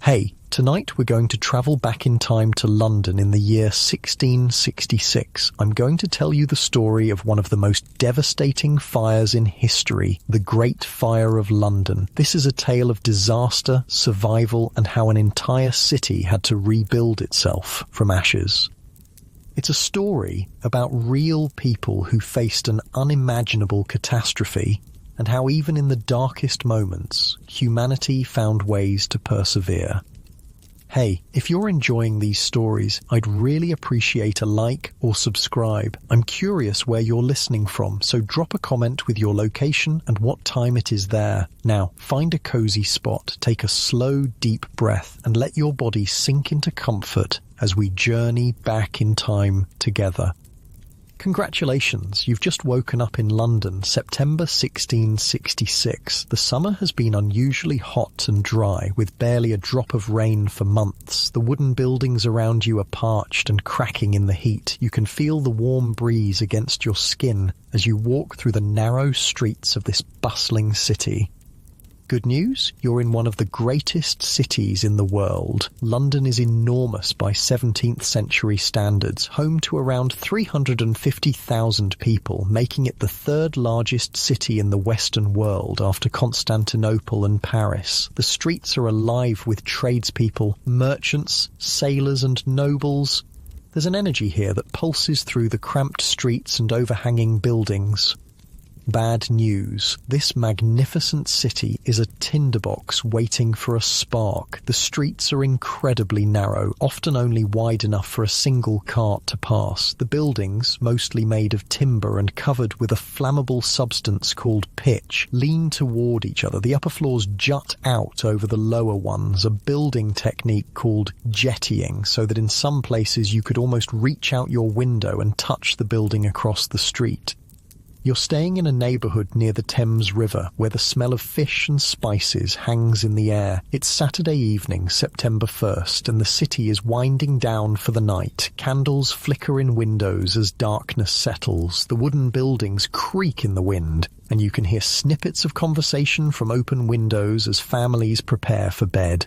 Hey, tonight we're going to travel back in time to London in the year 1666. I'm going to tell you the story of one of the most devastating fires in history, the Great Fire of London. This is a tale of disaster, survival, and how an entire city had to rebuild itself from ashes. It's a story about real people who faced an unimaginable catastrophe, and how even in the darkest moments, humanity found ways to persevere. Hey, if you're enjoying these stories, I'd really appreciate a like or subscribe. I'm curious where you're listening from, so drop a comment with your location and what time it is there. Now, find a cozy spot, take a slow, deep breath, and let your body sink into comfort as we journey back in time together. Congratulations, you've just woken up in London, September 1666. The summer has been unusually hot and dry, with barely a drop of rain for months. The wooden buildings around you are parched and cracking in the heat. You can feel the warm breeze against your skin as you walk through the narrow streets of this bustling city. Good news, you're in one of the greatest cities in the world. London is enormous by 17th century standards, home to around 350,000 people, making it the third largest city in the Western world after Constantinople and Paris. The streets are alive with tradespeople, merchants, sailors and nobles. There's an energy here that pulses through the cramped streets and overhanging buildings. Bad news. This magnificent city is a tinderbox waiting for a spark. The streets are incredibly narrow, often only wide enough for a single cart to pass. The buildings, mostly made of timber and covered with a flammable substance called pitch, lean toward each other. The upper floors jut out over the lower ones, a building technique called jettying, so that in some places you could almost reach out your window and touch the building across the street. You're staying in a neighbourhood near the Thames River, where the smell of fish and spices hangs in the air. It's Saturday evening, September 1st, and the city is winding down for the night. Candles flicker in windows as darkness settles. The wooden buildings creak in the wind, and you can hear snippets of conversation from open windows as families prepare for bed.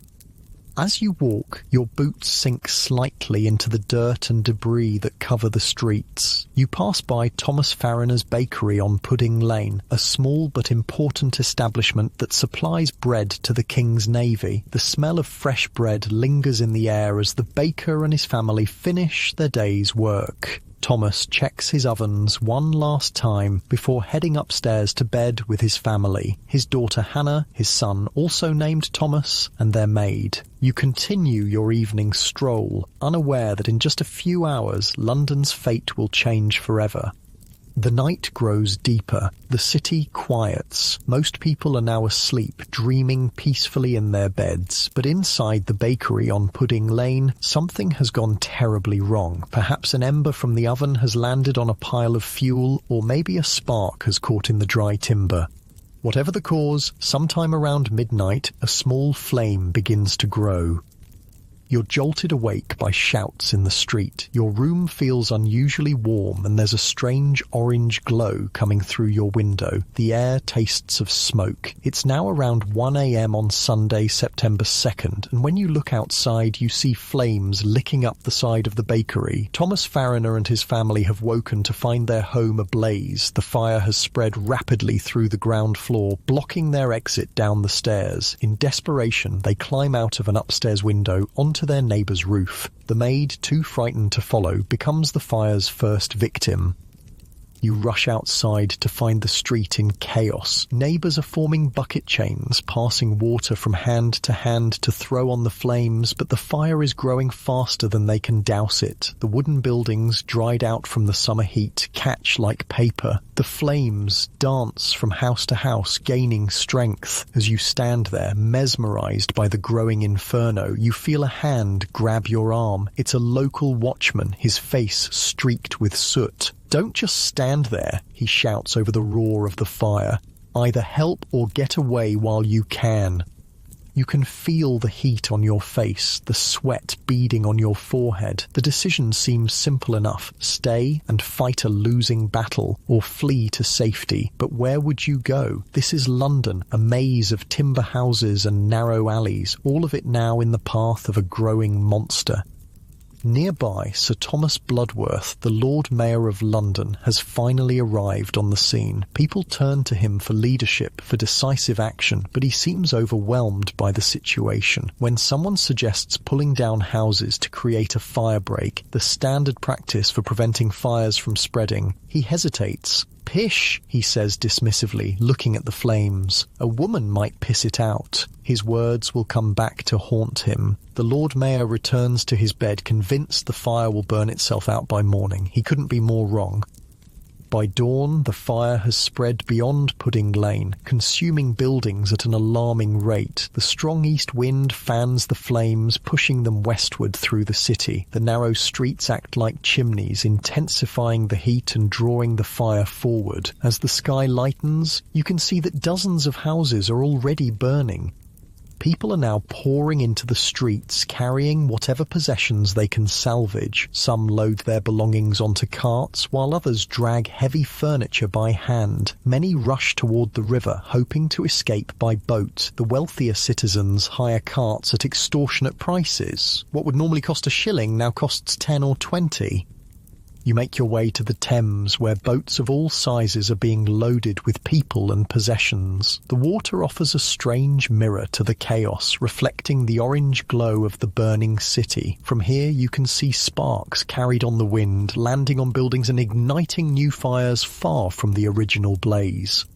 As you walk, your boots sink slightly into the dirt and debris that cover the streets. You pass by Thomas Farriner's bakery on Pudding Lane, a small but important establishment that supplies bread to the King's Navy. The smell of fresh bread lingers in the air as the baker and his family finish their day's work. Thomas checks his ovens one last time before heading upstairs to bed with his family, his daughter Hannah, his son, also named Thomas, and their maid. You continue your evening stroll, unaware that in just a few hours London's fate will change forever. The night grows deeper. The city quiets. Most people are now asleep, dreaming peacefully in their beds. But inside the bakery on Pudding Lane, something has gone terribly wrong. Perhaps an ember from the oven has landed on a pile of fuel, or maybe a spark has caught in the dry timber. Whatever the cause, sometime around midnight, a small flame begins to grow. You're jolted awake by shouts in the street. Your room feels unusually warm and there's a strange orange glow coming through your window. The air tastes of smoke. It's now around 1 a.m. on Sunday, September 2nd, and when you look outside you see flames licking up the side of the bakery. Thomas Farriner and his family have woken to find their home ablaze. The fire has spread rapidly through the ground floor, blocking their exit down the stairs. In desperation, they climb out of an upstairs window onto their neighbour's roof. The maid, too frightened to follow, becomes the fire's first victim. You rush outside to find the street in chaos. Neighbours are forming bucket chains, passing water from hand to throw on the flames, but the fire is growing faster than they can douse it. The wooden buildings, dried out from the summer heat, catch like paper. The flames dance from house to house, gaining strength. As you stand there, mesmerised by the growing inferno, you feel a hand grab your arm. It's a local watchman, his face streaked with soot. "Don't just stand there," he shouts over the roar of the fire. "Either help or get away while you can." You can feel the heat on your face, the sweat beading on your forehead. The decision seems simple enough: stay and fight a losing battle, or flee to safety. But where would you go? This is London, a maze of timber houses and narrow alleys, all of it now in the path of a growing monster. Nearby, Sir Thomas Bloodworth, the Lord Mayor of London, has finally arrived on the scene. People turn to him for leadership, for decisive action, but he seems overwhelmed by the situation. When someone suggests pulling down houses to create a firebreak, the standard practice for preventing fires from spreading, he hesitates. "Pish," he says dismissively, looking at the flames. "A woman might piss it out." His words will come back to haunt him. The Lord Mayor returns to his bed, convinced the fire will burn itself out by morning. He couldn't be more wrong. By dawn, the fire has spread beyond Pudding Lane, consuming buildings at an alarming rate. The strong east wind fans the flames, pushing them westward through the city. The narrow streets act like chimneys, intensifying the heat and drawing the fire forward. As the sky lightens, you can see that dozens of houses are already burning. People are now pouring into the streets, carrying whatever possessions they can salvage. Some load their belongings onto carts, while others drag heavy furniture by hand. Many rush toward the river, hoping to escape by boat. The wealthier citizens hire carts at extortionate prices. What would normally cost a shilling now costs 10 or 20. You make your way to the Thames, where boats of all sizes are being loaded with people and possessions. The water offers a strange mirror to the chaos, reflecting the orange glow of the burning city. From here you can see sparks carried on the wind, landing on buildings and igniting new fires far from the original blaze.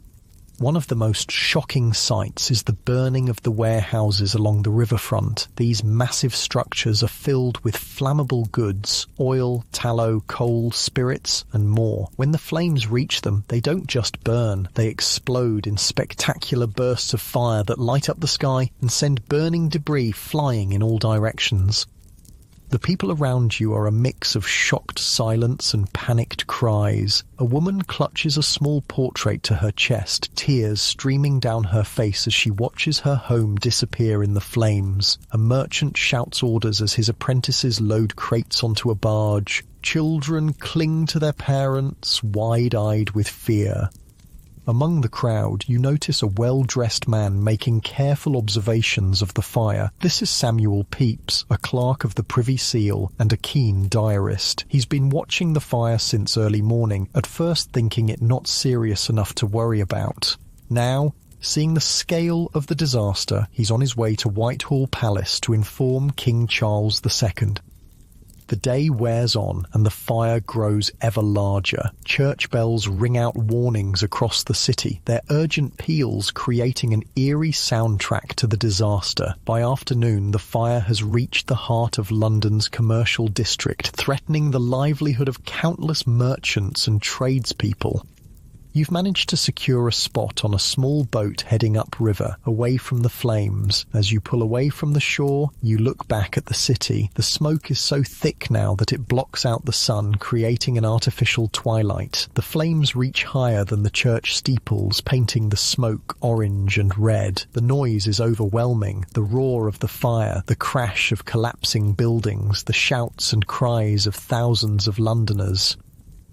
One of the most shocking sights is the burning of the warehouses along the riverfront. These massive structures are filled with flammable goods: oil, tallow, coal, spirits, and more. When the flames reach them, they don't just burn, they explode in spectacular bursts of fire that light up the sky and send burning debris flying in all directions. The people around you are a mix of shocked silence and panicked cries. A woman clutches a small portrait to her chest, tears streaming down her face as she watches her home disappear in the flames. A merchant shouts orders as his apprentices load crates onto a barge. Children cling to their parents, wide-eyed with fear. Among the crowd, you notice a well-dressed man making careful observations of the fire. This is Samuel Pepys, a clerk of the Privy Seal and a keen diarist. He's been watching the fire since early morning, at first thinking it not serious enough to worry about. Now, seeing the scale of the disaster, he's on his way to Whitehall Palace to inform King Charles II. The day wears on and the fire grows ever larger. Church bells ring out warnings across the city, their urgent peals creating an eerie soundtrack to the disaster. By afternoon, the fire has reached the heart of London's commercial district, threatening the livelihood of countless merchants and tradespeople. You've managed to secure a spot on a small boat heading upriver, away from the flames. As you pull away from the shore, you look back at the city. The smoke is so thick now that it blocks out the sun, creating an artificial twilight. The flames reach higher than the church steeples, painting the smoke orange and red. The noise is overwhelming. The roar of the fire, the crash of collapsing buildings, the shouts and cries of thousands of Londoners.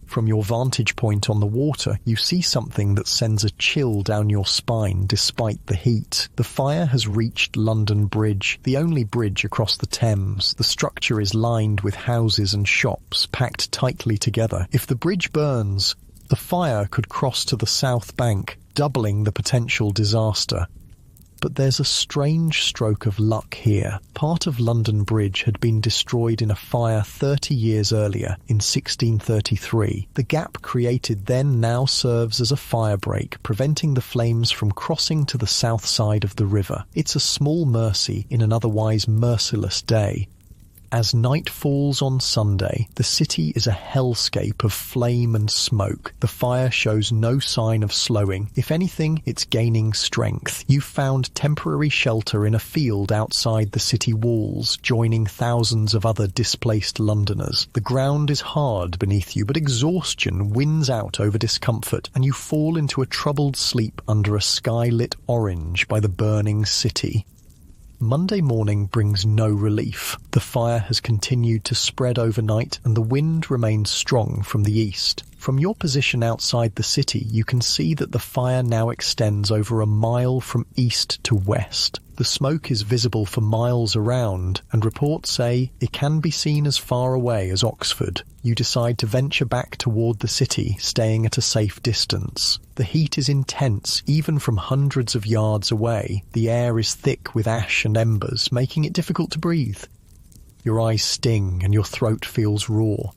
From your vantage point on the water, you see something that sends a chill down your spine despite the heat. The fire has reached London Bridge, the only bridge across the Thames. The structure is lined with houses and shops, packed tightly together. If the bridge burns, the fire could cross to the south bank, doubling the potential disaster. But there's a strange stroke of luck here. Part of London Bridge had been destroyed in a fire 30 years earlier, in 1633. The gap created then now serves as a firebreak, preventing the flames from crossing to the south side of the river. It's a small mercy in an otherwise merciless day. As night falls on Sunday, the city is a hellscape of flame and smoke. The fire shows no sign of slowing. If anything, it's gaining strength. You've found temporary shelter in a field outside the city walls, joining thousands of other displaced Londoners. The ground is hard beneath you, but exhaustion wins out over discomfort, and you fall into a troubled sleep under a sky lit orange by the burning city. Monday morning brings no relief. The fire has continued to spread overnight and the wind remains strong from the east. From your position outside the city, you can see that the fire now extends over a mile from east to west. The smoke is visible for miles around, and reports say it can be seen as far away as Oxford. You decide to venture back toward the city, staying at a safe distance. The heat is intense, even from hundreds of yards away. The air is thick with ash and embers, making it difficult to breathe. Your eyes sting and your throat feels raw.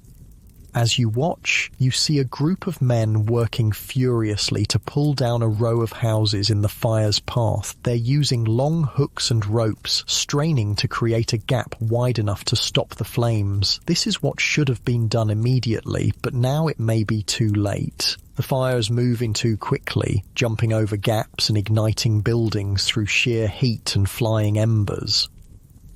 As you watch, you see a group of men working furiously to pull down a row of houses in the fire's path. They're using long hooks and ropes, straining to create a gap wide enough to stop the flames. This is what should have been done immediately, but now it may be too late. The fire is moving too quickly, jumping over gaps and igniting buildings through sheer heat and flying embers.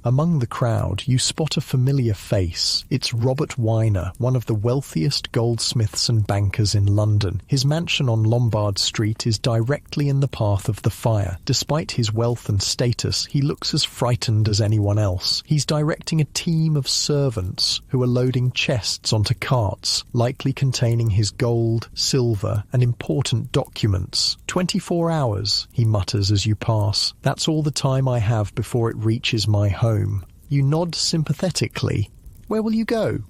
Among the crowd, you spot a familiar face. It's Robert Weiner, one of the wealthiest goldsmiths and bankers in London. His mansion on Lombard Street is directly in the path of the fire. Despite his wealth and status, he looks as frightened as anyone else. He's directing a team of servants who are loading chests onto carts, likely containing his gold, silver, and important documents. 24 hours, he mutters as you pass. That's all the time I have before it reaches my home. You nod sympathetically. Where will you go?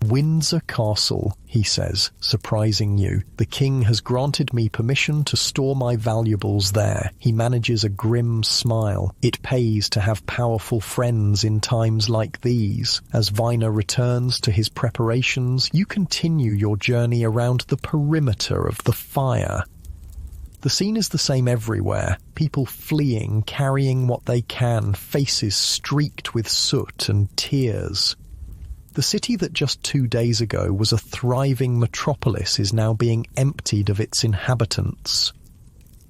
Windsor Castle, he says, surprising you. The king has granted me permission to store my valuables there. He manages a grim smile. It pays to have powerful friends in times like these. As Weiner returns to his preparations, you continue your journey around the perimeter of the fire. The scene is the same everywhere. People fleeing, carrying what they can, faces streaked with soot and tears. The city that just 2 days ago was a thriving metropolis is now being emptied of its inhabitants.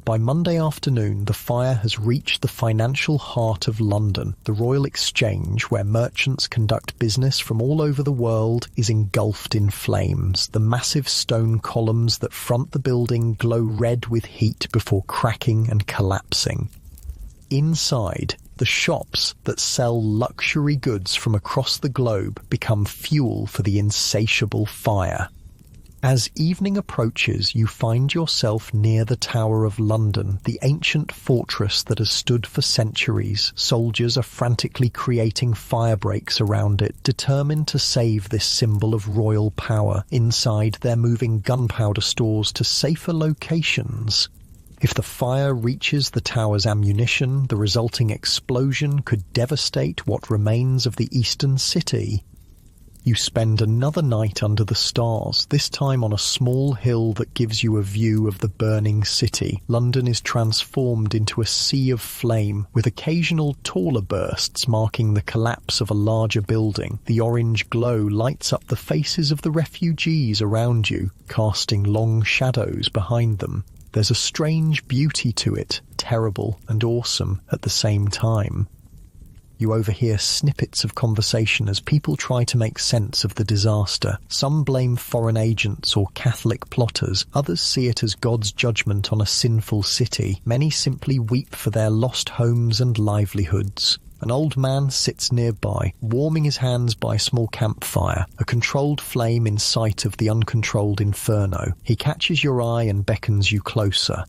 By Monday afternoon, the fire has reached the financial heart of London. The Royal Exchange, where merchants conduct business from all over the world, is engulfed in flames. The massive stone columns that front the building glow red with heat before cracking and collapsing. Inside, the shops that sell luxury goods from across the globe become fuel for the insatiable fire. As evening approaches, you find yourself near the Tower of London, the ancient fortress that has stood for centuries. Soldiers are frantically creating fire breaks around it, determined to save this symbol of royal power. Inside, they're moving gunpowder stores to safer locations. If the fire reaches the tower's ammunition, the resulting explosion could devastate what remains of the eastern city. You spend another night under the stars, this time on a small hill that gives you a view of the burning city. London is transformed into a sea of flame, with occasional taller bursts marking the collapse of a larger building. The orange glow lights up the faces of the refugees around you, casting long shadows behind them. There's a strange beauty to it, terrible and awesome at the same time. You overhear snippets of conversation as people try to make sense of the disaster. Some blame foreign agents or Catholic plotters. Others see it as God's judgment on a sinful city. Many simply weep for their lost homes and livelihoods. An old man sits nearby, warming his hands by a small campfire, a controlled flame in sight of the uncontrolled inferno. He catches your eye and beckons you closer.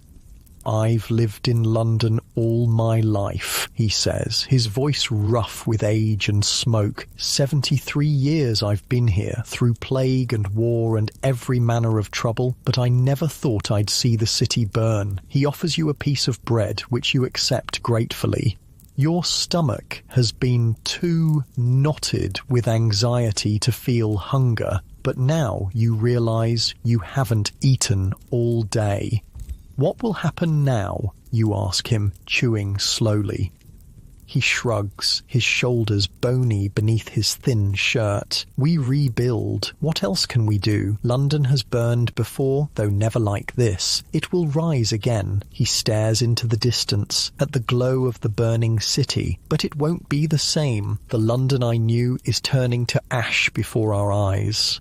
"I've lived in London all my life," he says, his voice rough with age and smoke. 73 years I've been here, through plague and war and every manner of trouble, but I never thought I'd see the city burn. He offers you a piece of bread, which you accept gratefully. Your stomach has been too knotted with anxiety to feel hunger, but now you realize you haven't eaten all day. "What will happen now?" you ask him, chewing slowly. He shrugs, his shoulders bony beneath his thin shirt. "We rebuild. What else can we do? London has burned before, though never like this. It will rise again." He stares into the distance, at the glow of the burning city. "But it won't be the same. The London I knew is turning to ash before our eyes."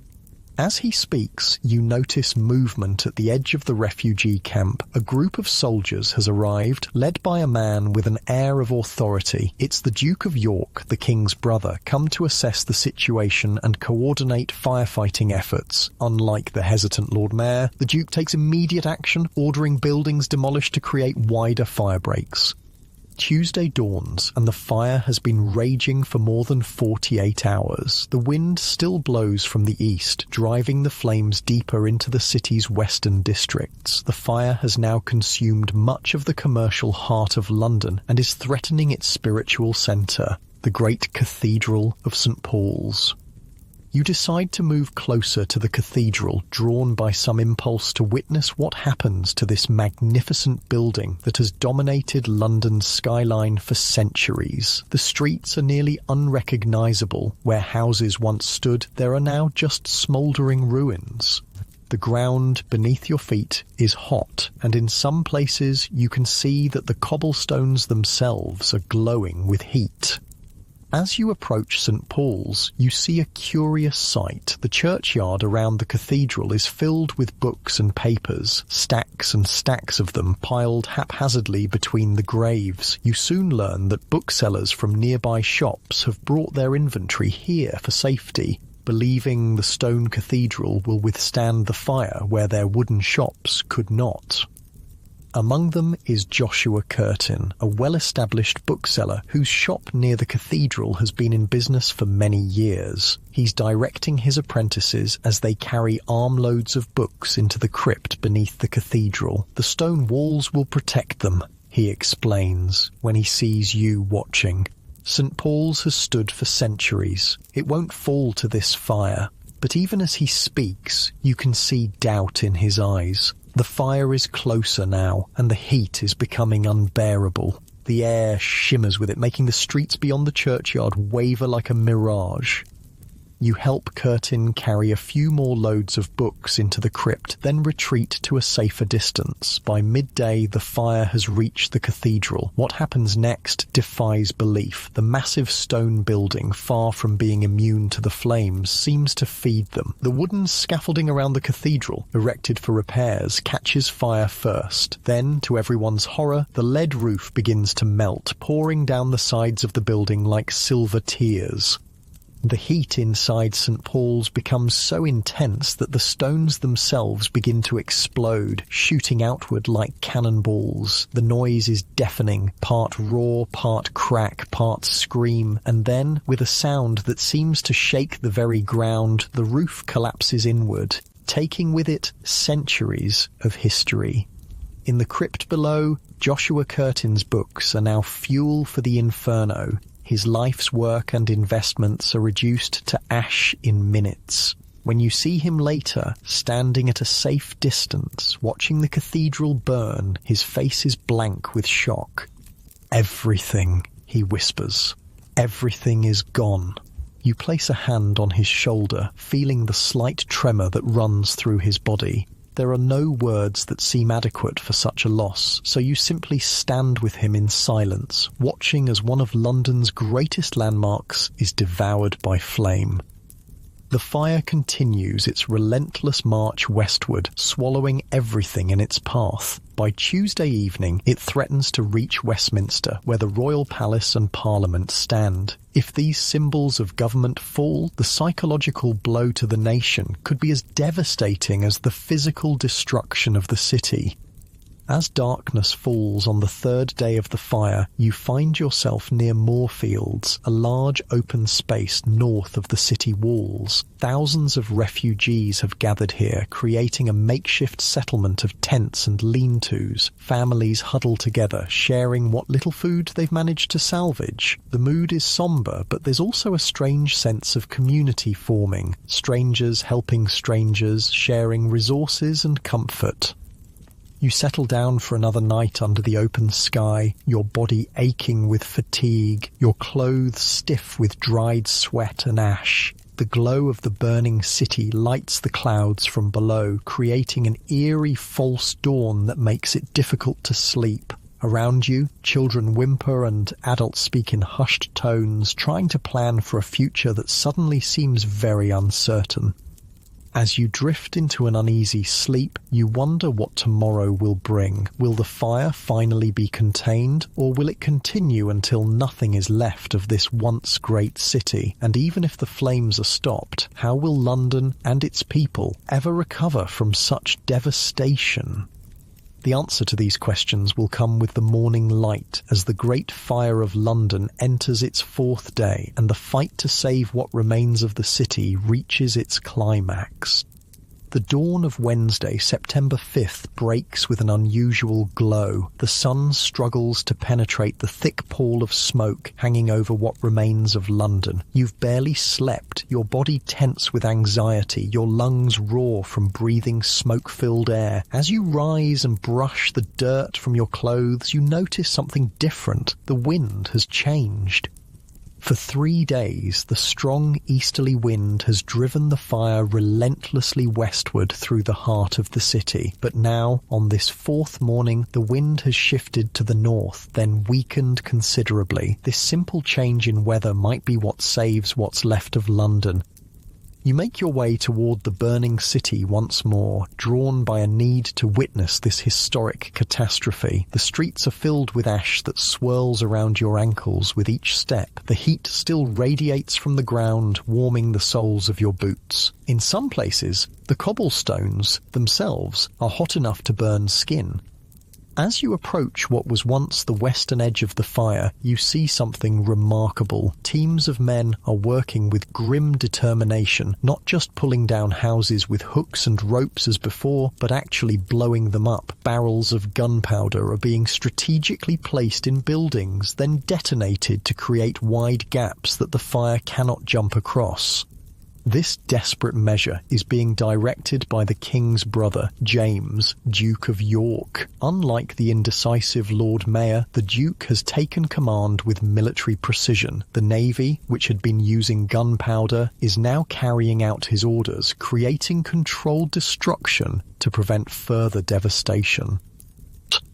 As he speaks, you notice movement at the edge of the refugee camp. A group of soldiers has arrived, led by a man with an air of authority. It's the Duke of York, the king's brother, come to assess the situation and coordinate firefighting efforts. Unlike the hesitant Lord Mayor, the Duke takes immediate action, ordering buildings demolished to create wider fire breaks. Tuesday dawns, and the fire has been raging for more than 48 hours. The wind still blows from the east, driving the flames deeper into the city's western districts. The fire has now consumed much of the commercial heart of London and is threatening its spiritual centre, the great Cathedral of St. Paul's. You decide to move closer to the cathedral, drawn by some impulse to witness what happens to this magnificent building that has dominated London's skyline for centuries. The streets are nearly unrecognisable. Where houses once stood, there are now just smouldering ruins. The ground beneath your feet is hot, and in some places you can see that the cobblestones themselves are glowing with heat. As you approach St. Paul's, you see a curious sight. The churchyard around the cathedral is filled with books and papers, stacks and stacks of them piled haphazardly between the graves. You soon learn that booksellers from nearby shops have brought their inventory here for safety, believing the stone cathedral will withstand the fire where their wooden shops could not. Among them is Joshua Curtin, a well-established bookseller whose shop near the cathedral has been in business for many years. He's directing his apprentices as they carry armloads of books into the crypt beneath the cathedral. The stone walls will protect them, he explains, when he sees you watching. St. Paul's has stood for centuries. It won't fall to this fire. But even as he speaks, you can see doubt in his eyes. The fire is closer now, and the heat is becoming unbearable. The air shimmers with it, making the streets beyond the churchyard waver like a mirage. You help Curtin carry a few more loads of books into the crypt, then retreat to a safer distance. By midday, the fire has reached the cathedral. What happens next defies belief. The massive stone building, far from being immune to the flames, seems to feed them. The wooden scaffolding around the cathedral, erected for repairs, catches fire first. Then, to everyone's horror, the lead roof begins to melt, pouring down the sides of the building like silver tears. The heat inside St. Paul's becomes so intense that the stones themselves begin to explode, shooting outward like cannonballs. The noise is deafening, part roar, part crack, part scream, and then, with a sound that seems to shake the very ground, the roof collapses inward, taking with it centuries of history. In the crypt below, Joshua Curtin's books are now fuel for the inferno. His life's work and investments are reduced to ash in minutes. When you see him later, standing at a safe distance, watching the cathedral burn, his face is blank with shock. "Everything," he whispers. "Everything is gone." You place a hand on his shoulder, feeling the slight tremor that runs through his body. There are no words that seem adequate for such a loss, so you simply stand with him in silence, watching as one of London's greatest landmarks is devoured by flame. The fire continues its relentless march westward, swallowing everything in its path. By Tuesday evening, it threatens to reach Westminster, where the Royal Palace and Parliament stand. If these symbols of government fall, the psychological blow to the nation could be as devastating as the physical destruction of the city. As darkness falls on the third day of the fire, you find yourself near Moorfields, a large open space north of the city walls. Thousands of refugees have gathered here, creating a makeshift settlement of tents and lean-tos. Families huddle together, sharing what little food they've managed to salvage. The mood is somber, but there's also a strange sense of community forming. Strangers helping strangers, sharing resources and comfort. You settle down for another night under the open sky, your body aching with fatigue, your clothes stiff with dried sweat and ash. The glow of the burning city lights the clouds from below, creating an eerie false dawn that makes it difficult to sleep. Around you, children whimper and adults speak in hushed tones, trying to plan for a future that suddenly seems very uncertain. As you drift into an uneasy sleep, you wonder what tomorrow will bring. Will the fire finally be contained, or will it continue until nothing is left of this once great city? And even if the flames are stopped, how will London and its people ever recover from such devastation? The answer to these questions will come with the morning light as the Great Fire of London enters its fourth day and the fight to save what remains of the city reaches its climax. The dawn of Wednesday, September 5th, breaks with an unusual glow. The sun struggles to penetrate the thick pall of smoke hanging over what remains of London. You've barely slept, your body tense with anxiety, your lungs roar from breathing smoke-filled air. As you rise and brush the dirt from your clothes, you notice something different. The wind has changed. For 3 days, the strong easterly wind has driven the fire relentlessly westward through the heart of the city. But now, on this fourth morning, the wind has shifted to the north, then weakened considerably. This simple change in weather might be what saves what's left of London. You make your way toward the burning city once more, drawn by a need to witness this historic catastrophe. The streets are filled with ash that swirls around your ankles with each step. The heat still radiates from the ground, warming the soles of your boots. In some places, the cobblestones themselves are hot enough to burn skin. As you approach what was once the western edge of the fire, you see something remarkable. Teams of men are working with grim determination, not just pulling down houses with hooks and ropes as before, but actually blowing them up. Barrels of gunpowder are being strategically placed in buildings, then detonated to create wide gaps that the fire cannot jump across. This desperate measure is being directed by the King's brother, James, Duke of York. Unlike the indecisive Lord Mayor, the Duke has taken command with military precision. The Navy, which had been using gunpowder, is now carrying out his orders, creating controlled destruction to prevent further devastation.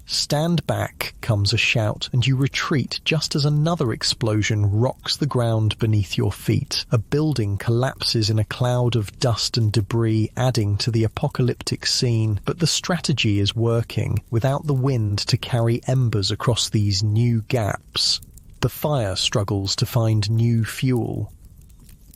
"Stand back," comes a shout, and you retreat just as another explosion rocks the ground beneath your feet. A building collapses in a cloud of dust and debris, adding to the apocalyptic scene. But the strategy is working. Without the wind to carry embers across these new gaps, the fire struggles to find new fuel.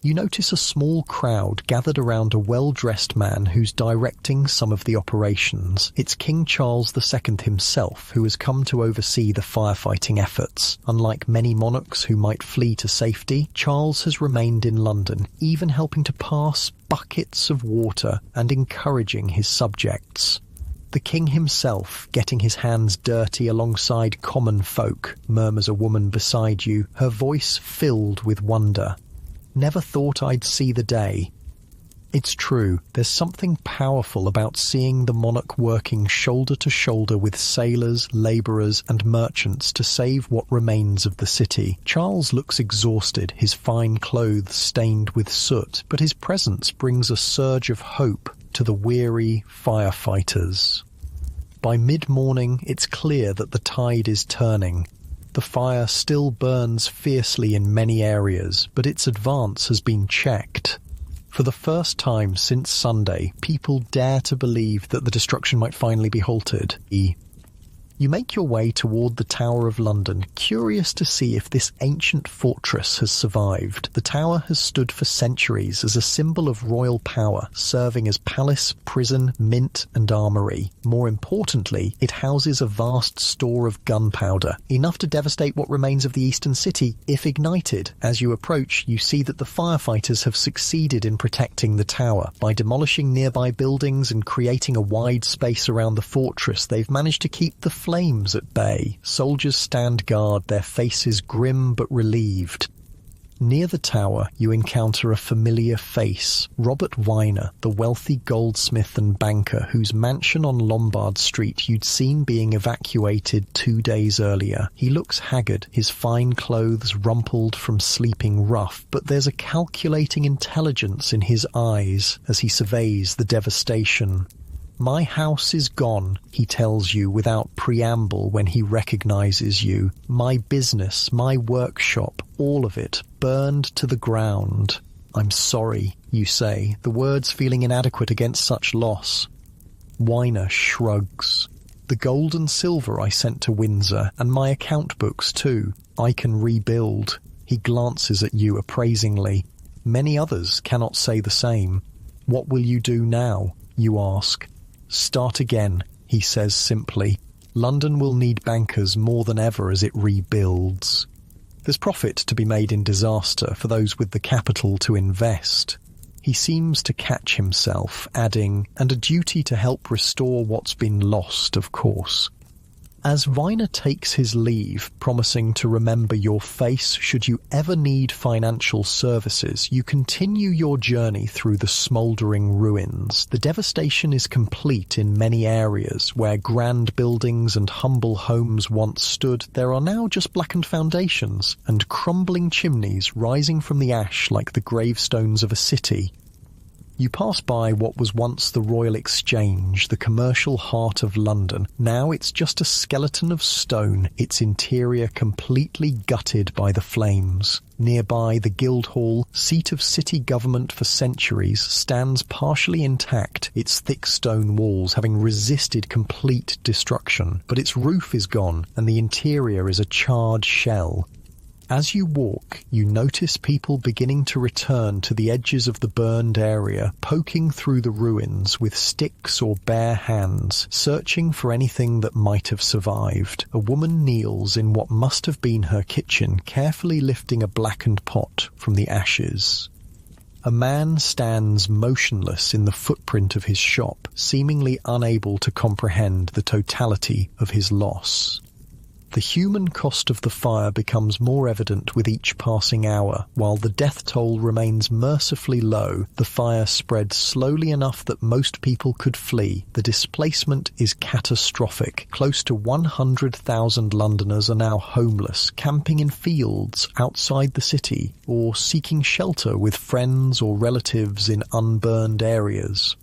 You notice a small crowd gathered around a well-dressed man who's directing some of the operations. It's King Charles II himself who has come to oversee the firefighting efforts. Unlike many monarchs who might flee to safety, Charles has remained in London, even helping to pass buckets of water and encouraging his subjects. "The king himself, getting his hands dirty alongside common folk," murmurs a woman beside you, her voice filled with wonder. "Never thought I'd see the day." It's true, there's something powerful about seeing the monarch working shoulder to shoulder with sailors, labourers and merchants to save what remains of the city. Charles looks exhausted, his fine clothes stained with soot, but his presence brings a surge of hope to the weary firefighters. By mid-morning, it's clear that the tide is turning. The fire still burns fiercely in many areas, but its advance has been checked. For the first time since Sunday, people dare to believe that the destruction might finally be halted. You make your way toward the Tower of London, curious to see if this ancient fortress has survived. The tower has stood for centuries as a symbol of royal power, serving as palace, prison, mint and armoury. More importantly, it houses a vast store of gunpowder, enough to devastate what remains of the eastern city if ignited. As you approach, you see that the firefighters have succeeded in protecting the tower. By demolishing nearby buildings and creating a wide space around the fortress, they've managed to keep the flames at bay. Soldiers stand guard, their faces grim but relieved. Near the tower, you encounter a familiar face, Robert Weiner, the wealthy goldsmith and banker whose mansion on Lombard Street you'd seen being evacuated 2 days earlier. He looks haggard, his fine clothes rumpled from sleeping rough, but there's a calculating intelligence in his eyes as he surveys the devastation. "My house is gone," he tells you without preamble when he recognizes you. "My business, my workshop, all of it, burned to the ground." I'm sorry, you say, the words feeling inadequate against such loss. Weiner shrugs. The gold and silver I sent to Windsor, and my account books too, I can rebuild. He glances at you appraisingly. Many others cannot say the same. What will you do now? You ask. Start again, he says simply. London will need bankers more than ever as it rebuilds. There's profit to be made in disaster for those with the capital to invest. He seems to catch himself, adding, and a duty to help restore what's been lost, of course. As Weiner takes his leave, promising to remember your face should you ever need financial services, you continue your journey through the smouldering ruins. The devastation is complete in many areas. Where grand buildings and humble homes once stood, there are now just blackened foundations and crumbling chimneys rising from the ash like the gravestones of a city. You pass by what was once the Royal Exchange, the commercial heart of London. Now it's just a skeleton of stone, its interior completely gutted by the flames. Nearby, the Guildhall, seat of city government for centuries, stands partially intact, its thick stone walls having resisted complete destruction. But its roof is gone, and the interior is a charred shell. As you walk, you notice people beginning to return to the edges of the burned area, poking through the ruins with sticks or bare hands, searching for anything that might have survived. A woman kneels in what must have been her kitchen, carefully lifting a blackened pot from the ashes. A man stands motionless in the footprint of his shop, seemingly unable to comprehend the totality of his loss. The human cost of the fire becomes more evident with each passing hour. While the death toll remains mercifully low, the fire spreads slowly enough that most people could flee. The displacement is catastrophic. Close to 100,000 Londoners are now homeless, camping in fields outside the city, or seeking shelter with friends or relatives in unburned areas.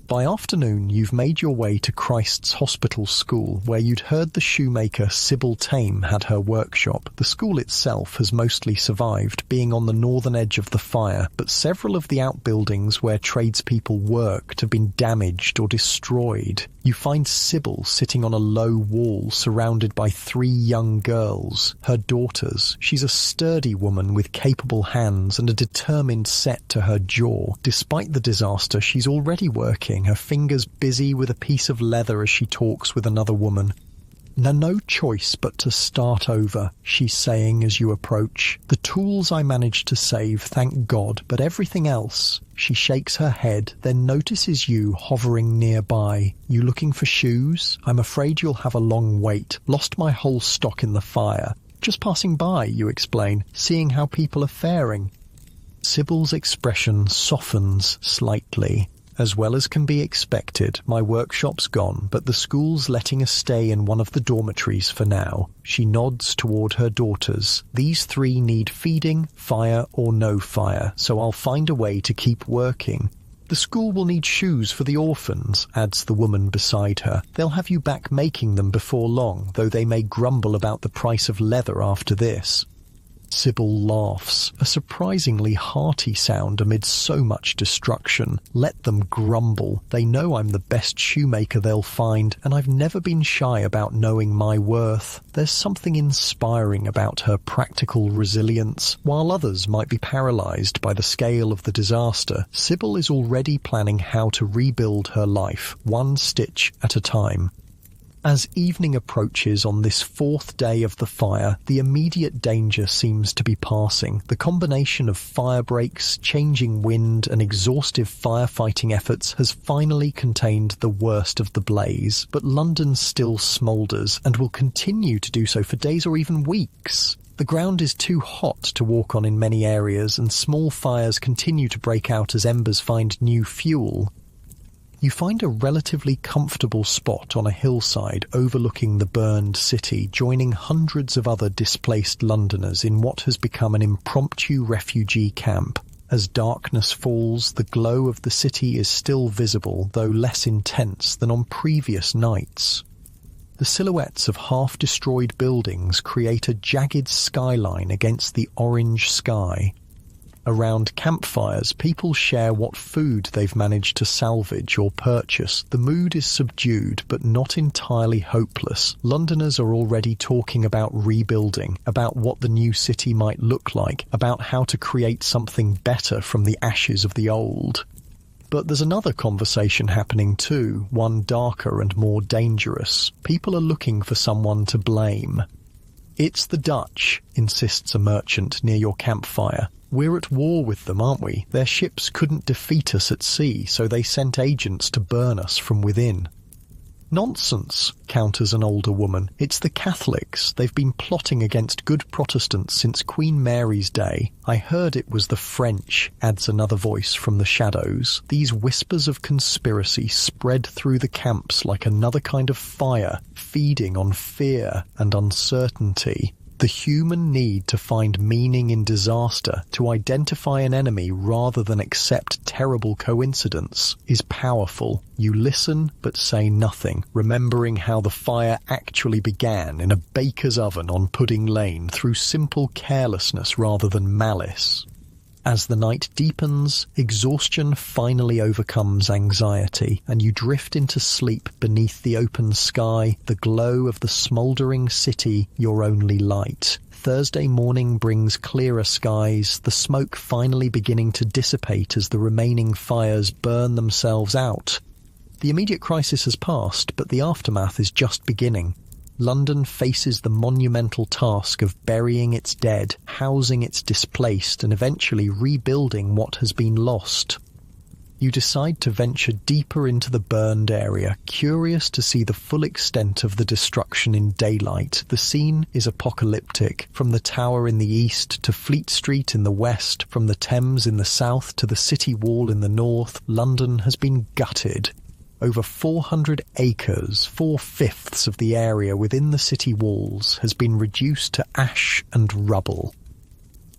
By afternoon, you've made your way to Christ's Hospital School, where you'd heard the shoemaker Sybil Tame had her workshop. The school itself has mostly survived, being on the northern edge of the fire, but several of the outbuildings where tradespeople worked have been damaged or destroyed. You find Sybil sitting on a low wall surrounded by 3 young girls, her daughters. She's a sturdy woman with capable hands and a determined set to her jaw. Despite the disaster, she's already working, her fingers busy with a piece of leather as she talks with another woman. No choice but to start over, she's saying as you approach. The tools I managed to save, thank God, but everything else. She shakes her head, then notices you hovering nearby. You looking for shoes? I'm afraid you'll have a long wait. Lost my whole stock in the fire. Just passing by, you explain, seeing how people are faring. Sybil's expression softens slightly. As well as can be expected, my workshop's gone, but the school's letting us stay in one of the dormitories for now. She nods toward her daughters. These 3 need feeding, fire or no fire, so I'll find a way to keep working. The school will need shoes for the orphans, adds the woman beside her. They'll have you back making them before long, though they may grumble about the price of leather after this. Sybil laughs, a surprisingly hearty sound amid so much destruction. Let them grumble. They know I'm the best shoemaker they'll find, and I've never been shy about knowing my worth. There's something inspiring about her practical resilience. While others might be paralysed by the scale of the disaster, Sybil is already planning how to rebuild her life, one stitch at a time. As evening approaches on this 4th day of the fire, the immediate danger seems to be passing. The combination of fire breaks, changing wind, and exhaustive firefighting efforts has finally contained the worst of the blaze, but London still smoulders and will continue to do so for days or even weeks. The ground is too hot to walk on in many areas, and small fires continue to break out as embers find new fuel. You find a relatively comfortable spot on a hillside overlooking the burned city, joining hundreds of other displaced Londoners in what has become an impromptu refugee camp. As darkness falls, the glow of the city is still visible, though less intense than on previous nights. The silhouettes of half-destroyed buildings create a jagged skyline against the orange sky. Around campfires, people share what food they've managed to salvage or purchase. The mood is subdued, but not entirely hopeless. Londoners are already talking about rebuilding, about what the new city might look like, about how to create something better from the ashes of the old. But there's another conversation happening too, one darker and more dangerous. People are looking for someone to blame. "It's the Dutch," insists a merchant near your campfire. "We're at war with them, aren't we? Their ships couldn't defeat us at sea, so they sent agents to burn us from within." "Nonsense," counters an older woman. "It's the Catholics. They've been plotting against good Protestants since Queen Mary's day." "I heard it was the French," adds another voice from the shadows. These whispers of conspiracy spread through the camps like another kind of fire, feeding on fear and uncertainty. The human need to find meaning in disaster, to identify an enemy rather than accept terrible coincidence, is powerful. You listen but say nothing, remembering how the fire actually began in a baker's oven on Pudding Lane through simple carelessness rather than malice. As the night deepens, exhaustion finally overcomes anxiety, and you drift into sleep beneath the open sky, the glow of the smouldering city, your only light. Thursday morning brings clearer skies, the smoke finally beginning to dissipate as the remaining fires burn themselves out. The immediate crisis has passed, but the aftermath is just beginning. London faces the monumental task of burying its dead, housing its displaced, and eventually rebuilding what has been lost. You decide to venture deeper into the burned area, curious to see the full extent of the destruction in daylight. The scene is apocalyptic, from the Tower in the east to Fleet Street in the west, from the Thames in the south to the City Wall in the north. London has been gutted. Over 400 acres, 4/5 of the area within the city walls, has been reduced to ash and rubble.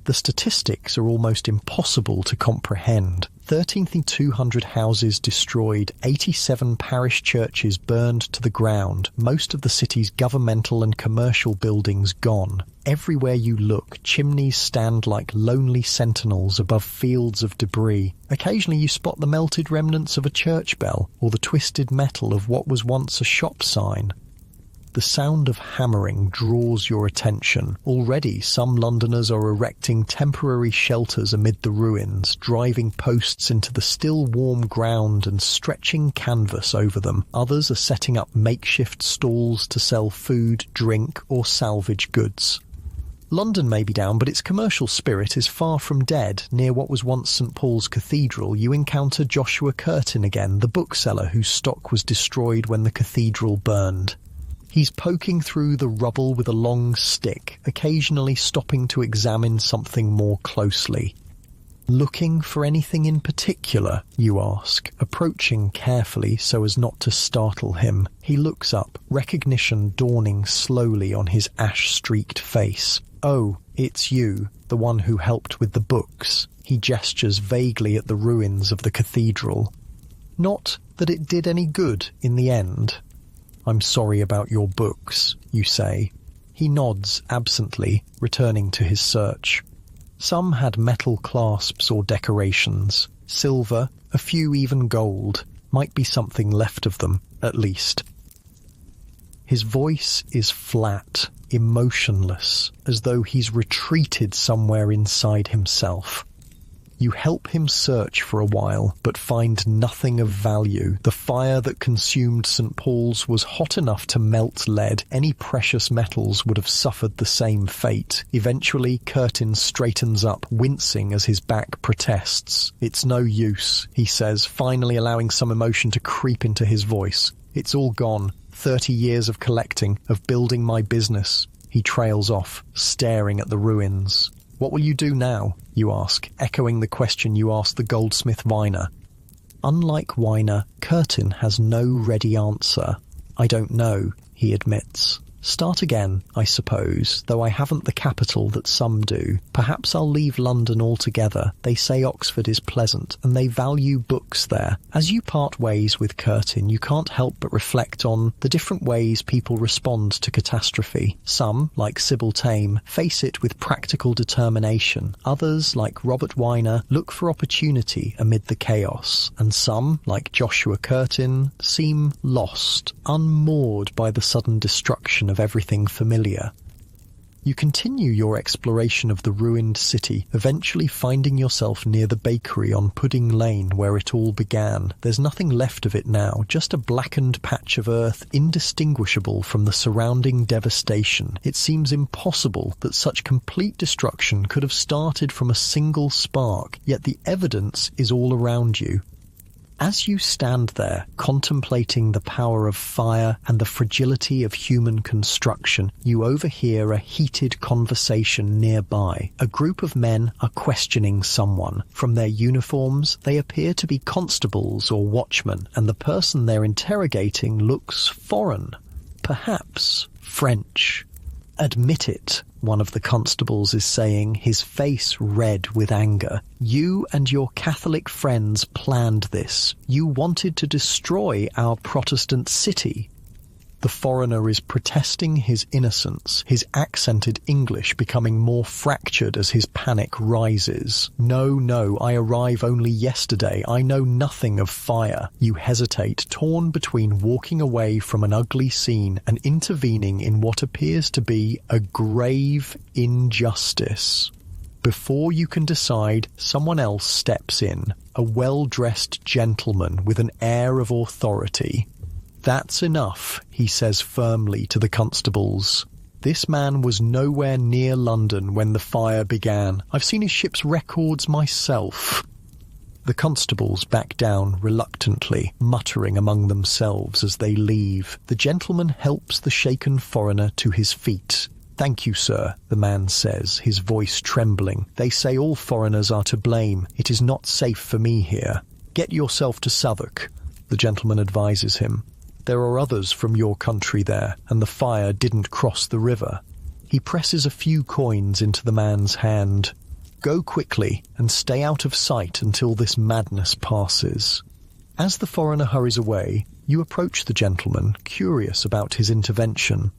The statistics are almost impossible to comprehend. 13,200 houses destroyed, 87 parish churches burned to the ground, most of the city's governmental and commercial buildings gone. Everywhere you look, chimneys stand like lonely sentinels above fields of debris. Occasionally you spot the melted remnants of a church bell, or the twisted metal of what was once a shop sign. The sound of hammering draws your attention. Already some Londoners are erecting temporary shelters amid the ruins, driving posts into the still warm ground and stretching canvas over them. Others are setting up makeshift stalls to sell food, drink, or salvage goods. London may be down, but its commercial spirit is far from dead. Near what was once St. Paul's Cathedral, you encounter Joshua Curtin again, the bookseller whose stock was destroyed when the cathedral burned. He's poking through the rubble with a long stick, occasionally stopping to examine something more closely. "Looking for anything in particular?" you ask, approaching carefully so as not to startle him. He looks up, recognition dawning slowly on his ash-streaked face. "Oh, it's you, the one who helped with the books." He gestures vaguely at the ruins of the cathedral. "Not that it did any good in the end." "I'm sorry about your books," you say. He nods absently, returning to his search. Some had metal clasps or decorations. Silver, a few even gold. Might be something left of them, at least. His voice is flat, emotionless, as though he's retreated somewhere inside himself. You help him search for a while, but find nothing of value. The fire that consumed St. Paul's was hot enough to melt lead. Any precious metals would have suffered the same fate. Eventually, Curtin straightens up, wincing as his back protests. "It's no use," he says, finally allowing some emotion to creep into his voice. "It's all gone. 30 years of collecting, of building my business." He trails off, staring at the ruins. "What will you do now?" you ask, echoing the question you asked the goldsmith Weiner. Unlike Weiner, Curtin has no ready answer. "I don't know," he admits. Start again, I suppose, though I haven't the capital that some do. Perhaps I'll leave London altogether. They say Oxford is pleasant, and they value books there. As you part ways with Curtin, you can't help but reflect on the different ways people respond to catastrophe. Some, like Sybil Tame, face it with practical determination. Others, like Robert Weiner, look for opportunity amid the chaos. And some, like Joshua Curtin, seem lost, unmoored by the sudden destruction of everything familiar. You continue your exploration of the ruined city, eventually finding yourself near the bakery on Pudding Lane where it all began. There's nothing left of it now, just a blackened patch of earth indistinguishable from the surrounding devastation. It seems impossible that such complete destruction could have started from a single spark, yet the evidence is all around you. As you stand there, contemplating the power of fire and the fragility of human construction, you overhear a heated conversation nearby. A group of men are questioning someone. From their uniforms, they appear to be constables or watchmen, and the person they're interrogating looks foreign, perhaps French. "Admit it," one of the constables is saying, his face red with anger. "You and your Catholic friends planned this. You wanted to destroy our Protestant city." The foreigner is protesting his innocence, his accented English becoming more fractured as his panic rises. No, I arrive only yesterday. I know nothing of fire." You hesitate, torn between walking away from an ugly scene and intervening in what appears to be a grave injustice. Before you can decide, someone else steps in, a well-dressed gentleman with an air of authority. "That's enough," he says firmly to the constables. "This man was nowhere near London when the fire began. I've seen his ship's records myself." The constables back down reluctantly, muttering among themselves as they leave. The gentleman helps the shaken foreigner to his feet. "Thank you, sir," the man says, his voice trembling. "They say all foreigners are to blame. It is not safe for me here." "Get yourself to Southwark," the gentleman advises him. "There are others from your country there, and the fire didn't cross the river." He presses a few coins into the man's hand. "Go quickly, and stay out of sight until this madness passes." As the foreigner hurries away, you approach the gentleman, curious about his intervention.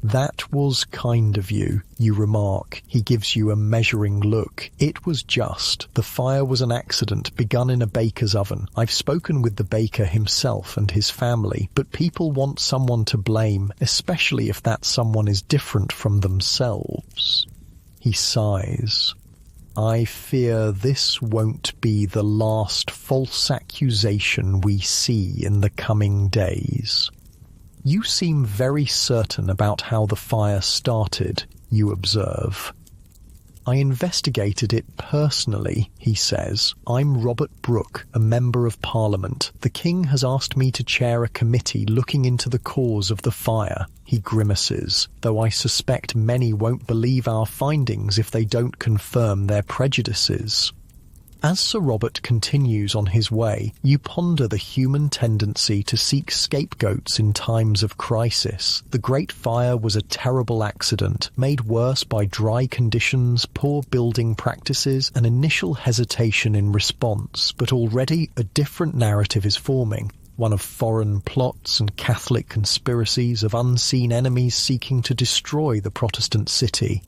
"That was kind of you," you remark. He gives you a measuring look. "It was just. The fire was an accident begun in a baker's oven. I've spoken with the baker himself and his family, but people want someone to blame, especially if that someone is different from themselves." He sighs. "I fear this won't be the last false accusation we see in the coming days." "You seem very certain about how the fire started," you observe. "I investigated it personally," he says. "I'm Robert Brooke, a Member of Parliament. The King has asked me to chair a committee looking into the cause of the fire." He grimaces, "though I suspect many won't believe our findings if they don't confirm their prejudices." As Sir Robert continues on his way, you ponder the human tendency to seek scapegoats in times of crisis. The Great Fire was a terrible accident, made worse by dry conditions, poor building practices, and initial hesitation in response, but already a different narrative is forming. One of foreign plots and Catholic conspiracies, of unseen enemies seeking to destroy the Protestant city.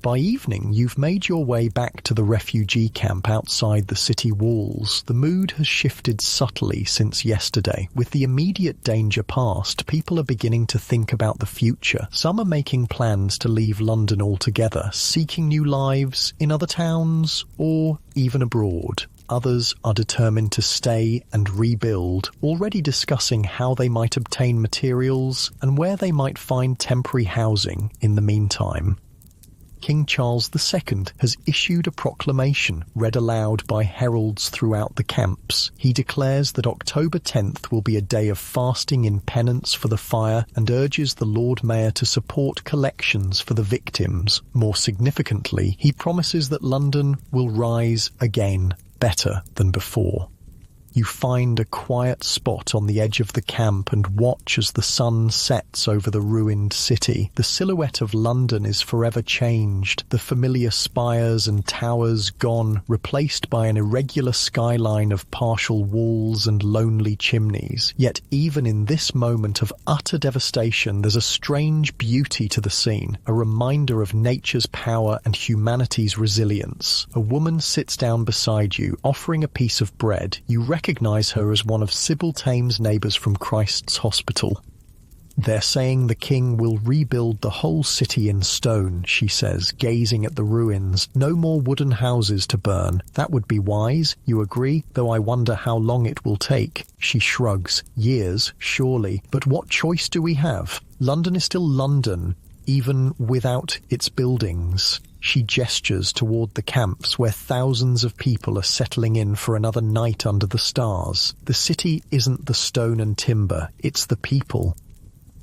By evening, you've made your way back to the refugee camp outside the city walls. The mood has shifted subtly since yesterday. With the immediate danger past, people are beginning to think about the future. Some are making plans to leave London altogether, seeking new lives in other towns or even abroad. Others are determined to stay and rebuild, already discussing how they might obtain materials and where they might find temporary housing in the meantime. King Charles II has issued a proclamation read aloud by heralds throughout the camps. He declares that October 10th will be a day of fasting in penance for the fire and urges the Lord Mayor to support collections for the victims. More significantly, he promises that London will rise again, better than before. You find a quiet spot on the edge of the camp and watch as the sun sets over the ruined city. The silhouette of London is forever changed, the familiar spires and towers gone, replaced by an irregular skyline of partial walls and lonely chimneys. Yet even in this moment of utter devastation, there's a strange beauty to the scene, a reminder of nature's power and humanity's resilience. A woman sits down beside you, offering a piece of bread. You recognize her as one of Sybil Tame's neighbours from Christ's Hospital. "They're saying the king will rebuild the whole city in stone," she says, gazing at the ruins. "No more wooden houses to burn. That would be wise, you agree? Though I wonder how long it will take." She shrugs. "Years, surely. But what choice do we have? London is still London, even without its buildings." She gestures toward the camps where thousands of people are settling in for another night under the stars. The city isn't the stone and timber, it's the people.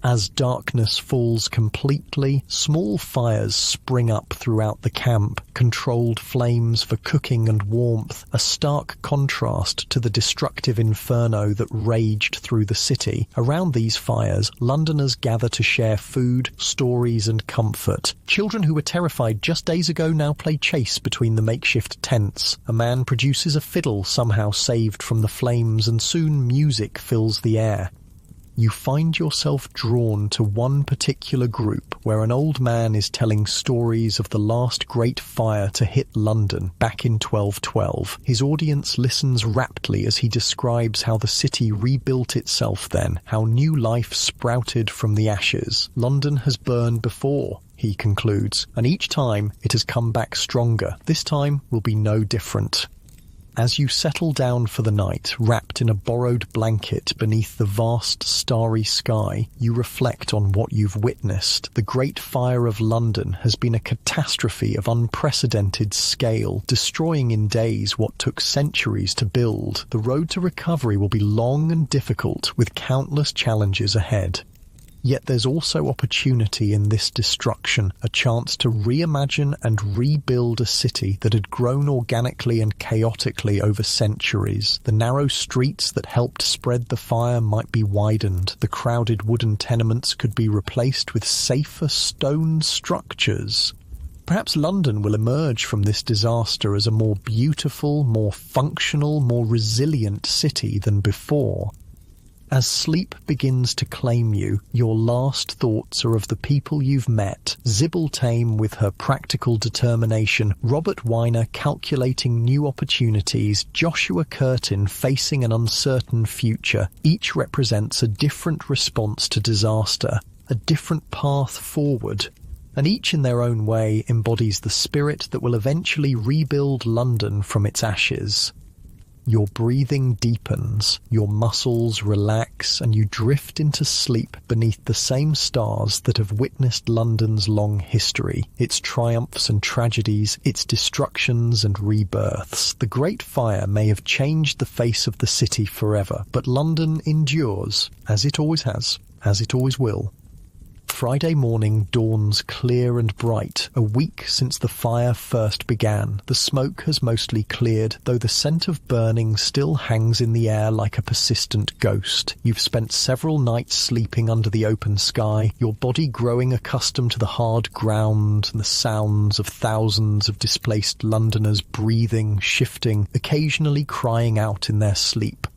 As darkness falls completely, small fires spring up throughout the camp, controlled flames for cooking and warmth, a stark contrast to the destructive inferno that raged through the city. Around these fires, Londoners gather to share food, stories and comfort. Children who were terrified just days ago now play chase between the makeshift tents. A man produces a fiddle somehow saved from the flames, and soon music fills the air. You find yourself drawn to one particular group where an old man is telling stories of the last great fire to hit London back in 1212. His audience listens raptly as he describes how the city rebuilt itself then, how new life sprouted from the ashes. "London has burned before," he concludes, "and each time it has come back stronger. This time will be no different." As you settle down for the night, wrapped in a borrowed blanket beneath the vast starry sky, you reflect on what you've witnessed. The Great Fire of London has been a catastrophe of unprecedented scale, destroying in days what took centuries to build. The road to recovery will be long and difficult, with countless challenges ahead. Yet there's also opportunity in this destruction, a chance to reimagine and rebuild a city that had grown organically and chaotically over centuries. The narrow streets that helped spread the fire might be widened. The crowded wooden tenements could be replaced with safer stone structures. Perhaps London will emerge from this disaster as a more beautiful, more functional, more resilient city than before. As sleep begins to claim you, your last thoughts are of the people you've met. Sybil Tame with her practical determination, Robert Weiner calculating new opportunities, Joshua Curtin facing an uncertain future. Each represents a different response to disaster, a different path forward. And each in their own way embodies the spirit that will eventually rebuild London from its ashes. Your breathing deepens, your muscles relax, and you drift into sleep beneath the same stars that have witnessed London's long history, its triumphs and tragedies, its destructions and rebirths. The Great Fire may have changed the face of the city forever, but London endures, as it always has, as it always will. Friday morning dawns clear and bright, a week since the fire first began. The smoke has mostly cleared, though the scent of burning still hangs in the air like a persistent ghost. You've spent several nights sleeping under the open sky, your body growing accustomed to the hard ground and the sounds of thousands of displaced Londoners breathing, shifting, occasionally crying out in their sleep.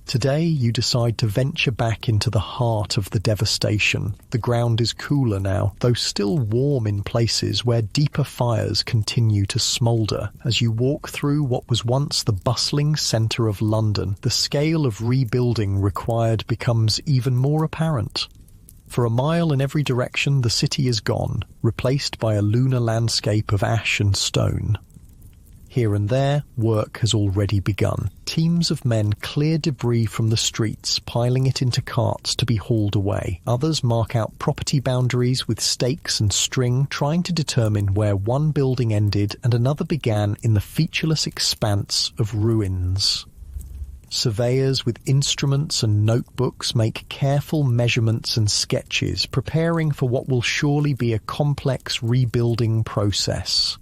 Today you decide to venture back into the heart of the devastation. The ground is cooler now, though still warm in places where deeper fires continue to smoulder. As you walk through what was once the bustling centre of London, the scale of rebuilding required becomes even more apparent. For a mile in every direction the city is gone, replaced by a lunar landscape of ash and stone. Here and there, work has already begun. Teams of men clear debris from the streets, piling it into carts to be hauled away. Others mark out property boundaries with stakes and string, trying to determine where one building ended and another began in the featureless expanse of ruins. Surveyors with instruments and notebooks make careful measurements and sketches, preparing for what will surely be a complex rebuilding process.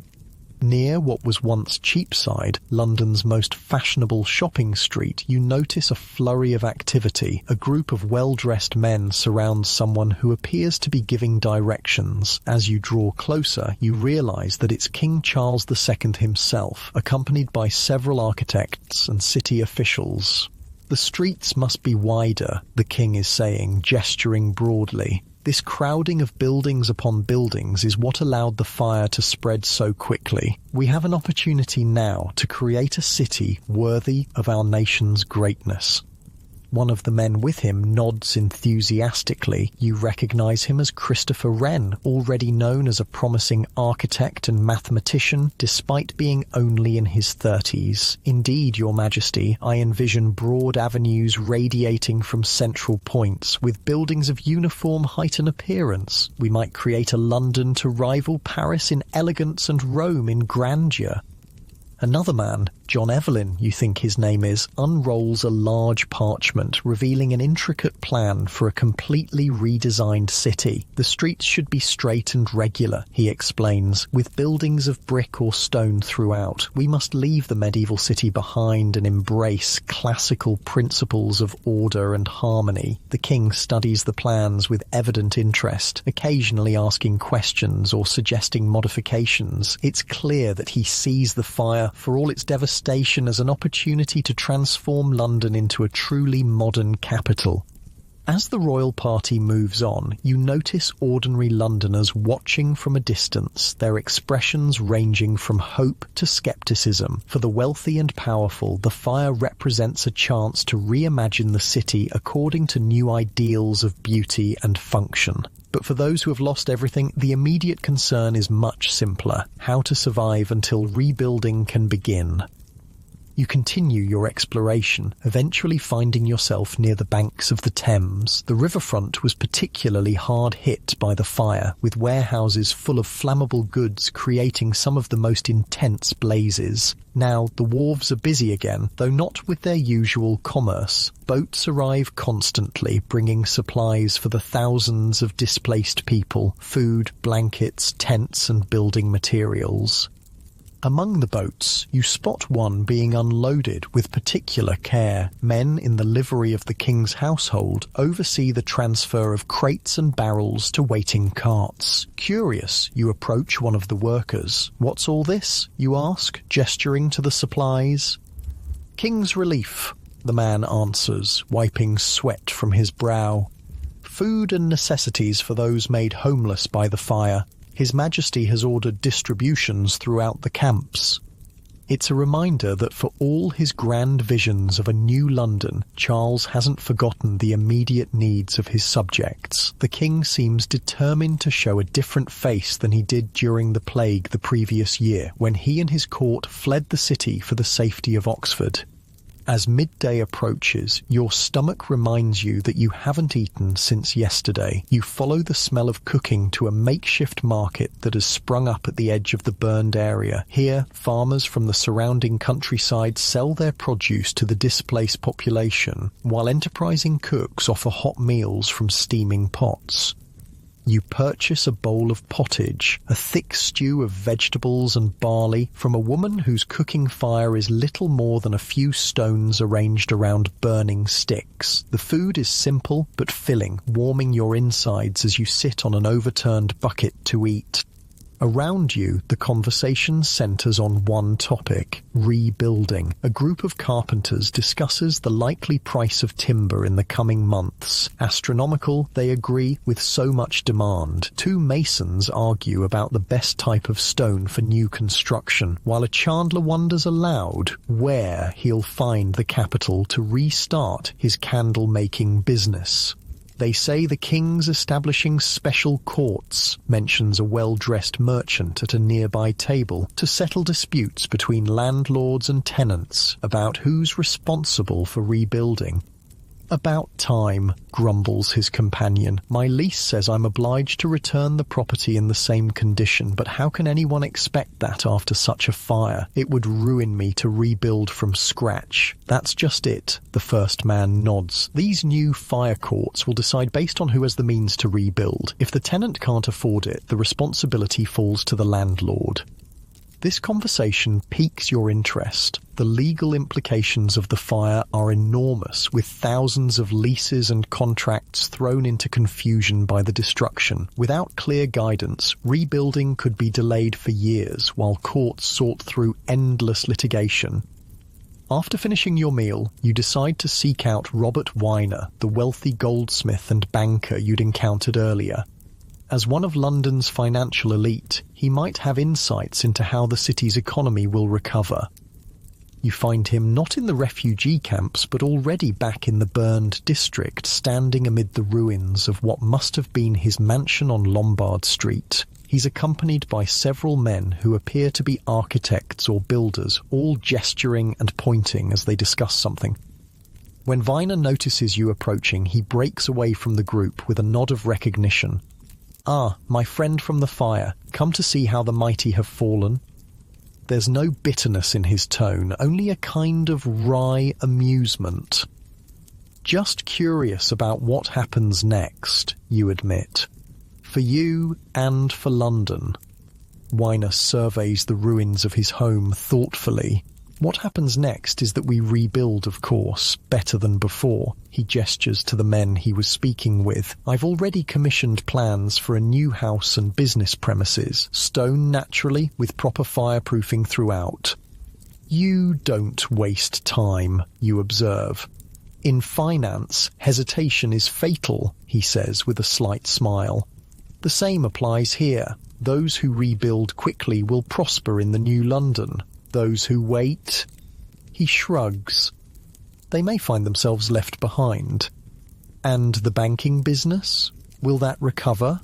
Near what was once Cheapside, London's most fashionable shopping street, you notice a flurry of activity. A group of well-dressed men surrounds someone who appears to be giving directions. As you draw closer, you realise that it's King Charles II himself, accompanied by several architects and city officials. "The streets must be wider," the king is saying, gesturing broadly. This crowding of buildings upon buildings is what allowed the fire to spread so quickly. We have an opportunity now to create a city worthy of our nation's greatness. One of the men with him nods enthusiastically. You recognise him as Christopher Wren, already known as a promising architect and mathematician, despite being only in his 30s. "Indeed, Your Majesty, I envision broad avenues radiating from central points, with buildings of uniform height and appearance. We might create a London to rival Paris in elegance and Rome in grandeur." Another man, John Evelyn, you think his name is, unrolls a large parchment, revealing an intricate plan for a completely redesigned city. "The streets should be straight and regular," he explains, "with buildings of brick or stone throughout. We must leave the medieval city behind and embrace classical principles of order and harmony." The king studies the plans with evident interest, occasionally asking questions or suggesting modifications. It's clear that he sees the fire, for all its devastation, as an opportunity to transform London into a truly modern capital. As the royal party moves on, you notice ordinary Londoners watching from a distance, their expressions ranging from hope to skepticism. For the wealthy and powerful, the fire represents a chance to reimagine the city according to new ideals of beauty and function. But for those who have lost everything, the immediate concern is much simpler: how to survive until rebuilding can begin. You continue your exploration, eventually finding yourself near the banks of the Thames. The riverfront was particularly hard hit by the fire, with warehouses full of flammable goods creating some of the most intense blazes. Now, the wharves are busy again, though not with their usual commerce. Boats arrive constantly, bringing supplies for the thousands of displaced people: food, blankets, tents, and building materials. Among the boats, you spot one being unloaded with particular care. Men in the livery of the king's household oversee the transfer of crates and barrels to waiting carts. Curious, you approach one of the workers. "What's all this?" you ask, gesturing to the supplies. "King's Relief," the man answers, wiping sweat from his brow. "Food and necessities for those made homeless by the fire. His Majesty has ordered distributions throughout the camps." It's a reminder that for all his grand visions of a new London, Charles hasn't forgotten the immediate needs of his subjects. The king seems determined to show a different face than he did during the plague the previous year, when he and his court fled the city for the safety of Oxford. As midday approaches, your stomach reminds you that you haven't eaten since yesterday. You follow the smell of cooking to a makeshift market that has sprung up at the edge of the burned area. Here, farmers from the surrounding countryside sell their produce to the displaced population, while enterprising cooks offer hot meals from steaming pots. You purchase a bowl of pottage, a thick stew of vegetables and barley, from a woman whose cooking fire is little more than a few stones arranged around burning sticks. The food is simple but filling, warming your insides as you sit on an overturned bucket to eat. Around you, the conversation centres on one topic: rebuilding. A group of carpenters discusses the likely price of timber in the coming months. Astronomical, they agree, with so much demand. Two masons argue about the best type of stone for new construction, while a chandler wonders aloud where he'll find the capital to restart his candle-making business. They say the king's establishing special courts, mentions a well-dressed merchant at a nearby table, to settle disputes between landlords and tenants about who's responsible for rebuilding. "About time," grumbles his companion. "My lease says I'm obliged to return the property in the same condition, but how can anyone expect that after such a fire? It would ruin me to rebuild from scratch." "That's just it," the first man nods. "These new fire courts will decide based on who has the means to rebuild. If the tenant can't afford it, the responsibility falls to the landlord." This conversation piques your interest. The legal implications of the fire are enormous, with thousands of leases and contracts thrown into confusion by the destruction. Without clear guidance, rebuilding could be delayed for years while courts sort through endless litigation. After finishing your meal, you decide to seek out Robert Weiner, the wealthy goldsmith and banker you'd encountered earlier. As one of London's financial elite, he might have insights into how the city's economy will recover. You find him not in the refugee camps, but already back in the burned district, standing amid the ruins of what must have been his mansion on Lombard Street. He's accompanied by several men who appear to be architects or builders, all gesturing and pointing as they discuss something. When Weiner notices you approaching, he breaks away from the group with a nod of recognition. "Ah, my friend from the fire, come to see how the mighty have fallen?" There's no bitterness in his tone, only a kind of wry amusement. "Just curious about what happens next," you admit. "For you and for London." Weiner surveys the ruins of his home thoughtfully. "What happens next is that we rebuild, of course, better than before." He gestures to the men he was speaking with. "I've already commissioned plans for a new house and business premises, stone naturally, with proper fireproofing throughout." "You don't waste time," you observe. "In finance, hesitation is fatal," he says with a slight smile. "The same applies here. Those who rebuild quickly will prosper in the new London. Those who wait..." He shrugs. "They may find themselves left behind." "And the banking business? Will that recover?"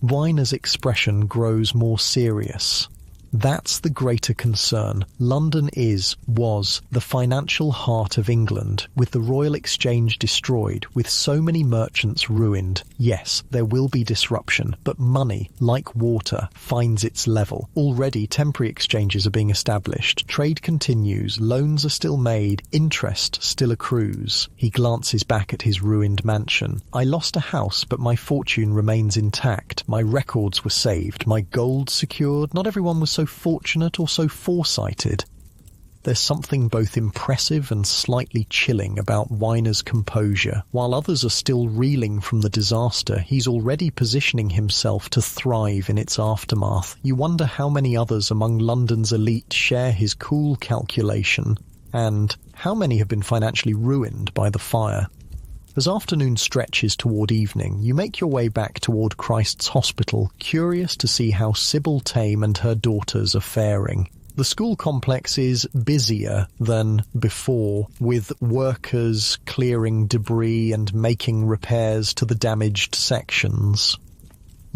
Weiner's expression grows more serious. "That's the greater concern. London was the financial heart of England, with the Royal Exchange destroyed, with so many merchants ruined. Yes, there will be disruption, but money, like water, finds its level. Already temporary exchanges are being established. Trade continues, loans are still made, interest still accrues." He glances back at his ruined mansion. "I lost a house, but my fortune remains intact. My records were saved, my gold secured. Not everyone was so fortunate or so foresighted." There's something both impressive and slightly chilling about Weiner's composure. While others are still reeling from the disaster, he's already positioning himself to thrive in its aftermath. You wonder how many others among London's elite share his cool calculation, and how many have been financially ruined by the fire. As afternoon stretches toward evening, you make your way back toward Christ's Hospital, curious to see how Sybil Tame and her daughters are faring. The school complex is busier than before, with workers clearing debris and making repairs to the damaged sections.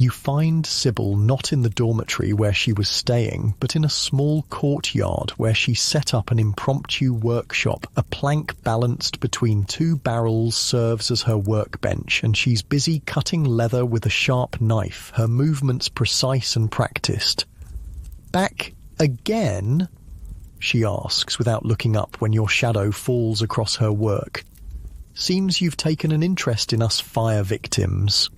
You find Sybil not in the dormitory where she was staying, but in a small courtyard where she set up an impromptu workshop. A plank balanced between two barrels serves as her workbench, and she's busy cutting leather with a sharp knife, her movements precise and practiced. "Back again?" she asks without looking up when your shadow falls across her work. "Seems you've taken an interest in us fire victims."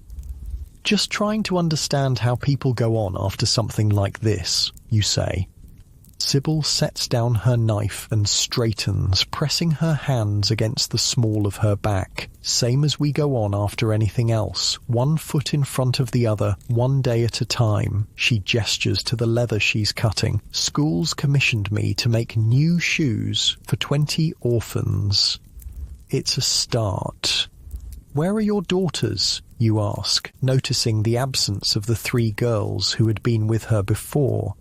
"Just trying to understand how people go on after something like this," you say. Sybil sets down her knife and straightens, pressing her hands against the small of her back. "Same as we go on after anything else, one foot in front of the other, one day at a time." She gestures to the leather she's cutting. "Schools commissioned me to make new shoes for 20 orphans." It's a start. "Where are your daughters?" you ask, noticing the absence of the 3 girls who had been with her before.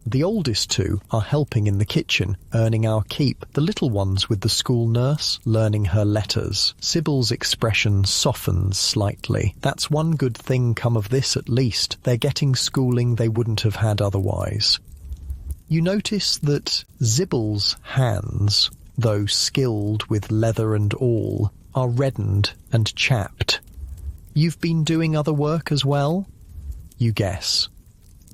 "The oldest 2 are helping in the kitchen, earning our keep. The little one's with the school nurse, learning her letters." Sybil's expression softens slightly. "That's one good thing come of this at least. They're getting schooling they wouldn't have had otherwise." You notice that Sybil's hands, though skilled with leather and all, are reddened and chapped. "You've been doing other work as well?" You guess.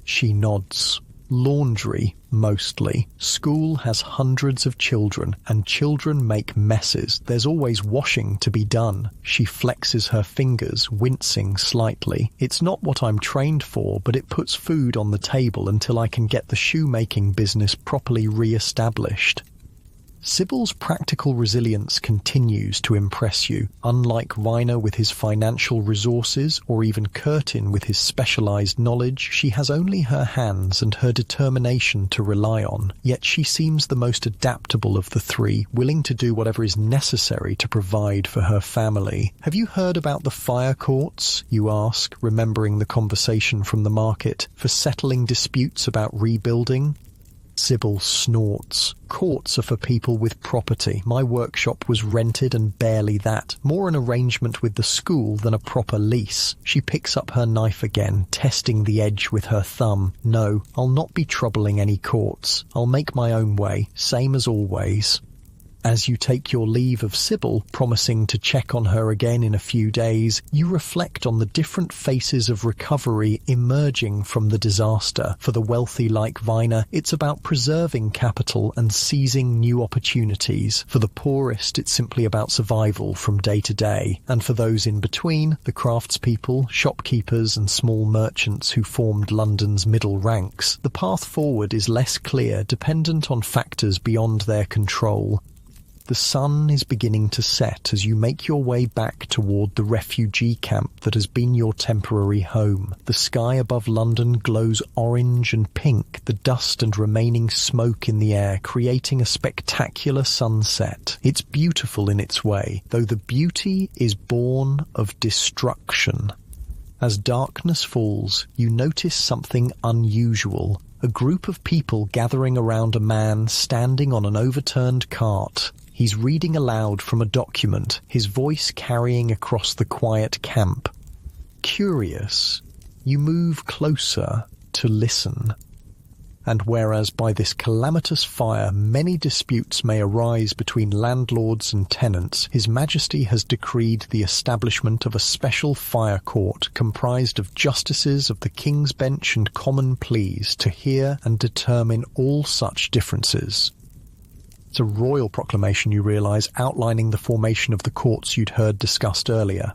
She nods. Laundry, mostly. School has hundreds of children, and children make messes. There's always washing to be done. She flexes her fingers, wincing slightly. It's not what I'm trained for, but it puts food on the table until I can get the shoemaking business properly re-established. Sybil's practical resilience continues to impress you. Unlike Reiner with his financial resources, or even Curtin with his specialized knowledge, she has only her hands and her determination to rely on. Yet she seems the most adaptable of the three, willing to do whatever is necessary to provide for her family. Have you heard about the fire courts, you ask, remembering the conversation from the market, for settling disputes about rebuilding? Sybil snorts. Courts are for people with property. My workshop was rented and barely that. More an arrangement with the school than a proper lease. She picks up her knife again, testing the edge with her thumb. No, I'll not be troubling any courts. I'll make my own way, same as always. As you take your leave of Sybil, promising to check on her again in a few days, you reflect on the different phases of recovery emerging from the disaster. For the wealthy like Viner, it's about preserving capital and seizing new opportunities. For the poorest, it's simply about survival from day to day. And for those in between, the craftspeople, shopkeepers and small merchants who formed London's middle ranks, the path forward is less clear, dependent on factors beyond their control. The sun is beginning to set as you make your way back toward the refugee camp that has been your temporary home. The sky above London glows orange and pink, the dust and remaining smoke in the air creating a spectacular sunset. It's beautiful in its way, though the beauty is born of destruction. As darkness falls, you notice something unusual. A group of people gathering around a man standing on an overturned cart. He's reading aloud from a document, his voice carrying across the quiet camp. Curious, you move closer to listen. And whereas by this calamitous fire many disputes may arise between landlords and tenants, His Majesty has decreed the establishment of a special fire court comprised of justices of the King's Bench and Common Pleas to hear and determine all such differences. It's a royal proclamation, you realise, outlining the formation of the courts you'd heard discussed earlier.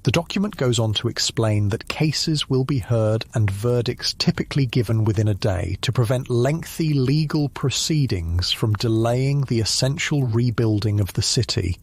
The document goes on to explain that cases will be heard and verdicts typically given within a day to prevent lengthy legal proceedings from delaying the essential rebuilding of the city.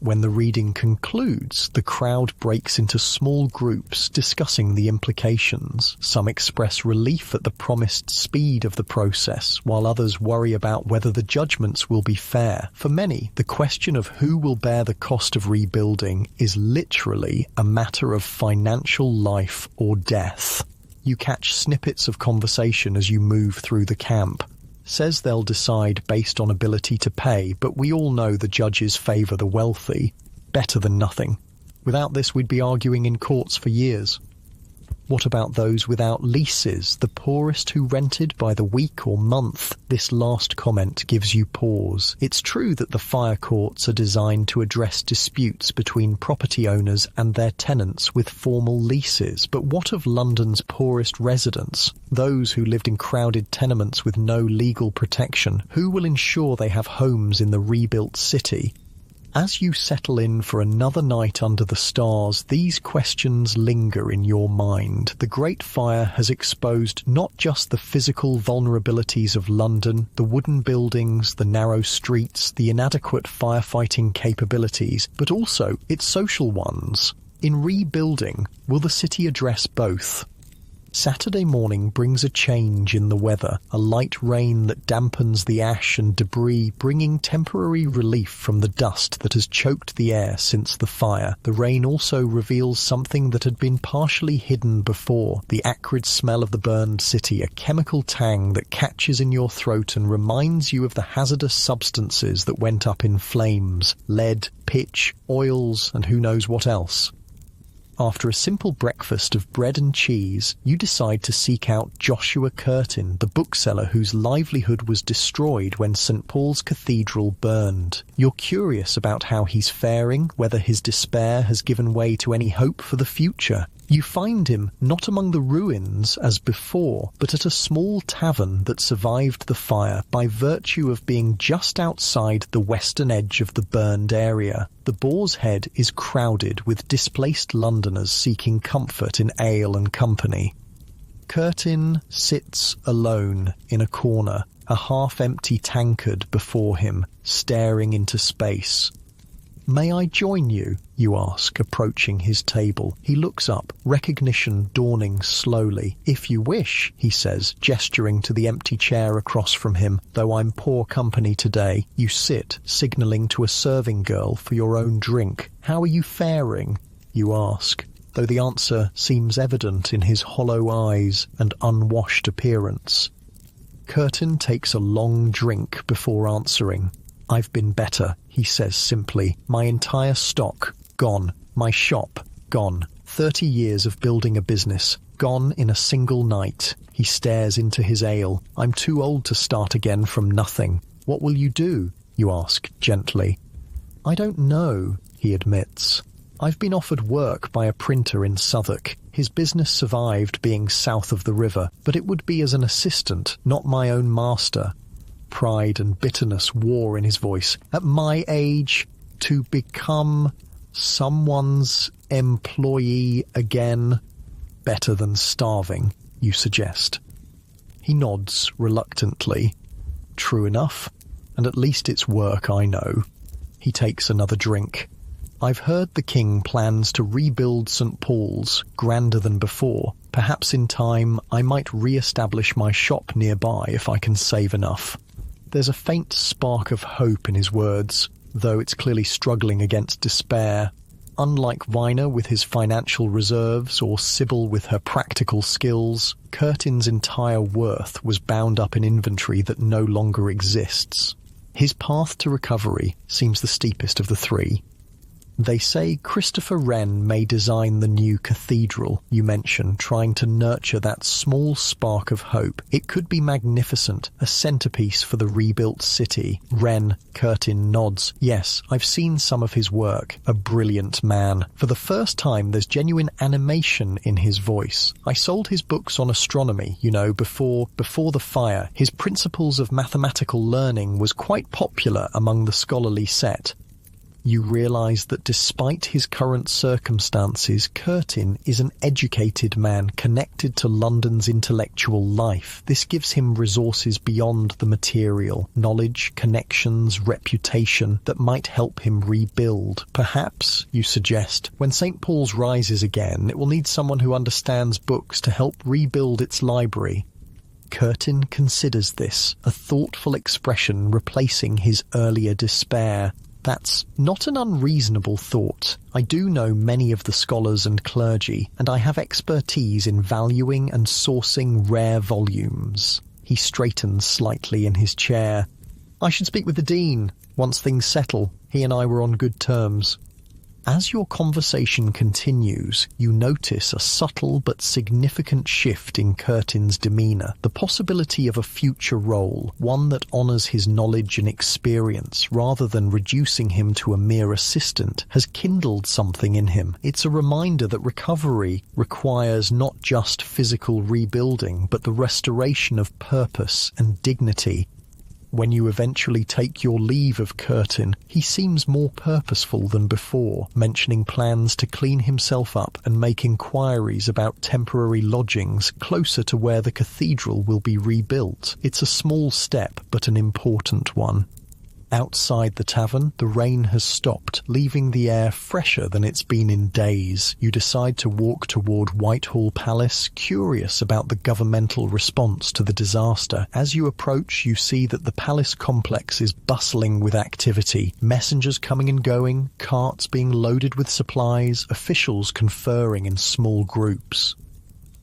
When the reading concludes, the crowd breaks into small groups discussing the implications. Some express relief at the promised speed of the process, while others worry about whether the judgments will be fair. For many, the question of who will bear the cost of rebuilding is literally a matter of financial life or death. You catch snippets of conversation as you move through the camp. Says they'll decide based on ability to pay, but we all know the judges favour the wealthy. Better than nothing. Without this, we'd be arguing in courts for years. What about those without leases, the poorest who rented by the week or month? This last comment gives you pause. It's true that the fire courts are designed to address disputes between property owners and their tenants with formal leases, but what of London's poorest residents? Those who lived in crowded tenements with no legal protection? Who will ensure they have homes in the rebuilt city? As you settle in for another night under the stars, these questions linger in your mind. The Great Fire has exposed not just the physical vulnerabilities of London, the wooden buildings, the narrow streets, the inadequate firefighting capabilities, but also its social ones. In rebuilding, will the city address both? Saturday morning brings a change in the weather, a light rain that dampens the ash and debris, bringing temporary relief from the dust that has choked the air since the fire. The rain also reveals something that had been partially hidden before, the acrid smell of the burned city, a chemical tang that catches in your throat and reminds you of the hazardous substances that went up in flames, lead, pitch, oils, and who knows what else. After a simple breakfast of bread and cheese, you decide to seek out Joshua Curtin, the bookseller whose livelihood was destroyed when St. Paul's Cathedral burned. You're curious about how he's faring, whether his despair has given way to any hope for the future. You find him not among the ruins as before, but at a small tavern that survived the fire by virtue of being just outside the western edge of the burned area. The Boar's Head is crowded with displaced Londoners seeking comfort in ale and company. Curtin sits alone in a corner, a half-empty tankard before him, staring into space. "May I join you?" you ask, approaching his table. He looks up, recognition dawning slowly. "If you wish," he says, gesturing to the empty chair across from him, "though I'm poor company today." You sit, signalling to a serving girl for your own drink. "How are you faring?" you ask, though the answer seems evident in his hollow eyes and unwashed appearance. Curtin takes a long drink before answering. "I've been better," he says simply. "My entire stock, gone. My shop, gone. 30 years of building a business, gone in a single night." He stares into his ale. "I'm too old to start again from nothing." "What will you do?" you ask gently. "I don't know," he admits. "I've been offered work by a printer in Southwark. His business survived being south of the river, but it would be as an assistant, not my own master." Pride and bitterness war in his voice. "At my age, to become someone's employee again? Better than starving," you suggest. He nods reluctantly. "True enough, and at least it's work I know." He takes another drink. "I've heard the king plans to rebuild St. Paul's, grander than before. Perhaps in time I might re-establish my shop nearby if I can save enough." There's a faint spark of hope in his words, though it's clearly struggling against despair. Unlike Viner with his financial reserves or Sybil with her practical skills, Curtin's entire worth was bound up in inventory that no longer exists. His path to recovery seems the steepest of the three. They say Christopher Wren may design the new cathedral you mention, trying to nurture that small spark of hope. It could be magnificent, a centerpiece for the rebuilt city. Wren, Curtin nods. "Yes, I've seen some of his work. A brilliant man." For the first time, there's genuine animation in his voice. "I sold his books on astronomy, before the fire. His Principles of Mathematical Learning was quite popular among the scholarly set." You realize that despite his current circumstances, Curtin is an educated man connected to London's intellectual life. This gives him resources beyond the material, knowledge, connections, reputation that might help him rebuild. Perhaps, you suggest, when St. Paul's rises again, it will need someone who understands books to help rebuild its library. Curtin considers this, a thoughtful expression replacing his earlier despair. That's not an unreasonable thought. I do know many of the scholars and clergy, and I have expertise in valuing and sourcing rare volumes. He straightens slightly in his chair. "I should speak with the Dean. Once things settle, he and I were on good terms." As your conversation continues, you notice a subtle but significant shift in Curtin's demeanour, the possibility of a future role, one that honours his knowledge and experience rather than reducing him to a mere assistant, has kindled something in him. It's a reminder that recovery requires not just physical rebuilding, but the restoration of purpose and dignity. When you eventually take your leave of Curtin, he seems more purposeful than before, mentioning plans to clean himself up and make inquiries about temporary lodgings closer to where the cathedral will be rebuilt. It's a small step, but an important one. Outside the tavern, the rain has stopped, leaving the air fresher than it's been in days. You decide to walk toward Whitehall Palace, curious about the governmental response to the disaster. As you approach, you see that the palace complex is bustling with activity. Messengers coming and going, carts being loaded with supplies, officials conferring in small groups.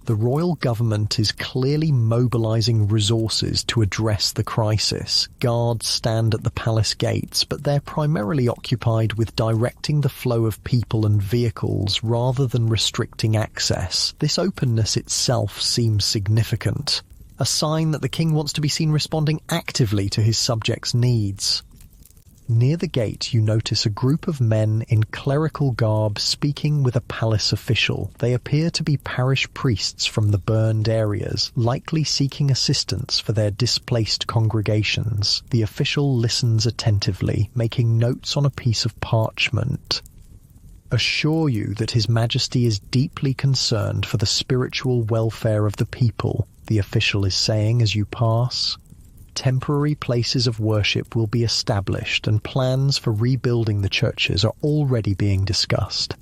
The royal government is clearly mobilizing resources to address the crisis. Guards stand at the palace gates, but they're primarily occupied with directing the flow of people and vehicles rather than restricting access. This openness itself seems significant, a sign that the king wants to be seen responding actively to his subjects' needs. Near the gate, you notice a group of men in clerical garb speaking with a palace official. They appear to be parish priests from the burned areas, likely seeking assistance for their displaced congregations. The official listens attentively, making notes on a piece of parchment. Assure you that His Majesty is deeply concerned for the spiritual welfare of the people, the official is saying as you pass. Temporary places of worship will be established and plans for rebuilding the churches are already being discussed.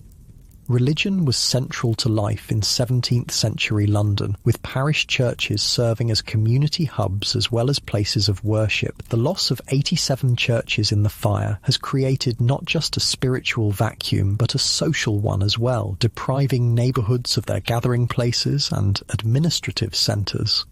Religion was central to life in 17th century London, with parish churches serving as community hubs as well as places of worship. The loss of 87 churches in the fire has created not just a spiritual vacuum but a social one as well, depriving neighbourhoods of their gathering places and administrative centres.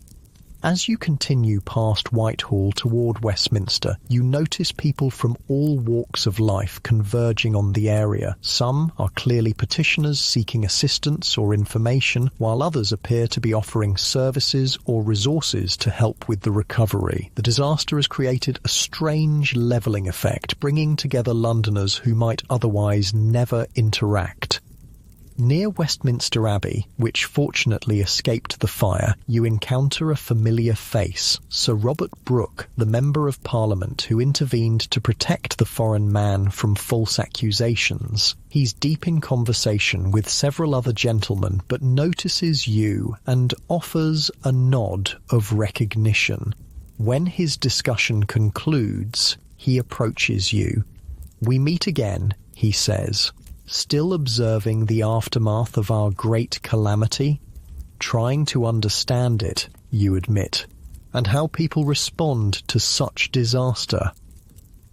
As you continue past Whitehall toward Westminster, you notice people from all walks of life converging on the area. Some are clearly petitioners seeking assistance or information, while others appear to be offering services or resources to help with the recovery. The disaster has created a strange levelling effect, bringing together Londoners who might otherwise never interact. Near Westminster Abbey, which fortunately escaped the fire, you encounter a familiar face, Sir Robert Brooke, the Member of Parliament who intervened to protect the foreign man from false accusations. He's deep in conversation with several other gentlemen, but notices you and offers a nod of recognition. When his discussion concludes, he approaches you. "We meet again," he says. "Still observing the aftermath of our great calamity? Trying to understand it," you admit, "and how people respond to such disaster."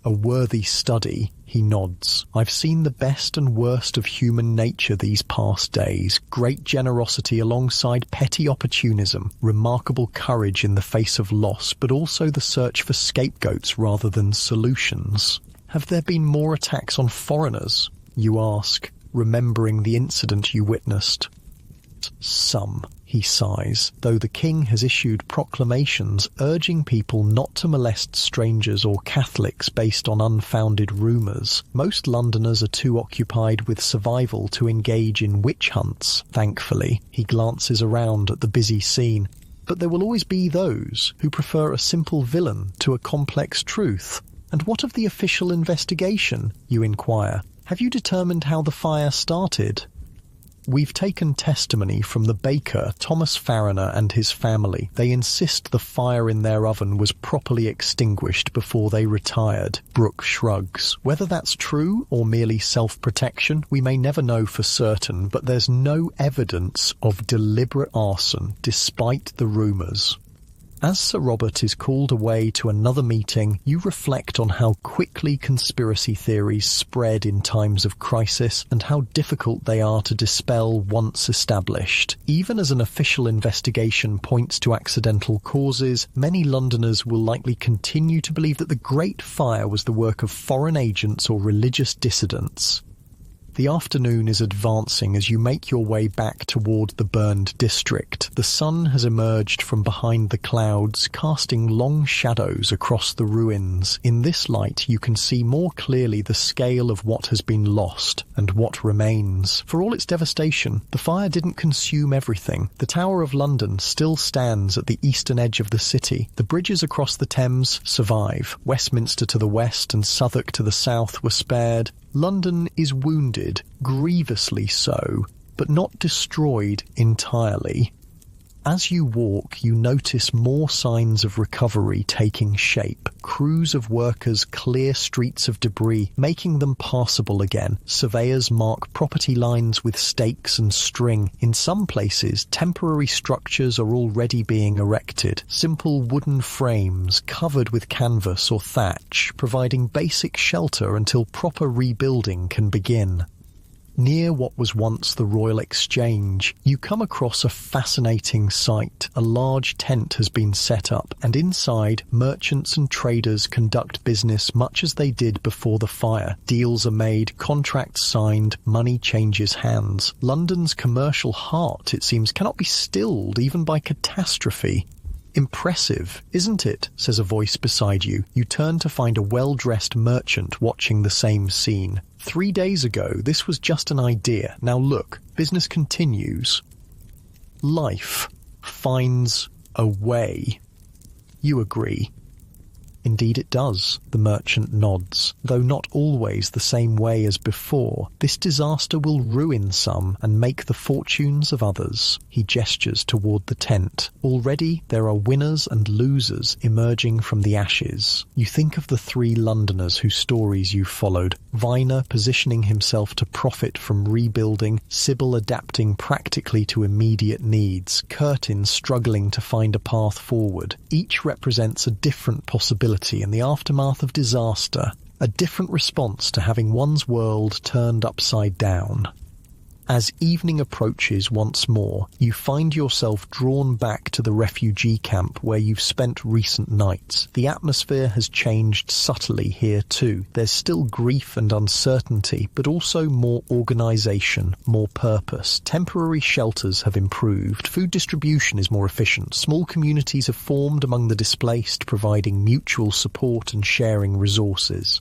"A worthy study," he nods. "I've seen the best and worst of human nature these past days. Great generosity alongside petty opportunism, remarkable courage in the face of loss, but also the search for scapegoats rather than solutions. Have there been more attacks on foreigners?" you ask, remembering the incident you witnessed. "Some," he sighs, "though the king has issued proclamations urging people not to molest strangers or Catholics based on unfounded rumours. Most Londoners are too occupied with survival to engage in witch hunts, thankfully." He glances around at the busy scene. "But there will always be those who prefer a simple villain to a complex truth. And what of the official investigation?" you inquire. "Have you determined how the fire started?" "We've taken testimony from the baker, Thomas Farriner, and his family. They insist the fire in their oven was properly extinguished before they retired." Brooke shrugs. "Whether that's true or merely self-protection, we may never know for certain, but there's no evidence of deliberate arson, despite the rumours." As Sir Robert is called away to another meeting, you reflect on how quickly conspiracy theories spread in times of crisis and how difficult they are to dispel once established. Even as an official investigation points to accidental causes, many Londoners will likely continue to believe that the Great Fire was the work of foreign agents or religious dissidents. The afternoon is advancing as you make your way back toward the burned district. The sun has emerged from behind the clouds, casting long shadows across the ruins. In this light, you can see more clearly the scale of what has been lost and what remains. For all its devastation, the fire didn't consume everything. The Tower of London still stands at the eastern edge of the city. The bridges across the Thames survive. Westminster to the west and Southwark to the south were spared. London is wounded, grievously so, but not destroyed entirely. As you walk, you notice more signs of recovery taking shape. Crews of workers clear streets of debris, making them passable again. Surveyors mark property lines with stakes and string. In some places, temporary structures are already being erected. Simple wooden frames covered with canvas or thatch, providing basic shelter until proper rebuilding can begin. Near what was once the Royal Exchange, you come across a fascinating sight. A large tent has been set up, and inside, merchants and traders conduct business much as they did before the fire. Deals are made, contracts signed, money changes hands. London's commercial heart, it seems, cannot be stilled even by catastrophe. "Impressive, isn't it?" says a voice beside you. You turn to find a well-dressed merchant watching the same scene. 3 days ago, this was just an idea. Now look, business continues. Life finds a way. You agree. Indeed it does, the merchant nods. Though not always the same way as before, this disaster will ruin some and make the fortunes of others. He gestures toward the tent. Already there are winners and losers emerging from the ashes. You think of the 3 Londoners whose stories you followed. Viner positioning himself to profit from rebuilding, Sybil adapting practically to immediate needs, Curtin struggling to find a path forward. Each represents a different possibility in the aftermath of disaster, a different response to having one's world turned upside down. As evening approaches once more, you find yourself drawn back to the refugee camp where you've spent recent nights. The atmosphere has changed subtly here too. There's still grief and uncertainty, but also more organisation, more purpose. Temporary shelters have improved. Food distribution is more efficient. Small communities have formed among the displaced, providing mutual support and sharing resources.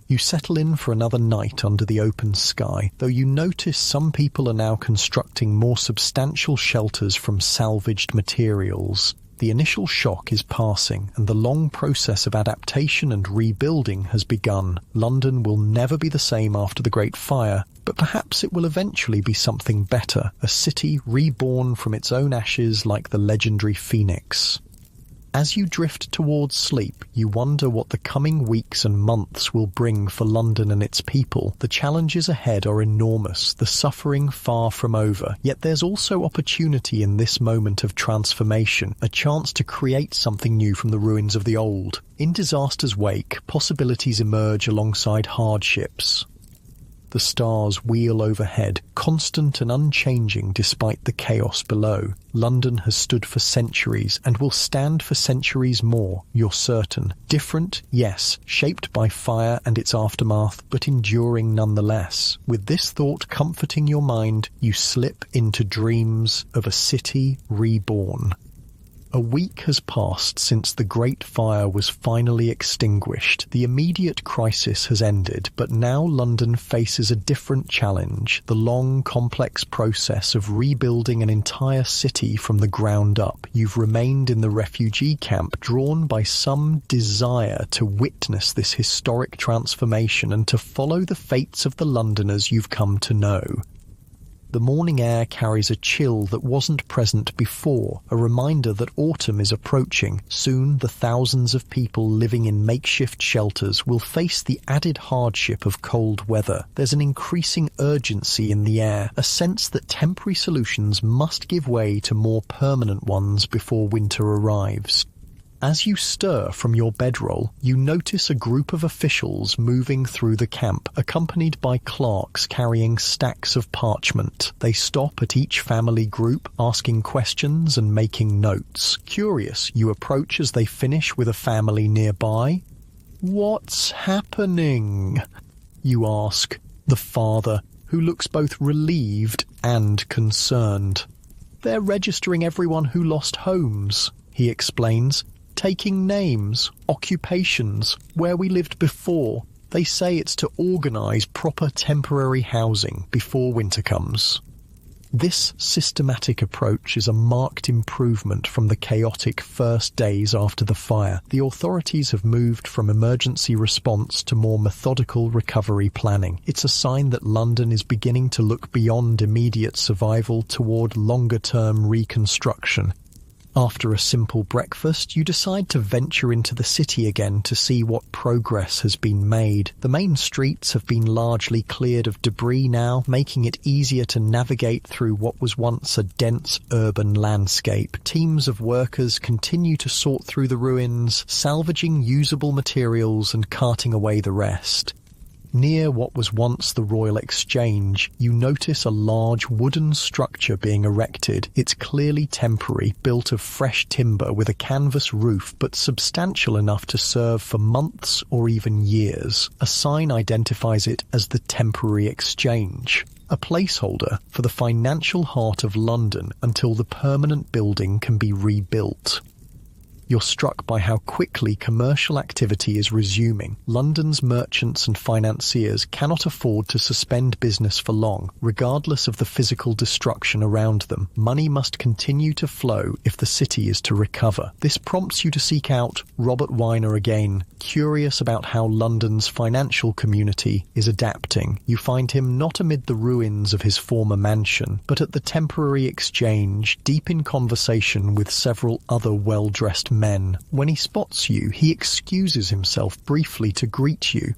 You settle in for another night under the open sky, though you notice some people are now constructing more substantial shelters from salvaged materials. The initial shock is passing, and the long process of adaptation and rebuilding has begun. London will never be the same after the Great Fire, but perhaps it will eventually be something better, a city reborn from its own ashes like the legendary Phoenix. As you drift towards sleep, you wonder what the coming weeks and months will bring for London and its people. The challenges ahead are enormous, the suffering far from over. Yet there's also opportunity in this moment of transformation, a chance to create something new from the ruins of the old. In disaster's wake, possibilities emerge alongside hardships. The stars wheel overhead, constant and unchanging despite the chaos below. London has stood for centuries and will stand for centuries more, you're certain. Different, yes, shaped by fire and its aftermath, but enduring nonetheless. With this thought comforting your mind, you slip into dreams of a city reborn. A week has passed since the Great Fire was finally extinguished. The immediate crisis has ended, but now London faces a different challenge, the long, complex process of rebuilding an entire city from the ground up. You've remained in the refugee camp, drawn by some desire to witness this historic transformation and to follow the fates of the Londoners you've come to know. The morning air carries a chill that wasn't present before, a reminder that autumn is approaching. Soon the thousands of people living in makeshift shelters will face the added hardship of cold weather. There's an increasing urgency in the air, a sense that temporary solutions must give way to more permanent ones before winter arrives. As you stir from your bedroll, you notice a group of officials moving through the camp, accompanied by clerks carrying stacks of parchment. They stop at each family group, asking questions and making notes. Curious, you approach as they finish with a family nearby. "What's happening?" you ask the father, who looks both relieved and concerned. "They're registering everyone who lost homes," he explains. "Taking names, occupations, where we lived before. They say it's to organise proper temporary housing before winter comes." This systematic approach is a marked improvement from the chaotic first days after the fire. The authorities have moved from emergency response to more methodical recovery planning. It's a sign that London is beginning to look beyond immediate survival toward longer-term reconstruction. After a simple breakfast, you decide to venture into the city again to see what progress has been made. The main streets have been largely cleared of debris now, making it easier to navigate through what was once a dense urban landscape. Teams of workers continue to sort through the ruins, salvaging usable materials and carting away the rest. Near what was once the Royal Exchange, you notice a large wooden structure being erected. It's clearly temporary, built of fresh timber with a canvas roof, but substantial enough to serve for months or even years. A sign identifies it as the Temporary Exchange, a placeholder for the financial heart of London until the permanent building can be rebuilt. You're struck by how quickly commercial activity is resuming. London's merchants and financiers cannot afford to suspend business for long, regardless of the physical destruction around them. Money must continue to flow if the city is to recover. This prompts you to seek out Robert Weiner again, curious about how London's financial community is adapting. You find him not amid the ruins of his former mansion, but at the temporary exchange, deep in conversation with several other well-dressed men. When he spots you, he excuses himself briefly to greet you.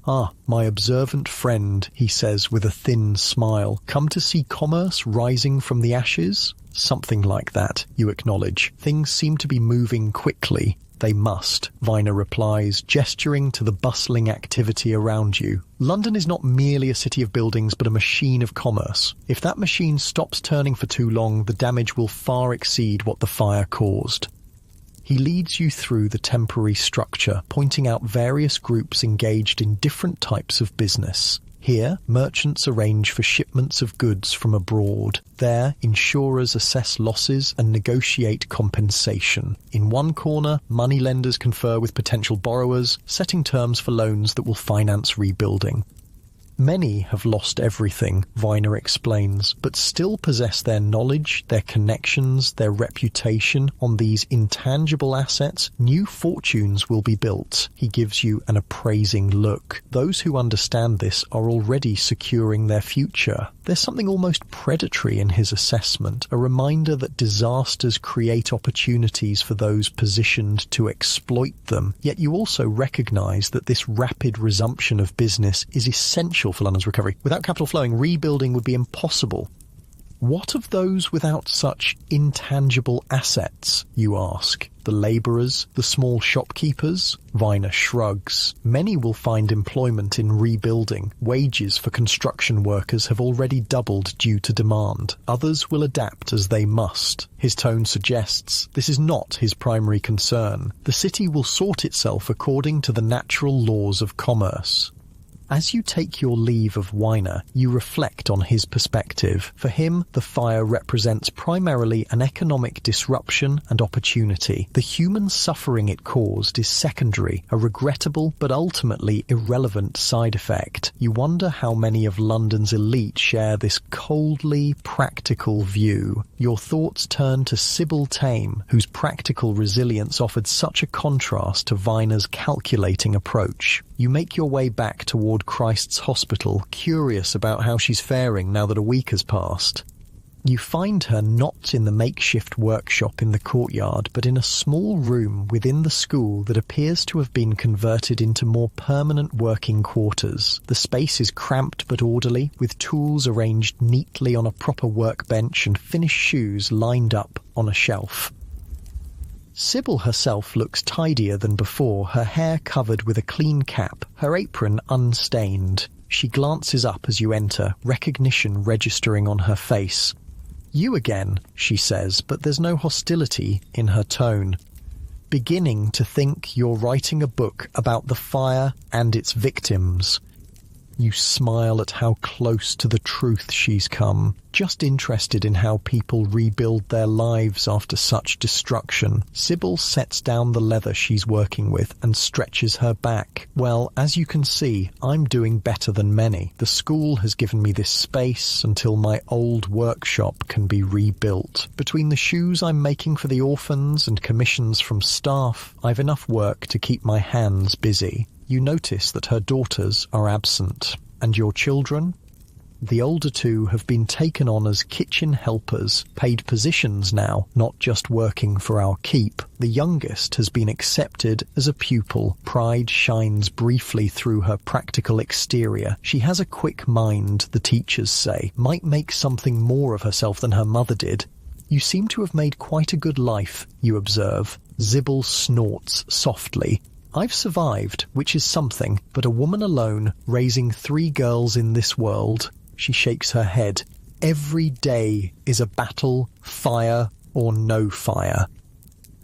"Ah, my observant friend," he says with a thin smile. "Come to see commerce rising from the ashes?" "Something like that," you acknowledge. "Things seem to be moving quickly." "They must," Weiner replies, gesturing to the bustling activity around you. "London is not merely a city of buildings, but a machine of commerce. If that machine stops turning for too long, the damage will far exceed what the fire caused." He leads you through the temporary structure, pointing out various groups engaged in different types of business. Here, merchants arrange for shipments of goods from abroad. There, insurers assess losses and negotiate compensation. In one corner, moneylenders confer with potential borrowers, setting terms for loans that will finance rebuilding. Many have lost everything, Weiner explains, but still possess their knowledge, their connections, their reputation. On these intangible assets, new fortunes will be built. He gives you an appraising look. Those who understand this are already securing their future. There's something almost predatory in his assessment, a reminder that disasters create opportunities for those positioned to exploit them. Yet you also recognize that this rapid resumption of business is essential for London's recovery. Without capital flowing, rebuilding would be impossible. What of those without such intangible assets, you ask? The labourers, the small shopkeepers? Weiner shrugs. Many will find employment in rebuilding. Wages for construction workers have already doubled due to demand. Others will adapt as they must. His tone suggests this is not his primary concern. The city will sort itself according to the natural laws of commerce. As you take your leave of Weiner, you reflect on his perspective. For him, the fire represents primarily an economic disruption and opportunity. The human suffering it caused is secondary, a regrettable but ultimately irrelevant side effect. You wonder how many of London's elite share this coldly practical view. Your thoughts turn to Sybil Tame, whose practical resilience offered such a contrast to Weiner's calculating approach. You make your way back toward Christ's Hospital, curious about how she's faring now that a week has passed. You find her not in the makeshift workshop in the courtyard, but in a small room within the school that appears to have been converted into more permanent working quarters. The space is cramped but orderly, with tools arranged neatly on a proper workbench and finished shoes lined up on a shelf. Sybil herself looks tidier than before, her hair covered with a clean cap, her apron unstained. She glances up as you enter, recognition registering on her face. "You again," she says, but there's no hostility in her tone. "Beginning to think you're writing a book about the fire and its victims." You smile at how close to the truth she's come, just interested in how people rebuild their lives after such destruction. Sybil sets down the leather she's working with and stretches her back. "Well, as you can see, I'm doing better than many. The school has given me this space until my old workshop can be rebuilt. Between the shoes I'm making for the orphans and commissions from staff, I've enough work to keep my hands busy." You notice that her daughters are absent. "And your children?" The older two have been taken on as kitchen helpers, paid positions now, not just working for our keep. The youngest has been accepted as a pupil. Pride shines briefly through her practical exterior. She has a quick mind, the teachers say, might make something more of herself than her mother did. "You seem to have made quite a good life," you observe. Sybil snorts softly. "I've survived, which is something, but a woman alone, raising 3 girls in this world." She shakes her head. "Every day is a battle, fire or no fire."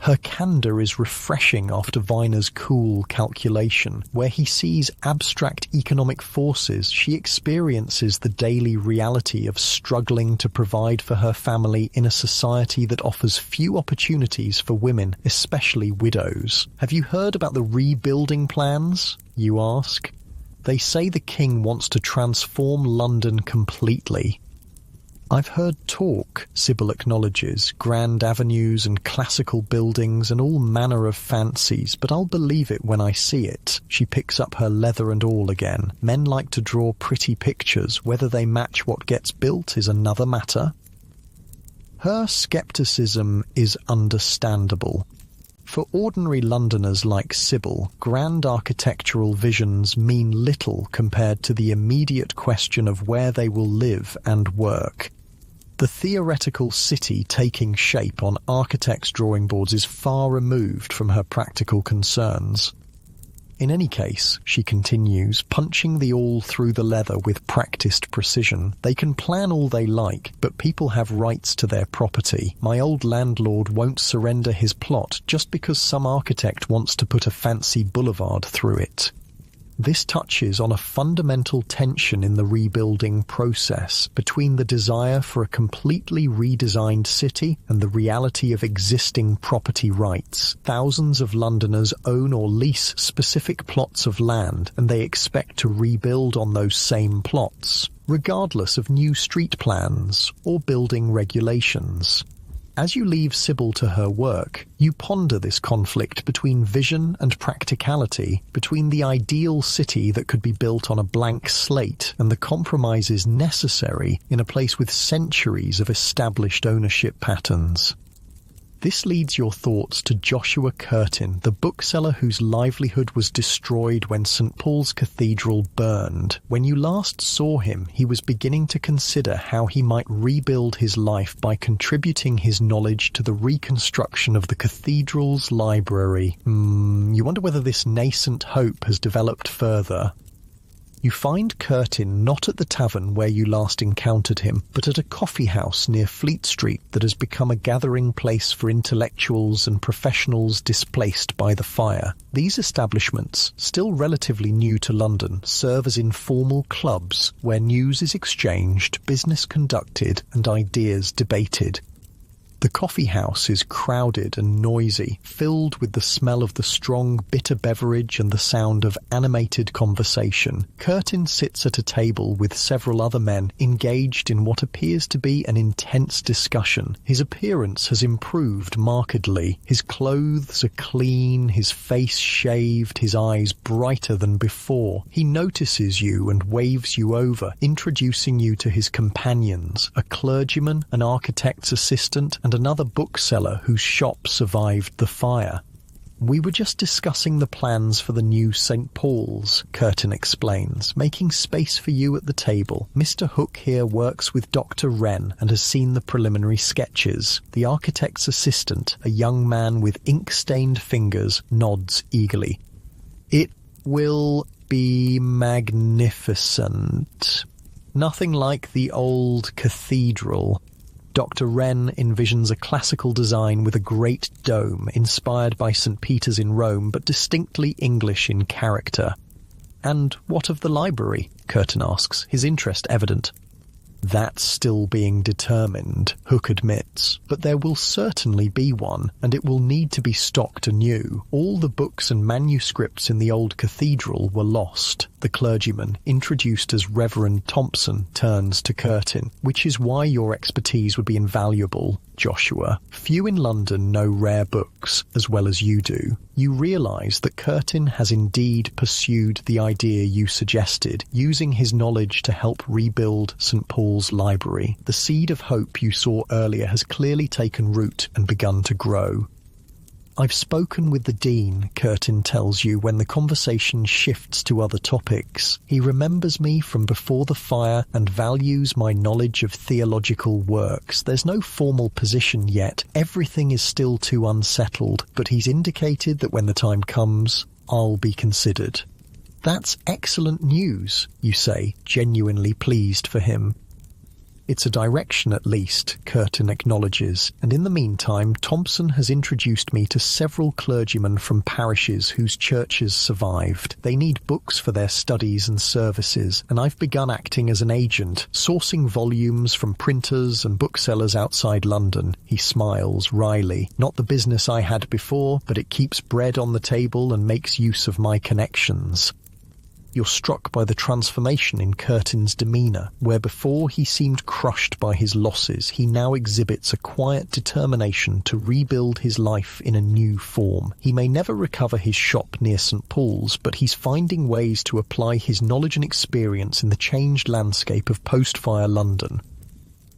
Her candour is refreshing after Viner's cool calculation. Where he sees abstract economic forces, she experiences the daily reality of struggling to provide for her family in a society that offers few opportunities for women, especially widows. Have you heard about the rebuilding plans? You ask. They say the king wants to transform London completely. I've heard talk, Sybil acknowledges, grand avenues and classical buildings and all manner of fancies, but I'll believe it when I see it. She picks up her leather and all again. Men like to draw pretty pictures. Whether they match what gets built is another matter. Her scepticism is understandable. For ordinary Londoners like Sybil, grand architectural visions mean little compared to the immediate question of where they will live and work. The theoretical city taking shape on architects' drawing boards is far removed from her practical concerns. In any case, she continues, punching the awl through the leather with practiced precision, they can plan all they like, but people have rights to their property. My old landlord won't surrender his plot just because some architect wants to put a fancy boulevard through it. This touches on a fundamental tension in the rebuilding process between the desire for a completely redesigned city and the reality of existing property rights. Thousands of Londoners own or lease specific plots of land, and they expect to rebuild on those same plots, regardless of new street plans or building regulations. As you leave Sybil to her work, you ponder this conflict between vision and practicality, between the ideal city that could be built on a blank slate and the compromises necessary in a place with centuries of established ownership patterns. This leads your thoughts to Joshua Curtin, the bookseller whose livelihood was destroyed when St. Paul's Cathedral burned. When you last saw him, he was beginning to consider how he might rebuild his life by contributing his knowledge to the reconstruction of the cathedral's library. You wonder whether this nascent hope has developed further. You find Curtin not at the tavern where you last encountered him, but at a coffee house near Fleet Street that has become a gathering place for intellectuals and professionals displaced by the fire. These establishments, still relatively new to London, serve as informal clubs where news is exchanged, business conducted, and ideas debated. The coffee house is crowded and noisy, filled with the smell of the strong, bitter beverage and the sound of animated conversation. Curtin sits at a table with several other men, engaged in what appears to be an intense discussion. His appearance has improved markedly. His clothes are clean, his face shaved, his eyes brighter than before. He notices you and waves you over, introducing you to his companions, a clergyman, an architect's assistant, and another bookseller whose shop survived the fire. We were just discussing the plans for the new St. Paul's, Curtin explains, making space for you at the table. Mr. Hook here works with Dr. Wren and has seen the preliminary sketches. The architect's assistant, a young man with ink-stained fingers, nods eagerly. It will be magnificent. Nothing like the old cathedral. Dr. Wren envisions a classical design with a great dome inspired by St. Peter's in Rome, but distinctly English in character. And what of the library? Curtin asks, his interest evident. That's still being determined, Hook admits, but there will certainly be one, and it will need to be stocked anew. All the books and manuscripts in the old cathedral were lost. The clergyman, introduced as Reverend Thompson, turns to Curtin, which is why your expertise would be invaluable, Joshua. Few in London know rare books as well as you do. You realise that Curtin has indeed pursued the idea you suggested, using his knowledge to help rebuild St. Paul's library. The seed of hope you saw earlier has clearly taken root and begun to grow. I've spoken with the Dean, Curtin tells you when the conversation shifts to other topics. He remembers me from before the fire and values my knowledge of theological works. There's no formal position yet. Everything is still too unsettled, but he's indicated that when the time comes, I'll be considered. That's excellent news, you say, genuinely pleased for him. It's a direction at least, Curtin acknowledges, and in the meantime Thompson has introduced me to several clergymen from parishes whose churches survived. They need books for their studies and services, and I've begun acting as an agent, sourcing volumes from printers and booksellers outside London. He smiles wryly. Not the business I had before, but it keeps bread on the table and makes use of my connections. You're struck by the transformation in Curtin's demeanour. Where before he seemed crushed by his losses, he now exhibits a quiet determination to rebuild his life in a new form. He may never recover his shop near St. Paul's, but he's finding ways to apply his knowledge and experience in the changed landscape of post-fire London.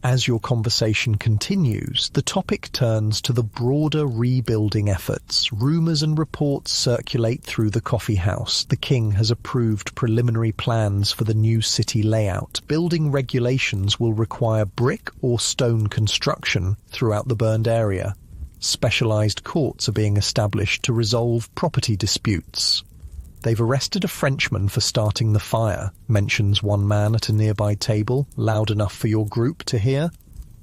As your conversation continues, the topic turns to the broader rebuilding efforts. Rumours and reports circulate through the coffee house. The King has approved preliminary plans for the new city layout. Building regulations will require brick or stone construction throughout the burned area. Specialised courts are being established to resolve property disputes. They've arrested a Frenchman for starting the fire, mentions one man at a nearby table, loud enough for your group to hear.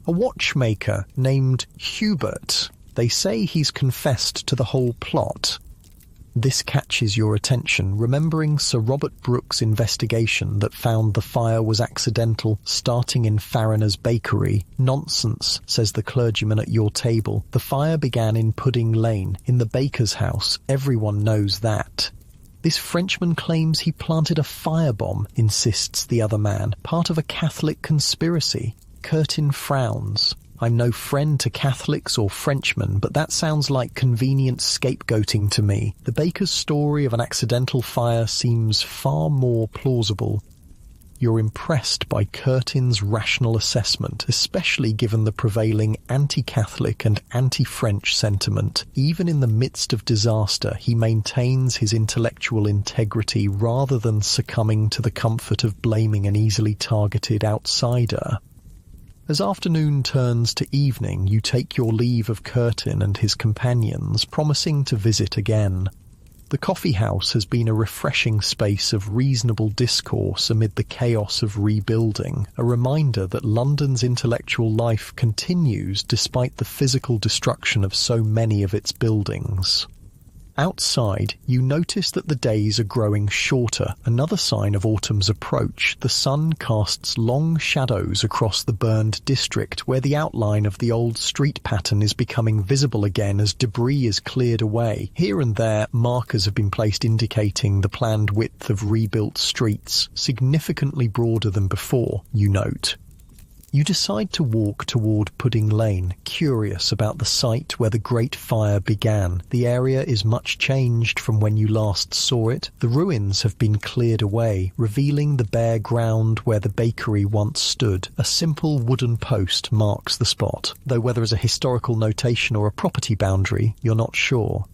A watchmaker named Hubert. They say he's confessed to the whole plot. This catches your attention, remembering Sir Robert Brooke's investigation that found the fire was accidental, starting in Farriner's bakery. Nonsense, says the clergyman at your table. The fire began in Pudding Lane, in the baker's house. Everyone knows that. This Frenchman claims he planted a firebomb, insists the other man, part of a Catholic conspiracy. Curtin frowns. I'm no friend to Catholics or Frenchmen, but that sounds like convenient scapegoating to me. The baker's story of an accidental fire seems far more plausible. You're impressed by Curtin's rational assessment, especially given the prevailing anti-Catholic and anti-French sentiment. Even in the midst of disaster, he maintains his intellectual integrity rather than succumbing to the comfort of blaming an easily targeted outsider. As afternoon turns to evening, you take your leave of Curtin and his companions, promising to visit again. The coffee house has been a refreshing space of reasonable discourse amid the chaos of rebuilding, a reminder that London's intellectual life continues despite the physical destruction of so many of its buildings. Outside, you notice that the days are growing shorter, another sign of autumn's approach. The sun casts long shadows across the burned district, where the outline of the old street pattern is becoming visible again as debris is cleared away. Here and there, markers have been placed indicating the planned width of rebuilt streets, significantly broader than before, you note. You decide to walk toward Pudding Lane, curious about the site where the Great Fire began. The area is much changed from when you last saw it. The ruins have been cleared away, revealing the bare ground where the bakery once stood. A simple wooden post marks the spot, though whether as a historical notation or a property boundary, you're not sure.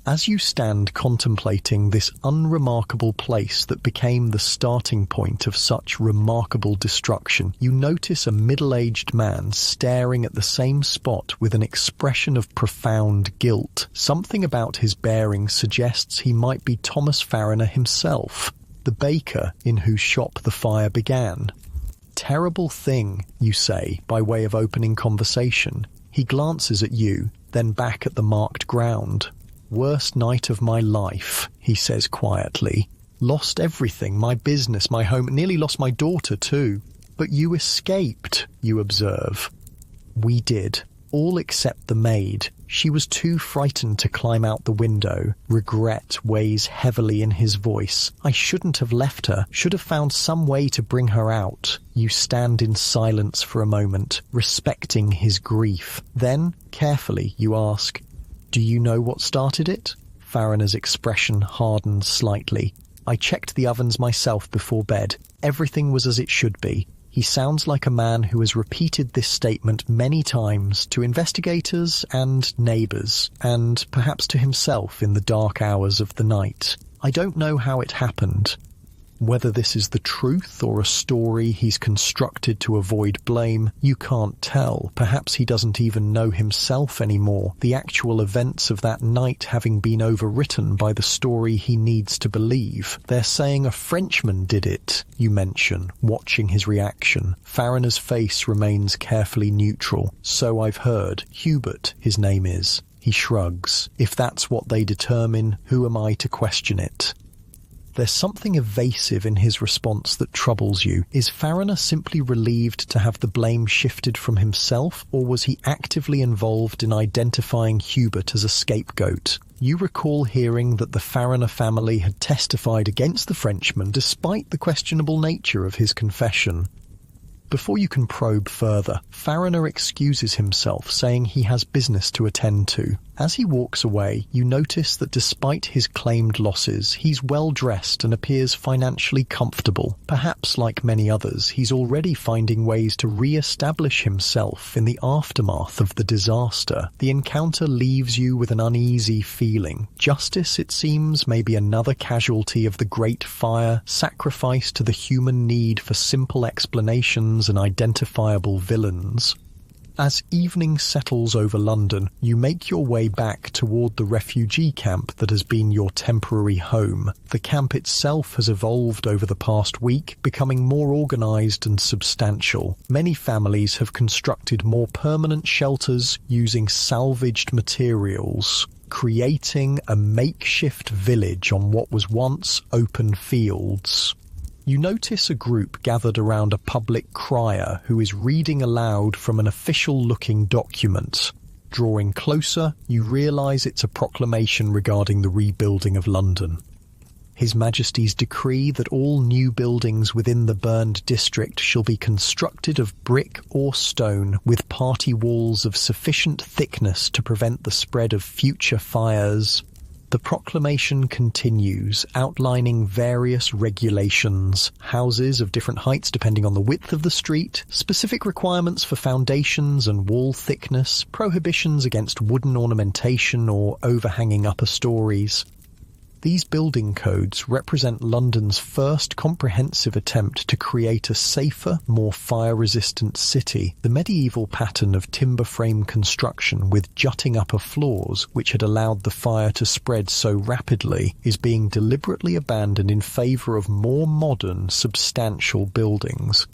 As you stand contemplating this unremarkable place that became the starting point of such remarkable destruction, you notice a middle-aged man staring at the same spot with an expression of profound guilt. Something about his bearing suggests he might be Thomas Farriner himself, the baker in whose shop the fire began. Terrible thing, you say, by way of opening conversation. He glances at you, then back at the marked ground. Worst night of my life, he says quietly. Lost everything, my business, my home, nearly lost my daughter too. But you escaped, you observe. We did, all except the maid. She was too frightened to climb out the window. Regret weighs heavily in his voice. I shouldn't have left her, should have found some way to bring her out. You stand in silence for a moment, respecting his grief. Then, carefully, you ask, do you know what started it? Farriner's expression hardened slightly. I checked the ovens myself before bed. Everything was as it should be. He sounds like a man who has repeated this statement many times to investigators and neighbours, and perhaps to himself in the dark hours of the night. I don't know how it happened. Whether this is the truth or a story he's constructed to avoid blame, you can't tell. Perhaps he doesn't even know himself anymore, the actual events of that night having been overwritten by the story he needs to believe. They're saying a Frenchman did it, you mention, watching his reaction. Farriner's face remains carefully neutral. So I've heard. Hubert, his name is. He shrugs. If that's what they determine, who am I to question it? There's something evasive in his response that troubles you. Is Farriner simply relieved to have the blame shifted from himself, or was he actively involved in identifying Hubert as a scapegoat? You recall hearing that the Farriner family had testified against the Frenchman despite the questionable nature of his confession. Before you can probe further, Farriner excuses himself, saying he has business to attend to. As he walks away, you notice that despite his claimed losses, he's well-dressed and appears financially comfortable. Perhaps, like many others, he's already finding ways to re-establish himself in the aftermath of the disaster. The encounter leaves you with an uneasy feeling. Justice, it seems, may be another casualty of the Great Fire, sacrificed to the human need for simple explanations and identifiable villains. As evening settles over London, you make your way back toward the refugee camp that has been your temporary home. The camp itself has evolved over the past week, becoming more organised and substantial. Many families have constructed more permanent shelters using salvaged materials, creating a makeshift village on what was once open fields. You notice a group gathered around a public crier who is reading aloud from an official-looking document. Drawing closer, you realise it's a proclamation regarding the rebuilding of London. His Majesty's decree that all new buildings within the burned district shall be constructed of brick or stone with party walls of sufficient thickness to prevent the spread of future fires. The proclamation continues, outlining various regulations, houses of different heights depending on the width of the street, specific requirements for foundations and wall thickness, prohibitions against wooden ornamentation or overhanging upper stories. These building codes represent London's first comprehensive attempt to create a safer, more fire-resistant city. The medieval pattern of timber frame construction with jutting upper floors, which had allowed the fire to spread so rapidly, is being deliberately abandoned in favour of more modern, substantial buildings.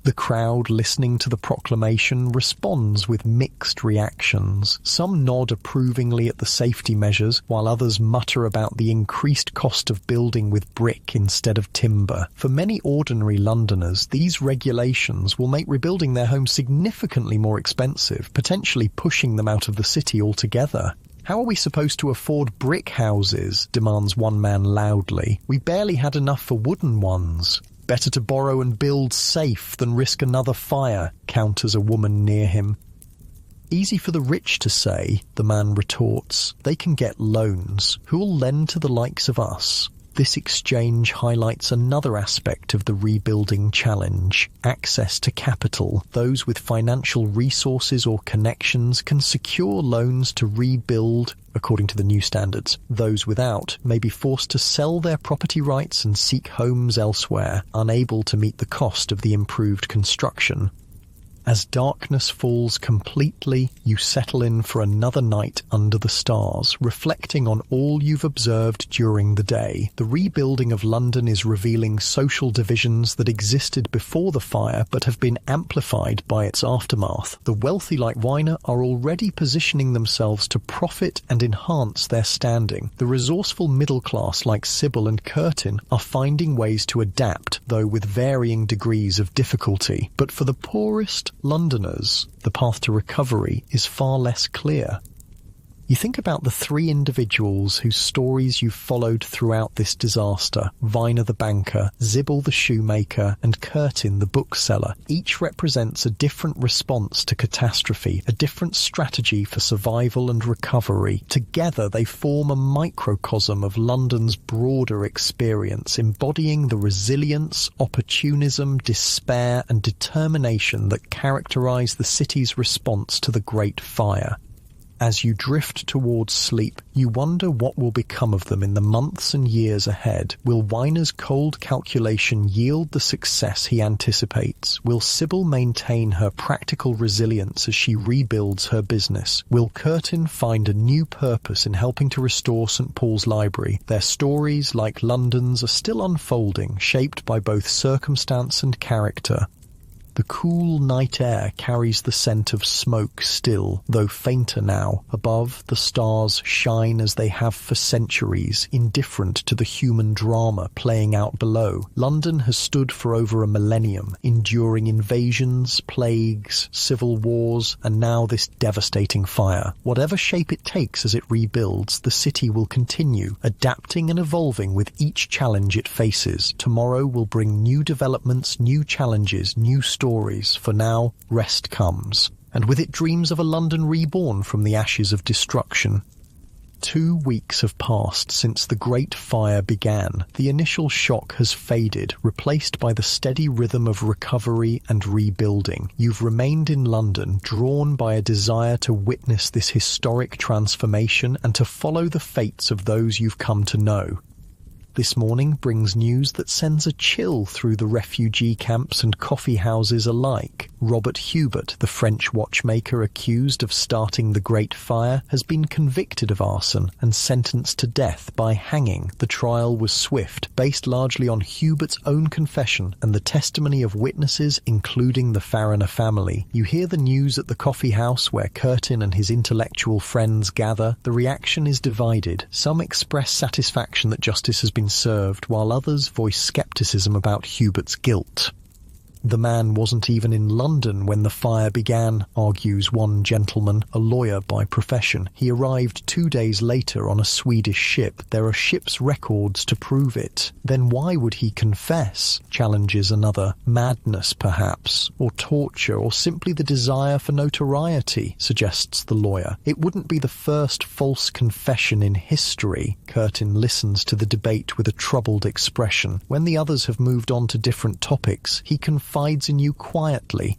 The crowd listening to the proclamation responds with mixed reactions. Some nod approvingly at the safety measures, while others mutter about the increased cost of building with brick instead of timber. For many ordinary Londoners, these regulations will make rebuilding their homes significantly more expensive, potentially pushing them out of the city altogether. "How are we supposed to afford brick houses?" demands one man loudly. "We barely had enough for wooden ones." "Better to borrow and build safe than risk another fire," counters a woman near him. "Easy for the rich to say," the man retorts. "They can get loans. Who'll lend to the likes of us?" This exchange highlights another aspect of the rebuilding challenge: access to capital. Those with financial resources or connections can secure loans to rebuild according to the new standards. Those without may be forced to sell their property rights and seek homes elsewhere, unable to meet the cost of the improved construction. As darkness falls completely, you settle in for another night under the stars, reflecting on all you've observed during the day. The rebuilding of London is revealing social divisions that existed before the fire but have been amplified by its aftermath. The wealthy like Weiner are already positioning themselves to profit and enhance their standing. The resourceful middle class like Sybil and Curtin are finding ways to adapt, though with varying degrees of difficulty. But for the poorest Londoners, the path to recovery is far less clear. You think about the three individuals whose stories you've followed throughout this disaster: Weiner the banker, Sybil the shoemaker, and Curtin the bookseller. Each represents a different response to catastrophe, a different strategy for survival and recovery. Together they form a microcosm of London's broader experience, embodying the resilience, opportunism, despair, and determination that characterise the city's response to the Great Fire. As you drift towards sleep, you wonder what will become of them in the months and years ahead. Will Weiner's cold calculation yield the success he anticipates? Will Sybil maintain her practical resilience as she rebuilds her business? Will Curtin find a new purpose in helping to restore St. Paul's Library? Their stories, like London's, are still unfolding, shaped by both circumstance and character. The cool night air carries the scent of smoke still, though fainter now. Above, the stars shine as they have for centuries, indifferent to the human drama playing out below. London has stood for over a millennium, enduring invasions, plagues, civil wars, and now this devastating fire. Whatever shape it takes as it rebuilds, the city will continue, adapting and evolving with each challenge it faces. Tomorrow will bring new developments, new challenges, new stories. For now, rest comes, and with it dreams of a London reborn from the ashes of destruction. 2 weeks have passed since the Great Fire began. The initial shock has faded, replaced by the steady rhythm of recovery and rebuilding. You've remained in London, drawn by a desire to witness this historic transformation and to follow the fates of those you've come to know. This morning brings news that sends a chill through the refugee camps and coffee houses alike. Robert Hubert, the French watchmaker accused of starting the Great Fire, has been convicted of arson and sentenced to death by hanging. The trial was swift, based largely on Hubert's own confession and the testimony of witnesses, including the Fariner family. You hear the news at the coffee house where Curtin and his intellectual friends gather. The reaction is divided. Some express satisfaction that justice has been served, while others voice skepticism about Hubert's guilt. The man wasn't even in London when the fire began, argues one gentleman, a lawyer by profession. He arrived 2 days later on a Swedish ship. There are ship's records to prove it. Then why would he confess? Challenges another. Madness, perhaps, or torture, or simply the desire for notoriety, suggests the lawyer. It wouldn't be the first false confession in history. Curtin listens to the debate with a troubled expression. When the others have moved on to different topics, he confides in you quietly.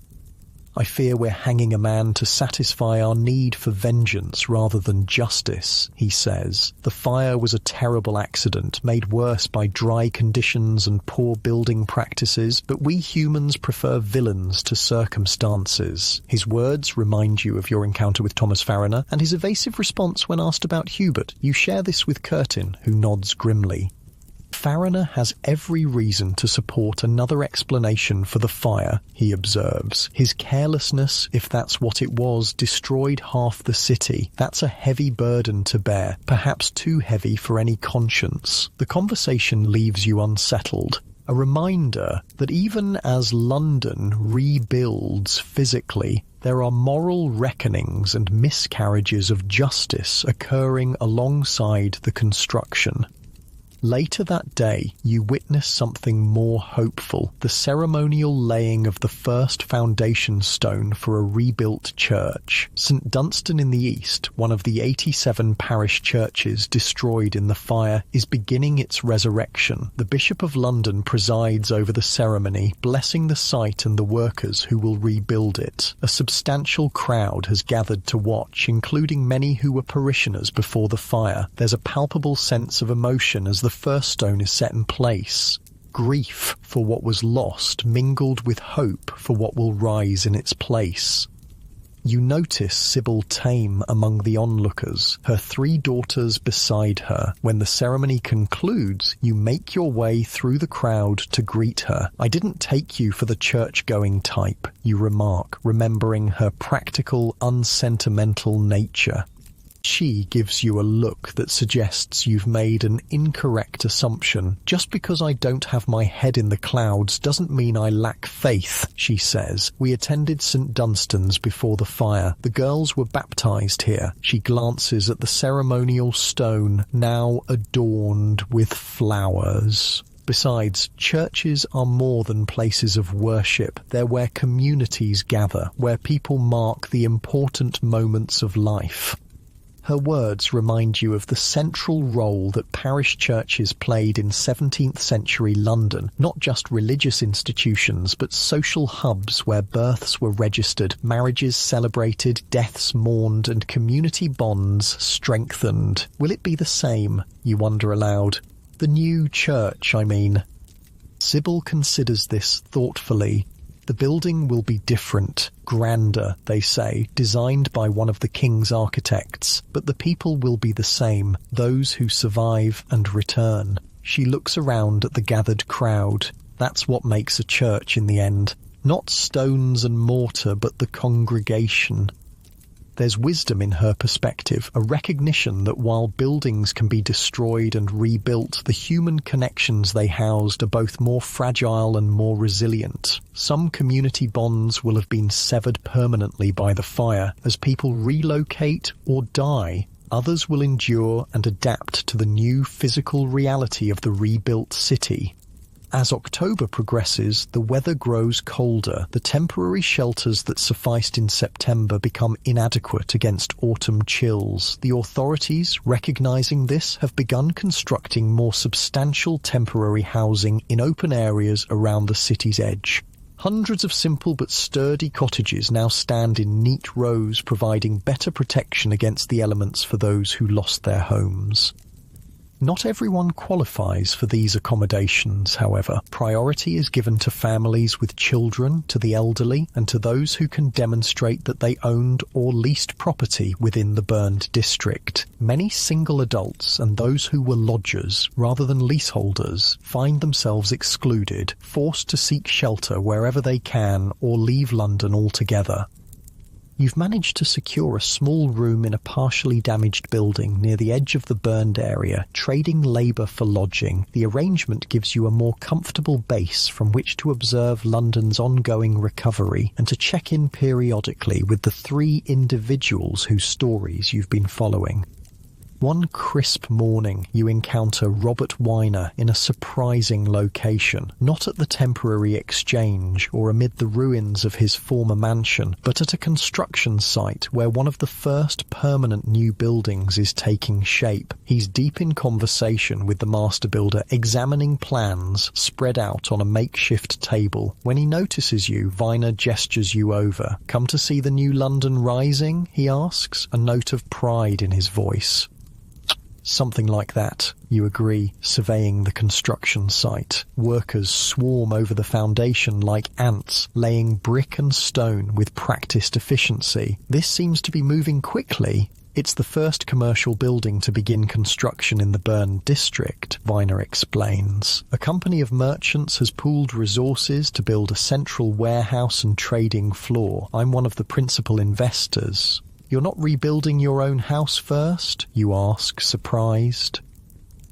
I fear we're hanging a man to satisfy our need for vengeance rather than justice, he says. The fire was a terrible accident, made worse by dry conditions and poor building practices, but we humans prefer villains to circumstances. His words remind you of your encounter with Thomas Fariner, and his evasive response when asked about Hubert. You share this with Curtin, who nods grimly. Fariner has every reason to support another explanation for the fire, he observes. His carelessness, if that's what it was, destroyed half the city. That's a heavy burden to bear, perhaps too heavy for any conscience. The conversation leaves you unsettled. A reminder that even as London rebuilds physically, there are moral reckonings and miscarriages of justice occurring alongside the construction. Later that day, you witness something more hopeful, the ceremonial laying of the first foundation stone for a rebuilt church. St. Dunstan in the east, one of the 87 parish churches destroyed in the fire, is beginning its resurrection. The Bishop of London presides over the ceremony, blessing the site and the workers who will rebuild it. A substantial crowd has gathered to watch, including many who were parishioners before the fire. There's a palpable sense of emotion as the first stone is set in place. Grief for what was lost mingled with hope for what will rise in its place. You notice Sybil Tame among the onlookers, her 3 daughters beside her. When the ceremony concludes, you make your way through the crowd to greet her. I didn't take you for the church-going type, you remark, remembering her practical, unsentimental nature. She gives you a look that suggests you've made an incorrect assumption. Just because I don't have my head in the clouds doesn't mean I lack faith, she says. We attended St. Dunstan's before the fire. The girls were baptized here. She glances at the ceremonial stone, now adorned with flowers. Besides, churches are more than places of worship. They're where communities gather, where people mark the important moments of life. Her words remind you of the central role that parish churches played in 17th century London, not just religious institutions, but social hubs where births were registered, marriages celebrated, deaths mourned, and community bonds strengthened. Will it be the same, you wonder aloud? The new church, I mean. Sybil considers this thoughtfully. The building will be different, grander, they say, designed by one of the king's architects, but the people will be the same, those who survive and return. She looks around at the gathered crowd. That's what makes a church in the end. Not stones and mortar, but the congregation. There's wisdom in her perspective, a recognition that while buildings can be destroyed and rebuilt, the human connections they housed are both more fragile and more resilient. Some community bonds will have been severed permanently by the fire as people relocate or die. Others will endure and adapt to the new physical reality of the rebuilt city. As October progresses, the weather grows colder. The temporary shelters that sufficed in September become inadequate against autumn chills. The authorities, recognizing this, have begun constructing more substantial temporary housing in open areas around the city's edge. Hundreds of simple but sturdy cottages now stand in neat rows, providing better protection against the elements for those who lost their homes. Not everyone qualifies for these accommodations, however. Priority is given to families with children, to the elderly, and to those who can demonstrate that they owned or leased property within the burned district. Many single adults and those who were lodgers, rather than leaseholders, find themselves excluded, forced to seek shelter wherever they can or leave London altogether. You've managed to secure a small room in a partially damaged building near the edge of the burned area, trading labour for lodging. The arrangement gives you a more comfortable base from which to observe London's ongoing recovery and to check in periodically with the 3 individuals whose stories you've been following. One crisp morning, you encounter Robert Weiner in a surprising location, not at the temporary exchange or amid the ruins of his former mansion, but at a construction site where one of the first permanent new buildings is taking shape. He's deep in conversation with the master builder, examining plans spread out on a makeshift table. When he notices you, Weiner gestures you over. "Come to see the new London rising?" he asks, a note of pride in his voice. "Something like that," you agree, surveying the construction site. Workers swarm over the foundation like ants, laying brick and stone with practiced efficiency. This seems to be moving quickly. It's the first commercial building to begin construction in the burned district, Weiner explains. A company of merchants has pooled resources to build a central warehouse and trading floor. I'm one of the principal investors. "You're not rebuilding your own house first?" you ask, surprised.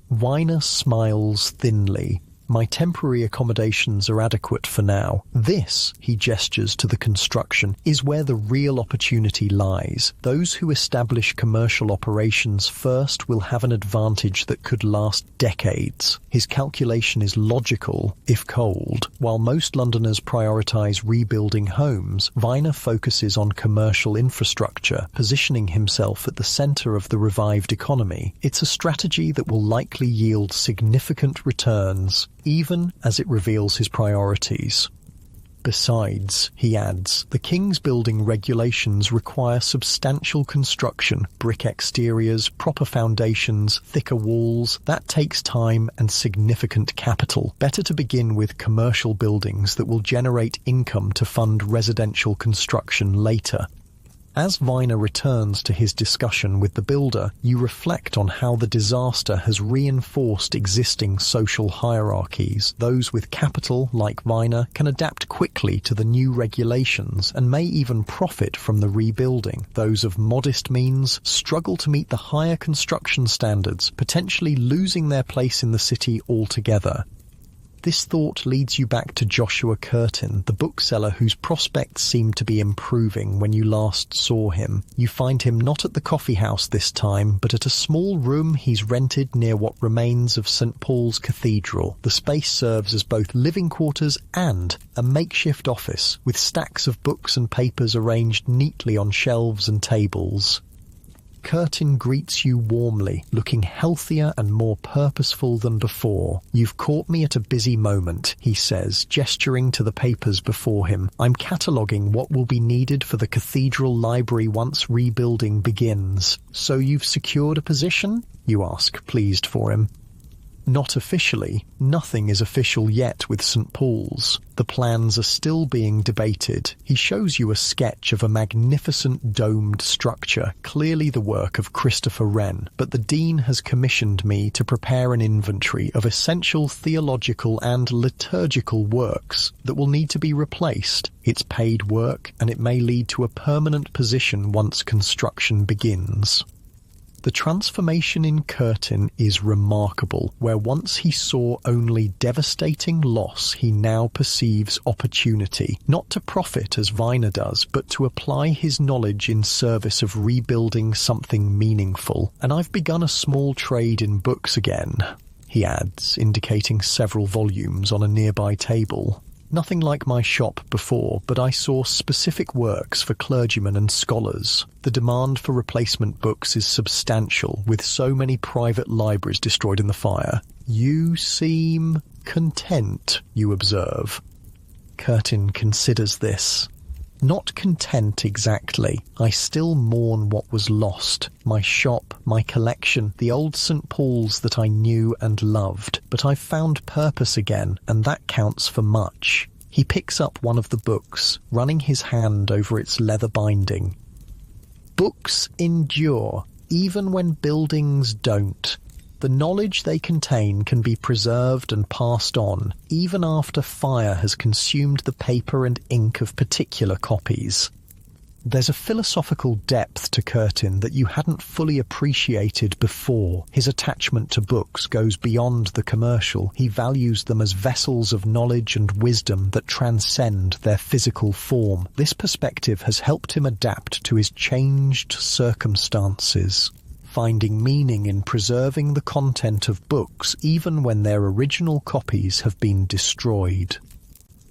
Weiner smiles thinly. "My temporary accommodations are adequate for now. This," he gestures to the construction, "is where the real opportunity lies. Those who establish commercial operations first will have an advantage that could last decades." His calculation is logical, if cold. While most Londoners prioritise rebuilding homes, Weiner focuses on commercial infrastructure, positioning himself at the centre of the revived economy. It's a strategy that will likely yield significant returns, even as it reveals his priorities. Besides, he adds, the King's building regulations require substantial construction, brick exteriors, proper foundations, thicker walls. That takes time and significant capital. Better to begin with commercial buildings that will generate income to fund residential construction later. As Weiner returns to his discussion with the builder, you reflect on how the disaster has reinforced existing social hierarchies. Those with capital, like Weiner, can adapt quickly to the new regulations and may even profit from the rebuilding. Those of modest means struggle to meet the higher construction standards, potentially losing their place in the city altogether. This thought leads you back to Joshua Curtin, the bookseller whose prospects seemed to be improving when you last saw him. You find him not at the coffee house this time, but at a small room he's rented near what remains of St. Paul's Cathedral. The space serves as both living quarters and a makeshift office, with stacks of books and papers arranged neatly on shelves and tables. Curtin greets you warmly, looking healthier and more purposeful than before. "You've caught me at a busy moment," he says, gesturing to the papers before him. "I'm cataloguing what will be needed for the cathedral library once rebuilding begins." "So you've secured a position?" you ask, pleased for him. "Not officially. Nothing is official yet with St. Paul's. The plans are still being debated." He shows you a sketch of a magnificent domed structure, clearly the work of Christopher Wren, but the dean has commissioned me to prepare an inventory of essential theological and liturgical works that will need to be replaced. It's paid work, and it may lead to a permanent position once construction begins. The transformation in Curtin is remarkable. Where once he saw only devastating loss, he now perceives opportunity, not to profit as Viner does, but to apply his knowledge in service of rebuilding something meaningful. "And I've begun a small trade in books again," he adds, indicating several volumes on a nearby table. "Nothing like my shop before, but I saw specific works for clergymen and scholars. The demand for replacement books is substantial, with so many private libraries destroyed in the fire." "You seem content," you observe. Curtin considers this. "Not content exactly. I still mourn what was lost. My shop, my collection, the old St. Paul's that I knew and loved. But I've found purpose again, and that counts for much." He picks up one of the books, running his hand over its leather binding. "Books endure, even when buildings don't. The knowledge they contain can be preserved and passed on, even after fire has consumed the paper and ink of particular copies." There's a philosophical depth to Curtin that you hadn't fully appreciated before. His attachment to books goes beyond the commercial. He values them as vessels of knowledge and wisdom that transcend their physical form. This perspective has helped him adapt to his changed circumstances, finding meaning in preserving the content of books even when their original copies have been destroyed.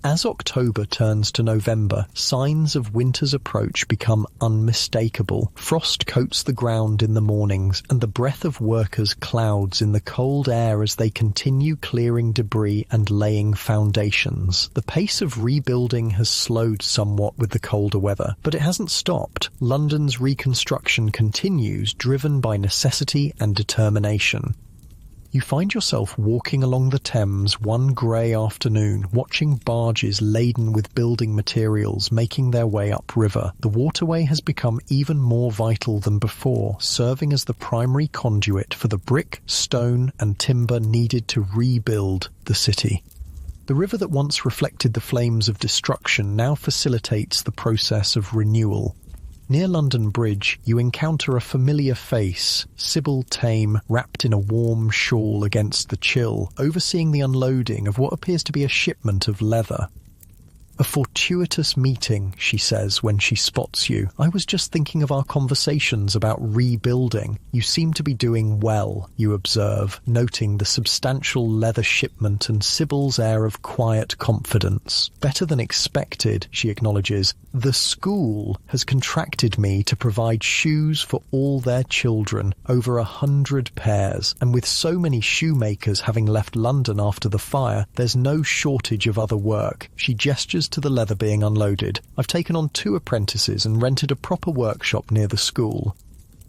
As October turns to November, signs of winter's approach become unmistakable. Frost coats the ground in the mornings, and the breath of workers clouds in the cold air as they continue clearing debris and laying foundations. The pace of rebuilding has slowed somewhat with the colder weather, but it hasn't stopped. London's reconstruction continues, driven by necessity and determination. You find yourself walking along the Thames one grey afternoon, watching barges laden with building materials making their way upriver. The waterway has become even more vital than before, serving as the primary conduit for the brick, stone and timber needed to rebuild the city. The river that once reflected the flames of destruction now facilitates the process of renewal. Near London Bridge, you encounter a familiar face, Sybil Tame, wrapped in a warm shawl against the chill, overseeing the unloading of what appears to be a shipment of leather. "A fortuitous meeting," she says when she spots you. "I was just thinking of our conversations about rebuilding. You seem to be doing well," you observe, noting the substantial leather shipment and Sybil's air of quiet confidence. "Better than expected," she acknowledges. "The school has contracted me to provide shoes for all their children, over 100 pairs, and with so many shoemakers having left London after the fire, there's no shortage of other work." She gestures to the leather being unloaded. "I've taken on 2 apprentices and rented a proper workshop near the school."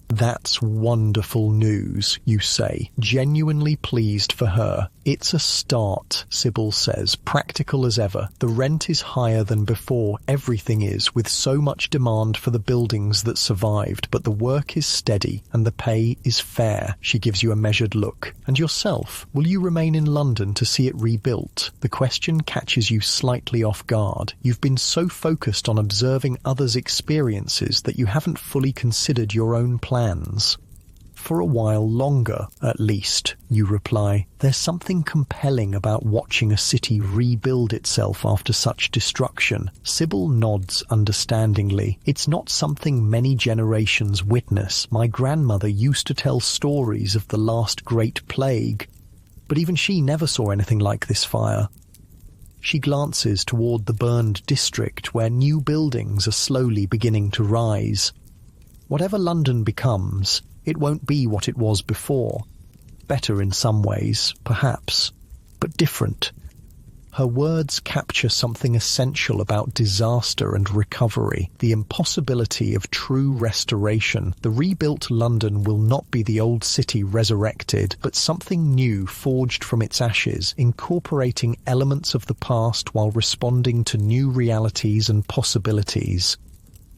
"That's wonderful news," you say, genuinely pleased for her. "It's a start," Sybil says, practical as ever. "The rent is higher than before, everything is, with so much demand for the buildings that survived, but the work is steady and the pay is fair." She gives you a measured look. "And yourself, will you remain in London to see it rebuilt?" The question catches you slightly off guard. You've been so focused on observing others' experiences that you haven't fully considered your own plans. "For a while longer, at least," you reply. "There's something compelling about watching a city rebuild itself after such destruction." Sybil nods understandingly. "It's not something many generations witness. My grandmother used to tell stories of the last great plague, but even she never saw anything like this fire." She glances toward the burned district where new buildings are slowly beginning to rise. Whatever London becomes, it won't be what it was before. Better in some ways, perhaps, but different. Her words capture something essential about disaster and recovery, the impossibility of true restoration. The rebuilt London will not be the old city resurrected, but something new forged from its ashes, incorporating elements of the past while responding to new realities and possibilities.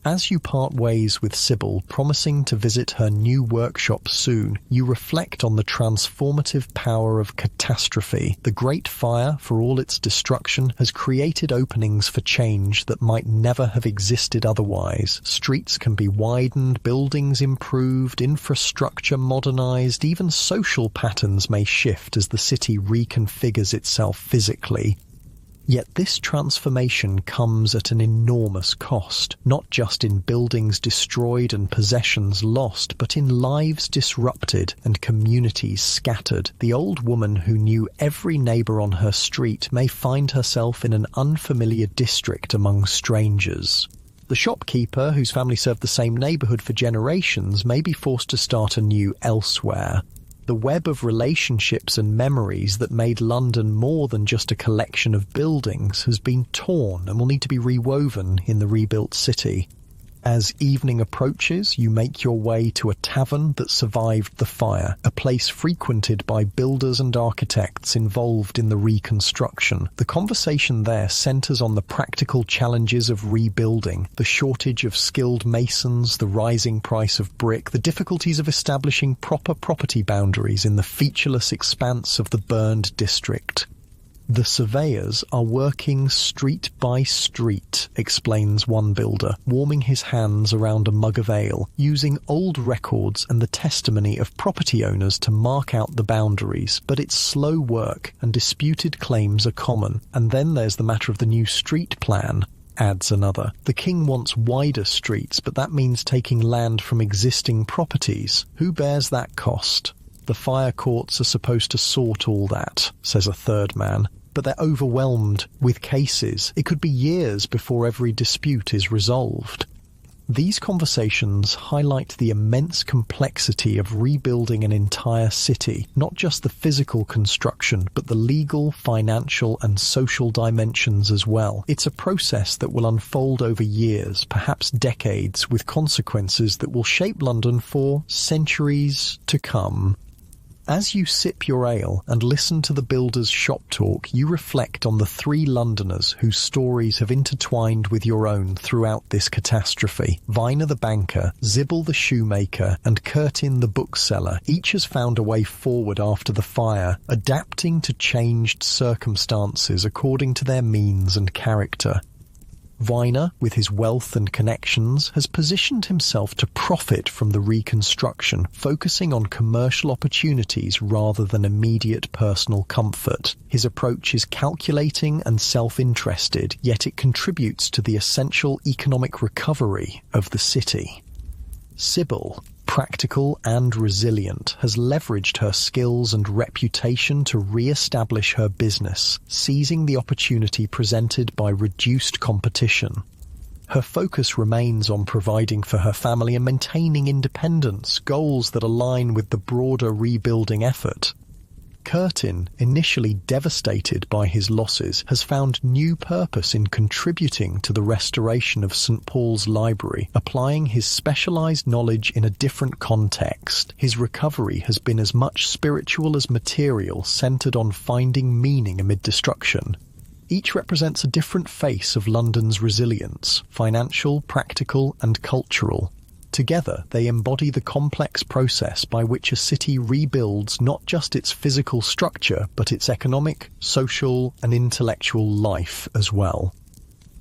As you part ways with Sybil, promising to visit her new workshop soon, you reflect on the transformative power of catastrophe. The Great Fire, for all its destruction, has created openings for change that might never have existed otherwise. Streets can be widened, buildings improved, infrastructure modernized, even social patterns may shift as the city reconfigures itself physically. Yet this transformation comes at an enormous cost, not just in buildings destroyed and possessions lost, but in lives disrupted and communities scattered. The old woman who knew every neighbour on her street may find herself in an unfamiliar district among strangers. The shopkeeper, whose family served the same neighbourhood for generations, may be forced to start anew elsewhere. The web of relationships and memories that made London more than just a collection of buildings has been torn and will need to be rewoven in the rebuilt city. As evening approaches, you make your way to a tavern that survived the fire, a place frequented by builders and architects involved in the reconstruction. The conversation there centers on the practical challenges of rebuilding, the shortage of skilled masons, the rising price of brick, the difficulties of establishing proper property boundaries in the featureless expanse of the burned district. The surveyors are working street by street, explains one builder, warming his hands around a mug of ale, using old records and the testimony of property owners to mark out the boundaries. But it's slow work, and disputed claims are common. And then there's the matter of the new street plan, adds another. The king wants wider streets, but that means taking land from existing properties. Who bears that cost? The fire courts are supposed to sort all that, says a third man, but they're overwhelmed with cases. It could be years before every dispute is resolved. These conversations highlight the immense complexity of rebuilding an entire city, not just the physical construction, but the legal, financial, and social dimensions as well. It's a process that will unfold over years, perhaps decades, with consequences that will shape London for centuries to come. As you sip your ale and listen to the builders' shop talk, you reflect on the three Londoners whose stories have intertwined with your own throughout this catastrophe. Viner the banker, Sybil the shoemaker, and Curtin the bookseller. Each has found a way forward after the fire, adapting to changed circumstances according to their means and character. Viner, with his wealth and connections, has positioned himself to profit from the reconstruction, focusing on commercial opportunities rather than immediate personal comfort. His approach is calculating and self-interested, yet it contributes to the essential economic recovery of the city. Sybil, practical and resilient, has leveraged her skills and reputation to re-establish her business, seizing the opportunity presented by reduced competition. Her focus remains on providing for her family and maintaining independence, goals that align with the broader rebuilding effort. Curtin, initially devastated by his losses, has found new purpose in contributing to the restoration of St. Paul's Library, applying his specialized knowledge in a different context. His recovery has been as much spiritual as material, centered on finding meaning amid destruction. Each represents a different face of London's resilience, financial, practical, and cultural. Together, they embody the complex process by which a city rebuilds not just its physical structure, but its economic, social, and intellectual life as well.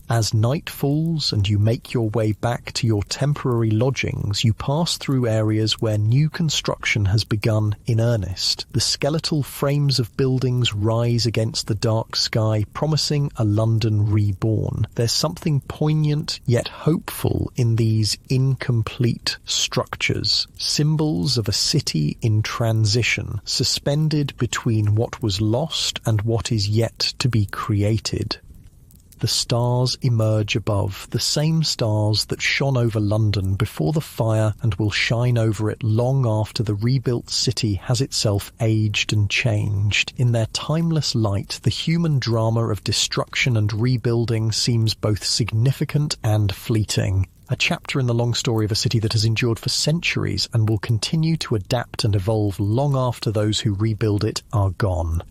As night falls and you make your way back to your temporary lodgings, you pass through areas where new construction has begun in earnest. The skeletal frames of buildings rise against the dark sky, promising a London reborn. There's something poignant yet hopeful in these incomplete structures, symbols of a city in transition, suspended between what was lost and what is yet to be created. the stars emerge above, the same stars that shone over London before the fire and will shine over it long after the rebuilt city has itself aged and changed. In their timeless light, the human drama of destruction and rebuilding seems both significant and fleeting. A chapter in the long story of a city that has endured for centuries and will continue to adapt and evolve long after those who rebuild it are gone.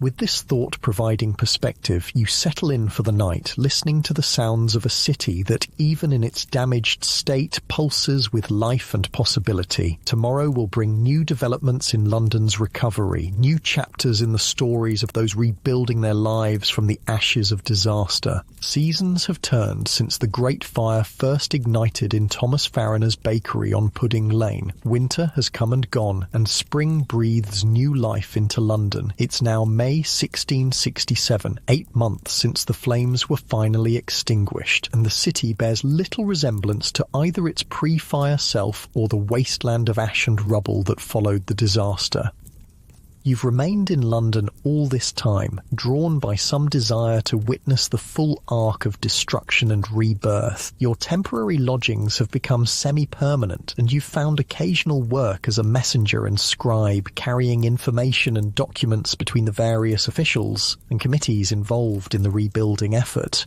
With this thought-providing perspective, you settle in for the night, listening to the sounds of a city that, even in its damaged state, pulses with life and possibility. Tomorrow will bring new developments in London's recovery, new chapters in the stories of those rebuilding their lives from the ashes of disaster. Seasons have turned since the Great Fire first ignited in Thomas Farriner's bakery on Pudding Lane. Winter has come and gone, and spring breathes new life into London. It's now May 1667, 8 months since the flames were finally extinguished, and the city bears little resemblance to either its pre-fire self or the wasteland of ash and rubble that followed the disaster. You've remained in London all this time, drawn by some desire to witness the full arc of destruction and rebirth. Your temporary lodgings have become semi-permanent, and you've found occasional work as a messenger and scribe, carrying information and documents between the various officials and committees involved in the rebuilding effort.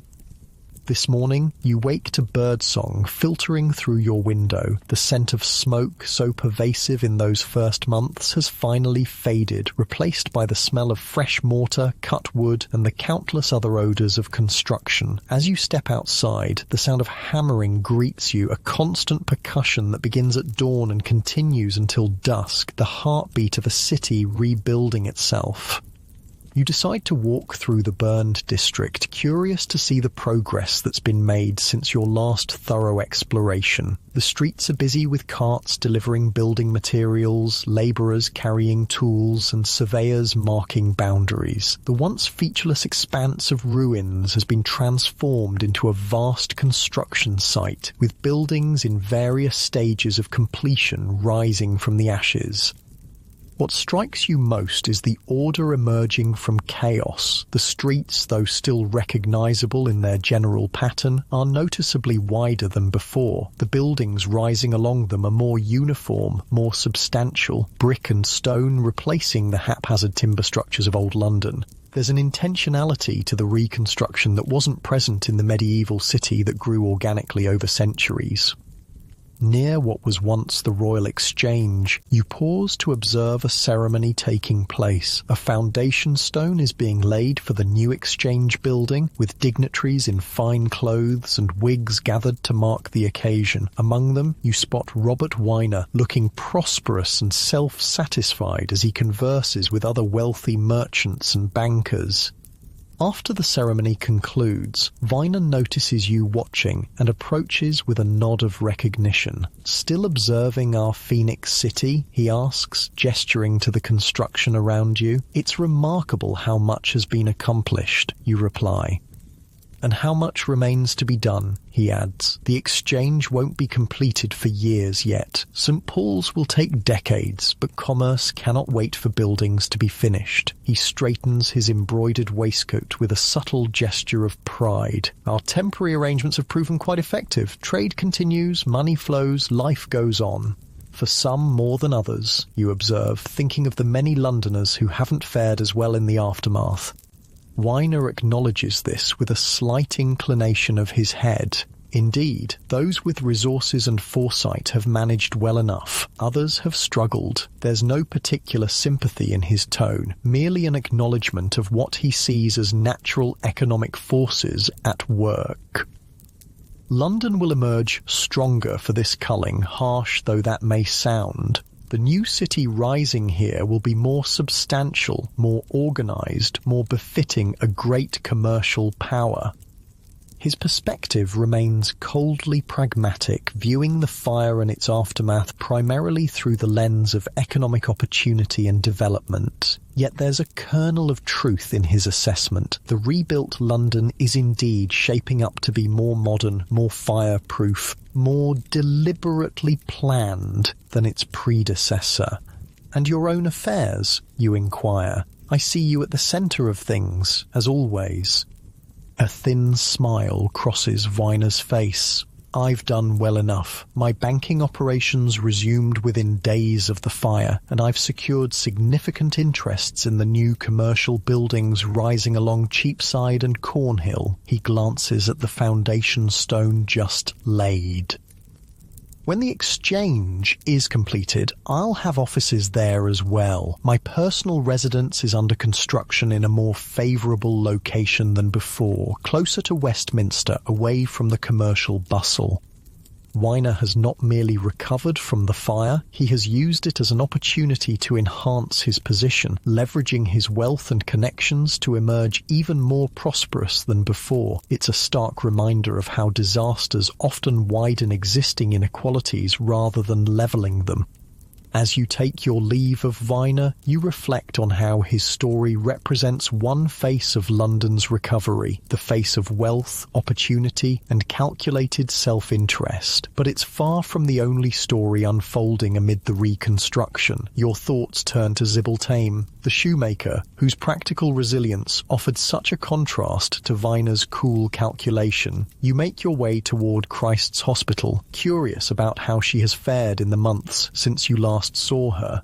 This morning, you wake to birdsong filtering through your window. The scent of smoke, so pervasive in those first months, has finally faded, replaced by the smell of fresh mortar, cut wood, and the countless other odours of construction. As you step outside, the sound of hammering greets you, a constant percussion that begins at dawn and continues until dusk, the heartbeat of a city rebuilding itself. You decide to walk through the burned district, curious to see the progress that's been made since your last thorough exploration. The streets are busy with carts delivering building materials, labourers carrying tools, and surveyors marking boundaries. The once featureless expanse of ruins has been transformed into a vast construction site, with buildings in various stages of completion rising from the ashes. What strikes you most is the order emerging from chaos. The streets, though still recognisable in their general pattern, are noticeably wider than before. The buildings rising along them are more uniform, more substantial, brick and stone replacing the haphazard timber structures of old London. There's an intentionality to the reconstruction that wasn't present in the medieval city that grew organically over centuries. Near what was once the Royal Exchange, you pause to observe a ceremony taking place. A foundation stone is being laid for the new Exchange building, with dignitaries in fine clothes and wigs gathered to mark the occasion. Among them, you spot Robert Weiner, looking prosperous and self-satisfied as he converses with other wealthy merchants and bankers. After the ceremony concludes, Viner notices you watching and approaches with a nod of recognition. "Still observing our Phoenix City?" he asks, gesturing to the construction around you. "It's remarkable how much has been accomplished," you reply. "And how much remains to be done," he adds. "The Exchange won't be completed for years yet. St. Paul's will take decades, but commerce cannot wait for buildings to be finished." He straightens his embroidered waistcoat with a subtle gesture of pride. "Our temporary arrangements have proven quite effective. Trade continues, money flows, life goes on." "For some more than others," you observe, thinking of the many Londoners who haven't fared as well in the aftermath. Weiner acknowledges this with a slight inclination of his head. Indeed, those with resources and foresight have managed well enough. Others have struggled. There's no particular sympathy in his tone, merely an acknowledgement of what he sees as natural economic forces at work. London will emerge stronger for this culling, harsh though that may sound. The new city rising here will be more substantial, more organised, more befitting a great commercial power. His perspective remains coldly pragmatic, viewing the fire and its aftermath primarily through the lens of economic opportunity and development. Yet there's a kernel of truth in his assessment. The rebuilt London is indeed shaping up to be more modern, more fireproof, more deliberately planned than its predecessor. "And your own affairs?" you inquire. "I see you at the centre of things, as always." A thin smile crosses Viner's face. I've done well enough. My banking operations resumed within days of the fire, and I've secured significant interests in the new commercial buildings rising along Cheapside and Cornhill. He glances at the foundation stone just laid. When the exchange is completed, I'll have offices there as well. My personal residence is under construction in a more favourable location than before, closer to Westminster, away from the commercial bustle. Weiner has not merely recovered from the fire, he has used it as an opportunity to enhance his position, leveraging his wealth and connections to emerge even more prosperous than before. It's a stark reminder of how disasters often widen existing inequalities rather than levelling them. As you take your leave of Weiner, you reflect on how his story represents one face of London's recovery, the face of wealth, opportunity, and calculated self-interest. But it's far from the only story unfolding amid the reconstruction. Your thoughts turn to Sybil Tame, the shoemaker, whose practical resilience offered such a contrast to Weiner's cool calculation. You make your way toward Christ's Hospital, curious about how she has fared in the months since you last saw her.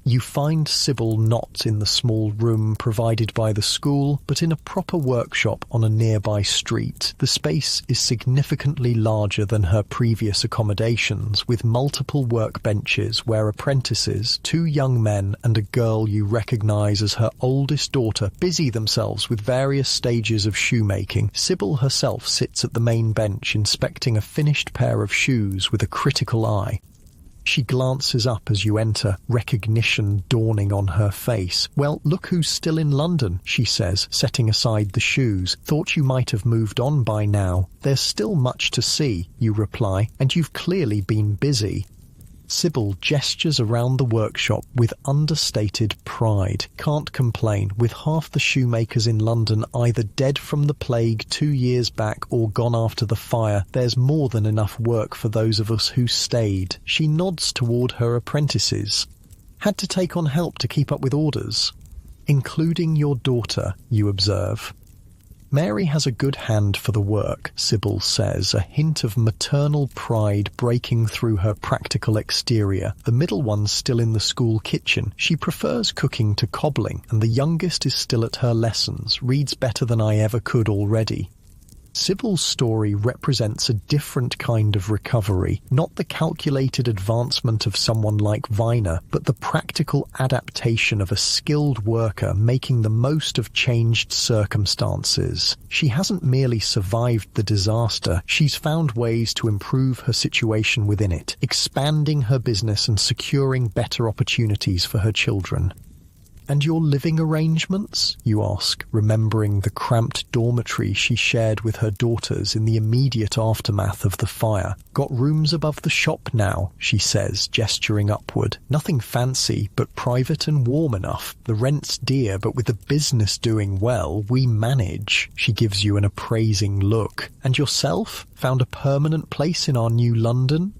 You find Sybil not in the small room provided by the school, but in a proper workshop on a nearby street. The space is significantly larger than her previous accommodations, with multiple workbenches where apprentices, 2 young men and a girl you recognize as her oldest daughter, busy themselves with various stages of shoemaking. Sybil herself sits at the main bench inspecting a finished pair of shoes with a critical eye. She glances up as you enter, recognition dawning on her face. "Well, look who's still in London," she says, setting aside the shoes. "Thought you might have moved on by now." "There's still much to see," you reply, "and you've clearly been busy." Sybil gestures around the workshop with understated pride. "Can't complain, with half the shoemakers in London either dead from the plague 2 years back or gone after the fire. There's more than enough work for those of us who stayed." She nods toward her apprentices. "Had to take on help to keep up with orders." "Including your daughter," you observe. "Mary has a good hand for the work," Sybil says, a hint of maternal pride breaking through her practical exterior. "The middle one's still in the school kitchen. She prefers cooking to cobbling, and the youngest is still at her lessons, reads better than I ever could already." Sybil's story represents a different kind of recovery, not the calculated advancement of someone like Weiner, but the practical adaptation of a skilled worker making the most of changed circumstances. She hasn't merely survived the disaster, she's found ways to improve her situation within it, expanding her business and securing better opportunities for her children. "And your living arrangements?" you ask, remembering the cramped dormitory she shared with her daughters in the immediate aftermath of the fire. "Got rooms above the shop now," she says, gesturing upward. "Nothing fancy, but private and warm enough. The rent's dear, but with the business doing well, we manage." She gives you an appraising look. "And yourself? Found a permanent place in our new London?"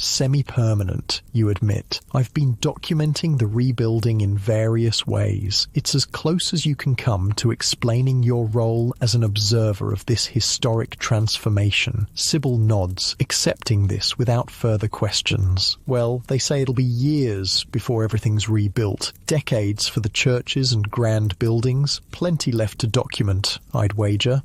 "Semi-permanent," you admit. "I've been documenting the rebuilding in various ways. It's as close as you can come to explaining your role as an observer of this historic transformation." Sybil nods, accepting this without further questions. "Well, they say it'll be years before everything's rebuilt. Decades for the churches and grand buildings. Plenty left to document, I'd wager."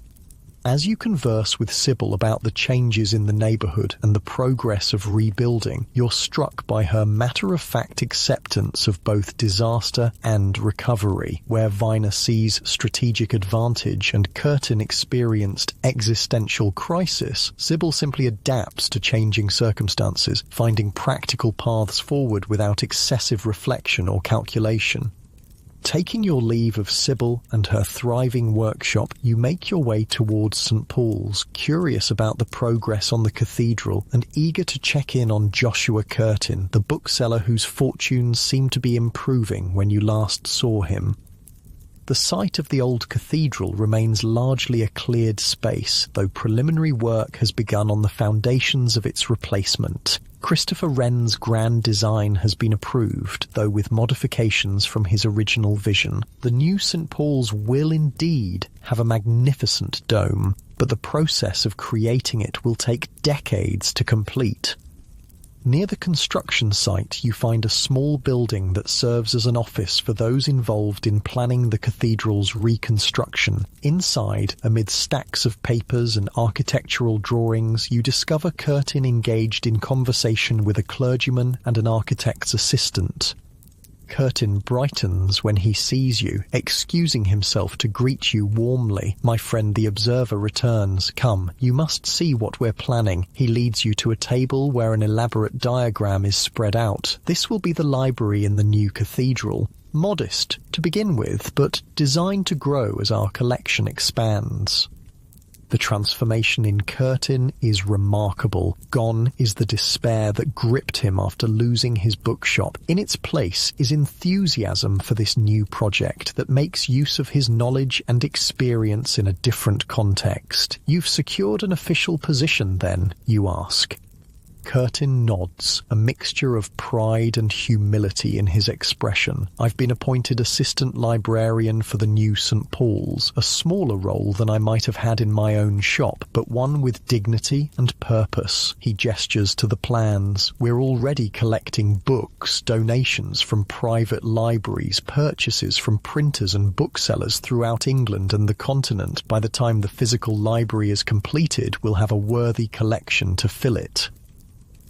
As you converse with Sybil about the changes in the neighbourhood and the progress of rebuilding, you're struck by her matter-of-fact acceptance of both disaster and recovery. Where Weiner sees strategic advantage and Curtin experienced existential crisis, Sybil simply adapts to changing circumstances, finding practical paths forward without excessive reflection or calculation. Taking your leave of Sybil and her thriving workshop, you make your way towards St. Paul's, curious about the progress on the cathedral and eager to check in on Joshua Curtin, the bookseller whose fortunes seemed to be improving when you last saw him. The site of the old cathedral remains largely a cleared space, though preliminary work has begun on the foundations of its replacement. Christopher Wren's grand design has been approved, though with modifications from his original vision. The new St. Paul's will indeed have a magnificent dome, but the process of creating it will take decades to complete. Near the construction site, you find a small building that serves as an office for those involved in planning the cathedral's reconstruction. Inside, amid stacks of papers and architectural drawings, you discover Curtin engaged in conversation with a clergyman and an architect's assistant. Curtin brightens when he sees you, excusing himself to greet you warmly. "My friend the observer returns. Come, you must see what we're planning." He leads you to a table where an elaborate diagram is spread out. "This will be the library in the new cathedral. Modest to begin with, but designed to grow as our collection expands." The transformation in Curtin is remarkable. Gone is the despair that gripped him after losing his bookshop. In its place is enthusiasm for this new project that makes use of his knowledge and experience in a different context. "You've secured an official position then?" you ask. Curtin nods, a mixture of pride and humility in his expression. "I've been appointed assistant librarian for the new St. Paul's, a smaller role than I might have had in my own shop, but one with dignity and purpose." He gestures to the plans. "We're already collecting books, donations from private libraries, purchases from printers and booksellers throughout England and the continent. By the time the physical library is completed, we'll have a worthy collection to fill it."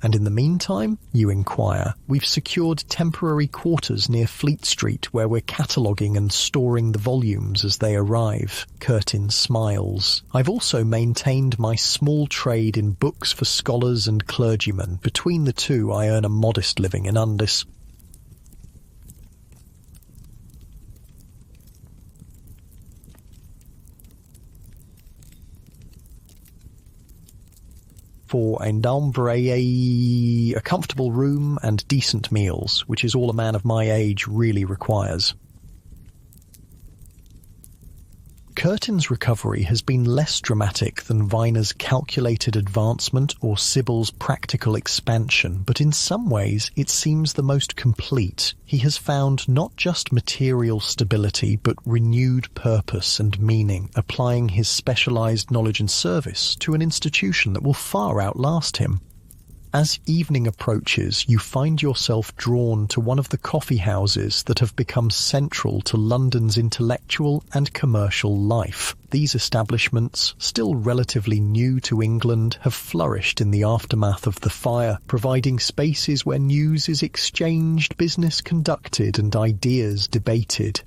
"And in the meantime?" you inquire. "We've secured temporary quarters near Fleet Street where we're cataloguing and storing the volumes as they arrive." Curtin smiles. "I've also maintained my small trade in books for scholars and clergymen. Between the two, I earn a modest living in Undis." For a comfortable room and decent meals, which is all a man of my age really requires. Curtin's recovery has been less dramatic than Viner's calculated advancement or Sybil's practical expansion, but in some ways it seems the most complete. He has found not just material stability, but renewed purpose and meaning, applying his specialized knowledge and service to an institution that will far outlast him. As evening approaches, you find yourself drawn to one of the coffee houses that have become central to London's intellectual and commercial life. These establishments, still relatively new to England, have flourished in the aftermath of the fire, providing spaces where news is exchanged, business conducted, and ideas debated.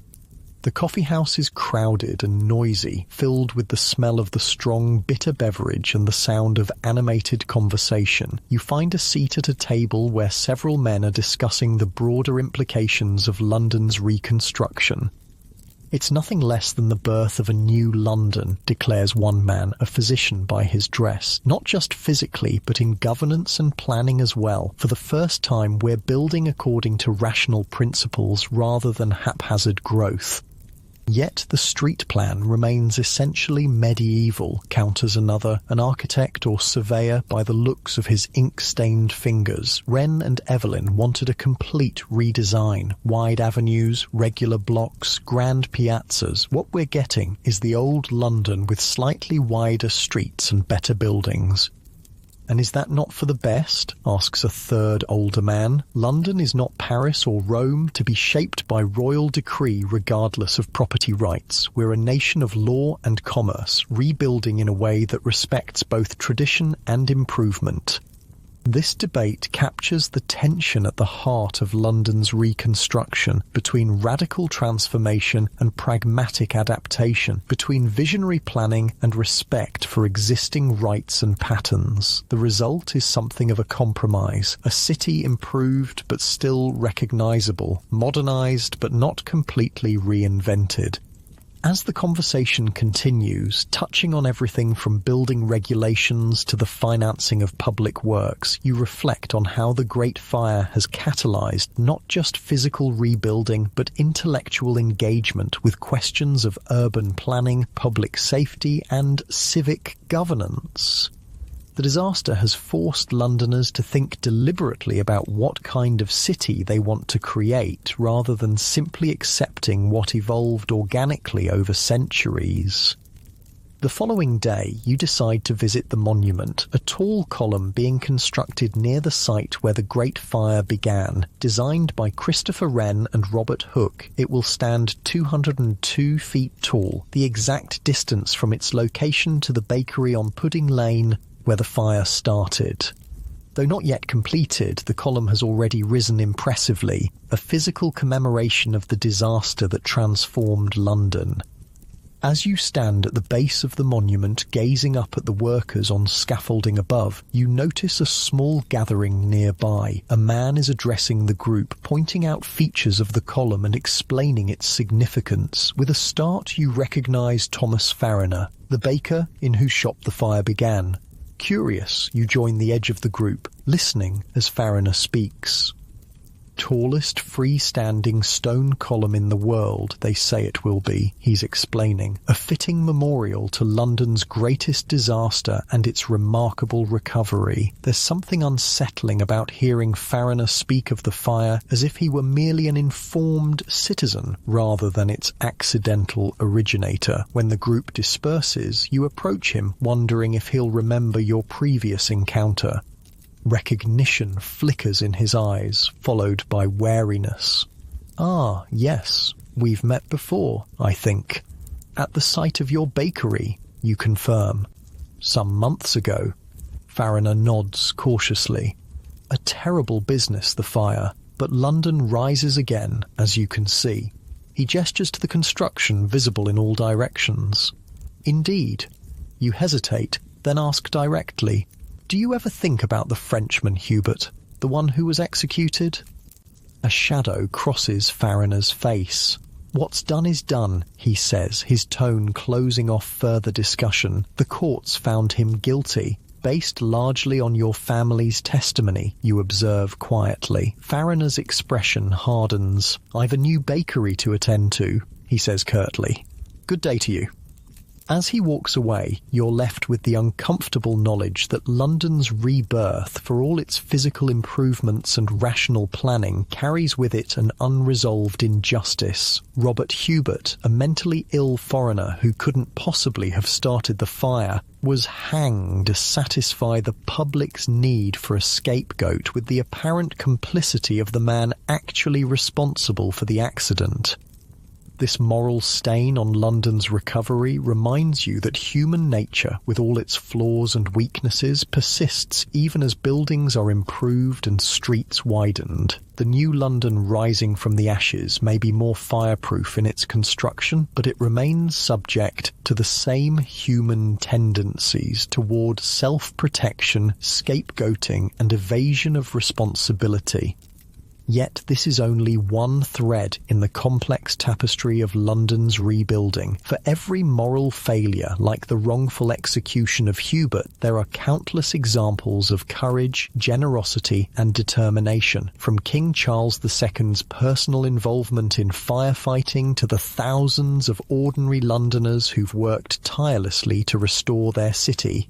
The coffee house is crowded and noisy, filled with the smell of the strong, bitter beverage and the sound of animated conversation. You find a seat at a table where several men are discussing the broader implications of London's reconstruction. "It's nothing less than the birth of a new London," declares one man, a physician by his dress. "Not just physically, but in governance and planning as well. For the first time, we're building according to rational principles rather than haphazard growth." Yet the street plan remains essentially medieval, counters another, an architect or surveyor by the looks of his ink-stained fingers. "Wren and Evelyn wanted a complete redesign. Wide avenues, regular blocks, grand piazzas. What we're getting is the old London with slightly wider streets and better buildings." "And is that not for the best?" asks a third older man. "London is not Paris or Rome, to be shaped by royal decree regardless of property rights. We're a nation of law and commerce, rebuilding in a way that respects both tradition and improvement." This debate captures the tension at the heart of London's reconstruction, between radical transformation and pragmatic adaptation, between visionary planning and respect for existing rights and patterns. The result is something of a compromise, a city improved but still recognizable, modernized but not completely reinvented. As the conversation continues, touching on everything from building regulations to the financing of public works, you reflect on how the Great Fire has catalyzed not just physical rebuilding, but intellectual engagement with questions of urban planning, public safety, and civic governance. The disaster has forced Londoners to think deliberately about what kind of city they want to create, rather than simply accepting what evolved organically over centuries. The following day, you decide to visit the monument, a tall column being constructed near the site where the Great Fire began. Designed by Christopher Wren and Robert Hooke, it will stand 202 feet tall, the exact distance from its location to the bakery on Pudding Lane, where the fire started. Though not yet completed, the column has already risen impressively, a physical commemoration of the disaster that transformed London. As you stand at the base of the monument gazing up at the workers on scaffolding above, you notice a small gathering nearby. A man is addressing the group, pointing out features of the column and explaining its significance. With a start, you recognize Thomas Fariner, the baker in whose shop the fire began. Curious, you join the edge of the group, listening as Fariner speaks. Tallest freestanding stone column in the world, they say it will be, he's explaining. A fitting memorial to London's greatest disaster and its remarkable recovery. There's something unsettling about hearing Fariner speak of the fire as if he were merely an informed citizen rather than its accidental originator. When the group disperses, you approach him, wondering if he'll remember your previous encounter. Recognition flickers in his eyes, followed by wariness. Ah, yes, we've met before, I think. At the site of your bakery, you confirm. Some months ago. Fariner nods cautiously. A terrible business, the fire, but London rises again, as you can see. He gestures to the construction visible in all directions. Indeed. You hesitate, then ask directly, do you ever think about the Frenchman, Hubert, the one who was executed? A shadow crosses Fariner's face. What's done is done, he says, his tone closing off further discussion. The courts found him guilty, based largely on your family's testimony, you observe quietly. Fariner's expression hardens. I've a new bakery to attend to, he says curtly. Good day to you. As he walks away, you're left with the uncomfortable knowledge that London's rebirth, for all its physical improvements and rational planning, carries with it an unresolved injustice. Robert Hubert, a mentally ill foreigner who couldn't possibly have started the fire, was hanged to satisfy the public's need for a scapegoat with the apparent complicity of the man actually responsible for the accident. This moral stain on London's recovery reminds you that human nature, with all its flaws and weaknesses, persists even as buildings are improved and streets widened. The new London rising from the ashes may be more fireproof in its construction, but it remains subject to the same human tendencies toward self-protection, scapegoating, and evasion of responsibility. Yet this is only one thread in the complex tapestry of London's rebuilding. For every moral failure, like the wrongful execution of Hubert, there are countless examples of courage, generosity, and determination. From King Charles II's personal involvement in firefighting to the thousands of ordinary Londoners who've worked tirelessly to restore their city.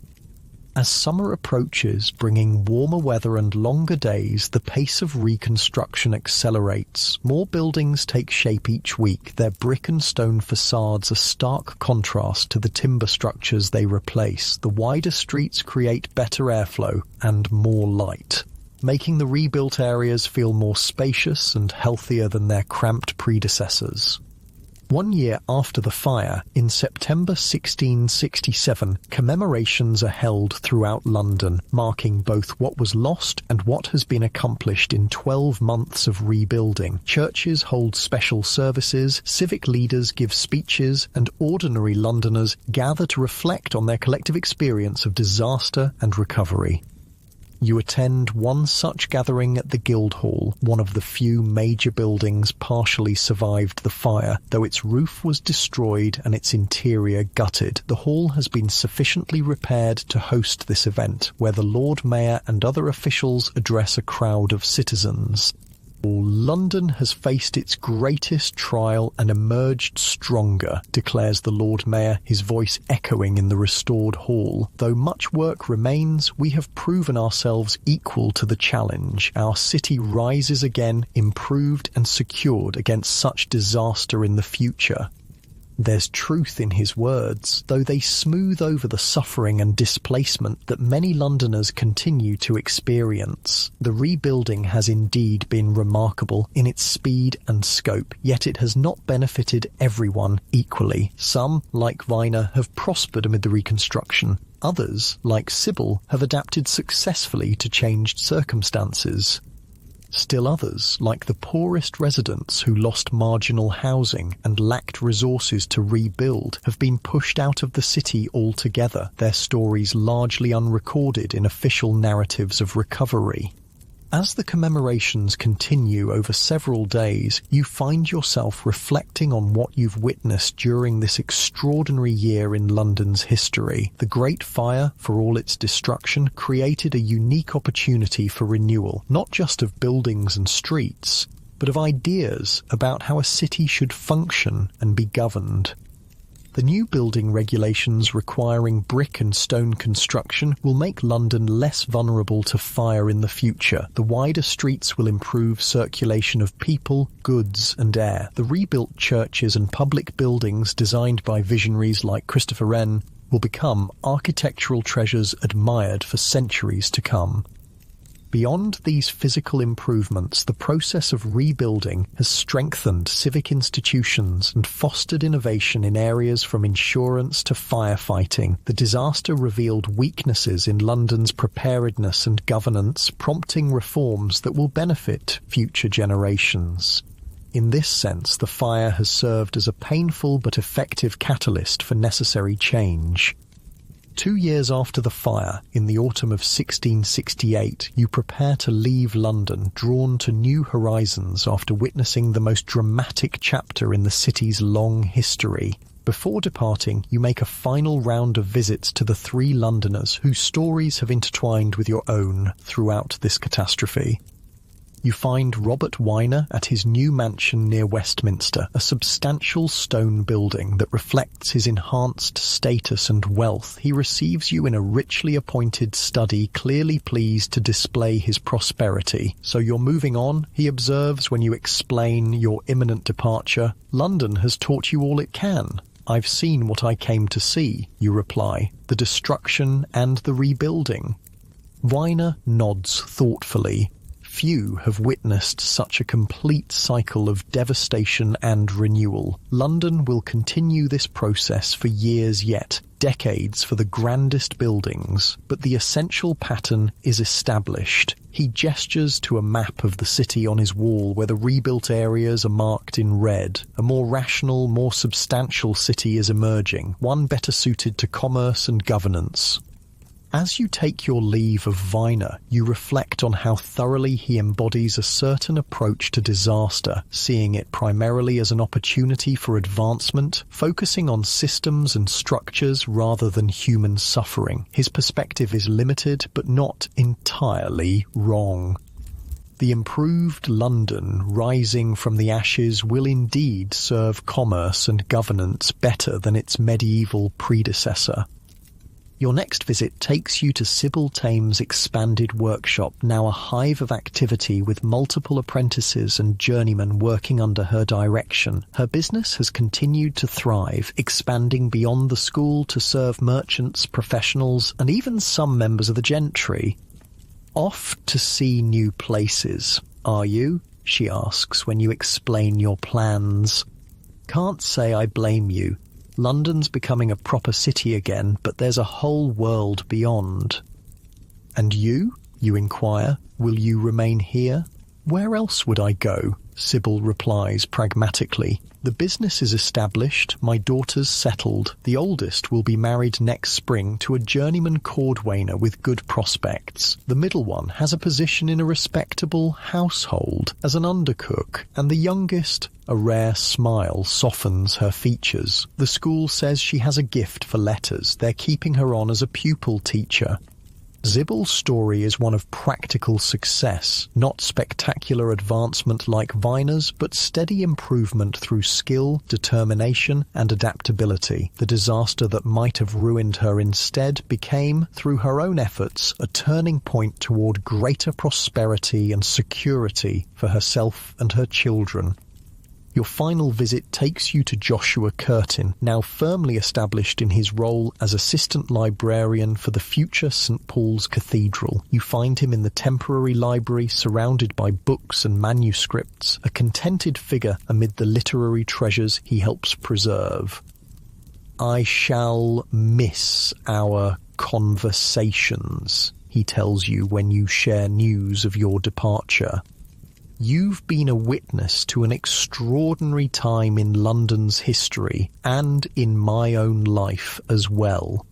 As summer approaches, bringing warmer weather and longer days, the pace of reconstruction accelerates. More buildings take shape each week, their brick and stone facades a stark contrast to the timber structures they replace. The wider streets create better airflow and more light, making the rebuilt areas feel more spacious and healthier than their cramped predecessors. 1 year after the fire, in September 1667, commemorations are held throughout London, marking both what was lost and what has been accomplished in 12 months of rebuilding. Churches hold special services, civic leaders give speeches, and ordinary Londoners gather to reflect on their collective experience of disaster and recovery. You attend one such gathering at the Guildhall, one of the few major buildings partially survived the fire, though its roof was destroyed and its interior gutted. The hall has been sufficiently repaired to host this event, where the Lord Mayor and other officials address a crowd of citizens. London has faced its greatest trial and emerged stronger, declares the Lord Mayor, his voice echoing in the restored hall. Though much work remains, we have proven ourselves equal to the challenge. Our city rises again, improved and secured against such disaster in the future. There's truth in his words, though they smooth over the suffering and displacement that many Londoners continue to experience. The rebuilding has indeed been remarkable in its speed and scope, yet it has not benefited everyone equally. Some, like Viner, have prospered amid the reconstruction. Others, like Sybil, have adapted successfully to changed circumstances. Still others, like the poorest residents who lost marginal housing and lacked resources to rebuild, have been pushed out of the city altogether, their stories largely unrecorded in official narratives of recovery. As the commemorations continue over several days, you find yourself reflecting on what you've witnessed during this extraordinary year in London's history. The Great Fire, for all its destruction, created a unique opportunity for renewal, not just of buildings and streets, but of ideas about how a city should function and be governed. The new building regulations requiring brick and stone construction will make London less vulnerable to fire in the future. The wider streets will improve circulation of people, goods and air. The rebuilt churches and public buildings designed by visionaries like Christopher Wren will become architectural treasures admired for centuries to come. Beyond these physical improvements, the process of rebuilding has strengthened civic institutions and fostered innovation in areas from insurance to firefighting. The disaster revealed weaknesses in London's preparedness and governance, prompting reforms that will benefit future generations. In this sense, the fire has served as a painful but effective catalyst for necessary change. 2 years after the fire, in the autumn of 1668, you prepare to leave London, drawn to new horizons after witnessing the most dramatic chapter in the city's long history. Before departing, you make a final round of visits to the 3 Londoners whose stories have intertwined with your own throughout this catastrophe. You find Robert Winer at his new mansion near Westminster, a substantial stone building that reflects his enhanced status and wealth. He receives you in a richly appointed study, clearly pleased to display his prosperity. "So you're moving on," he observes when you explain your imminent departure. "London has taught you all it can." "I've seen what I came to see," you reply, "the destruction and the rebuilding." Viner nods thoughtfully. Few have witnessed such a complete cycle of devastation and renewal. London will continue this process for years yet, decades for the grandest buildings, but the essential pattern is established. He gestures to a map of the city on his wall where the rebuilt areas are marked in red. A more rational, more substantial city is emerging, one better suited to commerce and governance. As you take your leave of Viner, you reflect on how thoroughly he embodies a certain approach to disaster, seeing it primarily as an opportunity for advancement, focusing on systems and structures rather than human suffering. His perspective is limited, but not entirely wrong. The improved London rising from the ashes will indeed serve commerce and governance better than its medieval predecessor. Your next visit takes you to Sybil Tame's expanded workshop, now a hive of activity with multiple apprentices and journeymen working under her direction. Her business has continued to thrive, expanding beyond the school to serve merchants, professionals, and even some members of the gentry. "Off to see new places, are you?" she asks when you explain your plans. "Can't say I blame you. London's becoming a proper city again, but there's a whole world beyond." "And you?" you inquire. "Will you remain here?" "Where else would I go?" Sybil replies pragmatically. "The business is established, my daughter's settled. The oldest will be married next spring to a journeyman cordwainer with good prospects. The middle one has a position in a respectable household as an undercook, and the youngest—" A rare smile softens her features. "The school says she has a gift for letters. They're keeping her on as a pupil teacher." Zibbel's story is one of practical success, not spectacular advancement like Viner's, but steady improvement through skill, determination, and adaptability. The disaster that might have ruined her instead became, through her own efforts, a turning point toward greater prosperity and security for herself and her children. Your final visit takes you to Joshua Curtin, now firmly established in his role as assistant librarian for the future St. Paul's Cathedral. You find him in the temporary library, surrounded by books and manuscripts, a contented figure amid the literary treasures he helps preserve. "I shall miss our conversations," he tells you when you share news of your departure. You've been a witness to an extraordinary time in London's history and in my own life as well.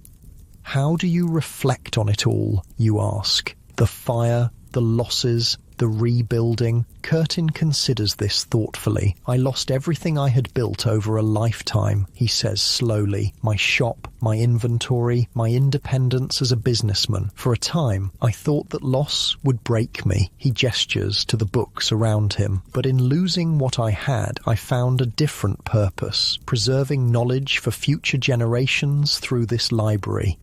How do you reflect on it all, you ask? The fire, the losses, the rebuilding. Curtin considers this thoughtfully. "I lost everything I had built over a lifetime," he says slowly. "My shop, my inventory, my independence as a businessman. For a time, I thought that loss would break me." He gestures to the books around him. "But in losing what I had, I found a different purpose, preserving knowledge for future generations through this library."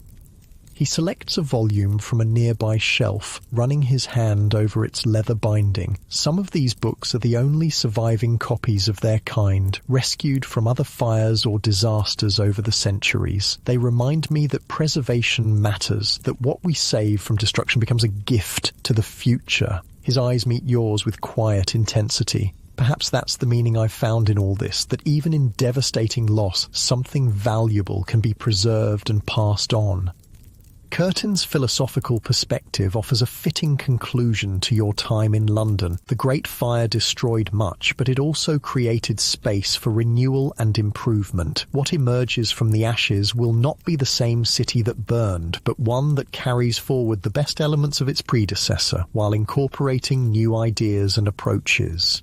He selects a volume from a nearby shelf, running his hand over its leather binding. Some of these books are the only surviving copies of their kind, rescued from other fires or disasters over the centuries. They remind me that preservation matters, that what we save from destruction becomes a gift to the future. His eyes meet yours with quiet intensity. Perhaps that's the meaning I've found in all this, that even in devastating loss, something valuable can be preserved and passed on. Curtin's philosophical perspective offers a fitting conclusion to your time in London. The Great Fire destroyed much, but it also created space for renewal and improvement. What emerges from the ashes will not be the same city that burned, but one that carries forward the best elements of its predecessor, while incorporating new ideas and approaches.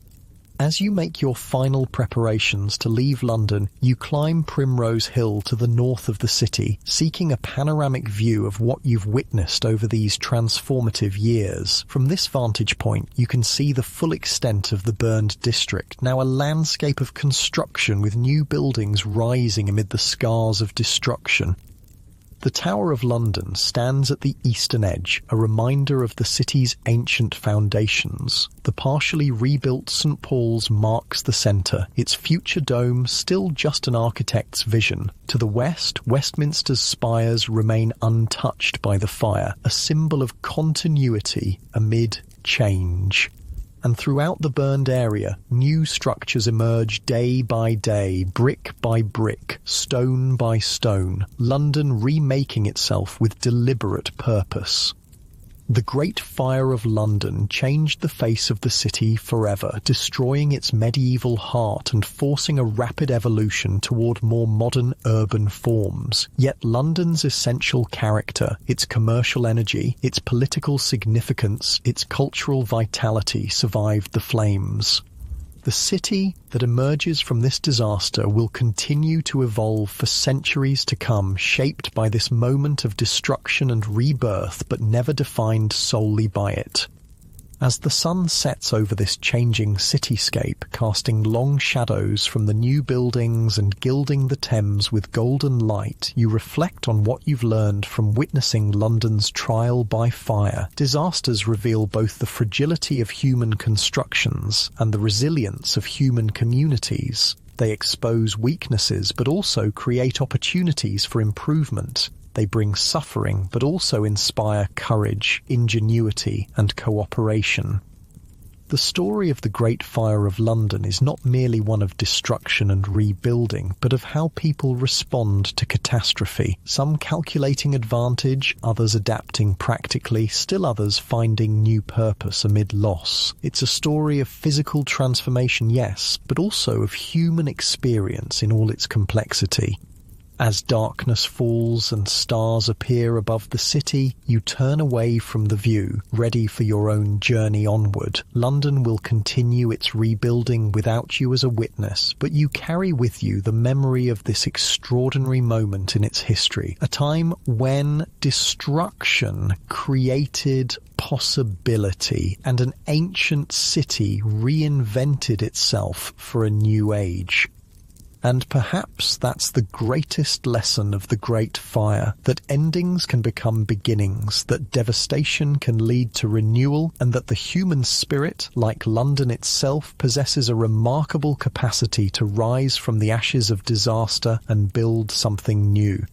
As you make your final preparations to leave London, you climb Primrose Hill to the north of the city, seeking a panoramic view of what you've witnessed over these transformative years. From this vantage point, you can see the full extent of the burned district, now a landscape of construction with new buildings rising amid the scars of destruction. The Tower of London stands at the eastern edge, a reminder of the city's ancient foundations. The partially rebuilt St. Paul's marks the centre, its future dome still just an architect's vision. To the west, Westminster's spires remain untouched by the fire, a symbol of continuity amid change. And throughout the burned area, new structures emerge day by day, brick by brick, stone by stone, London remaking itself with deliberate purpose. The Great Fire of London changed the face of the city forever, destroying its medieval heart and forcing a rapid evolution toward more modern urban forms. Yet London's essential character, its commercial energy, its political significance, its cultural vitality survived the flames. The city that emerges from this disaster will continue to evolve for centuries to come, shaped by this moment of destruction and rebirth, but never defined solely by it. As the sun sets over this changing cityscape, casting long shadows from the new buildings and gilding the Thames with golden light, you reflect on what you've learned from witnessing London's trial by fire. Disasters reveal both the fragility of human constructions and the resilience of human communities. They expose weaknesses but also create opportunities for improvement. They bring suffering, but also inspire courage, ingenuity, and cooperation. The story of the Great Fire of London is not merely one of destruction and rebuilding, but of how people respond to catastrophe, some calculating advantage, others adapting practically, still others finding new purpose amid loss. It's a story of physical transformation, yes, but also of human experience in all its complexity. As darkness falls and stars appear above the city, you turn away from the view, ready for your own journey onward. London will continue its rebuilding without you as a witness, but you carry with you the memory of this extraordinary moment in its history, a time when destruction created possibility and an ancient city reinvented itself for a new age. And perhaps that's the greatest lesson of the Great Fire, that endings can become beginnings, that devastation can lead to renewal, and that the human spirit, like London itself, possesses a remarkable capacity to rise from the ashes of disaster and build something new.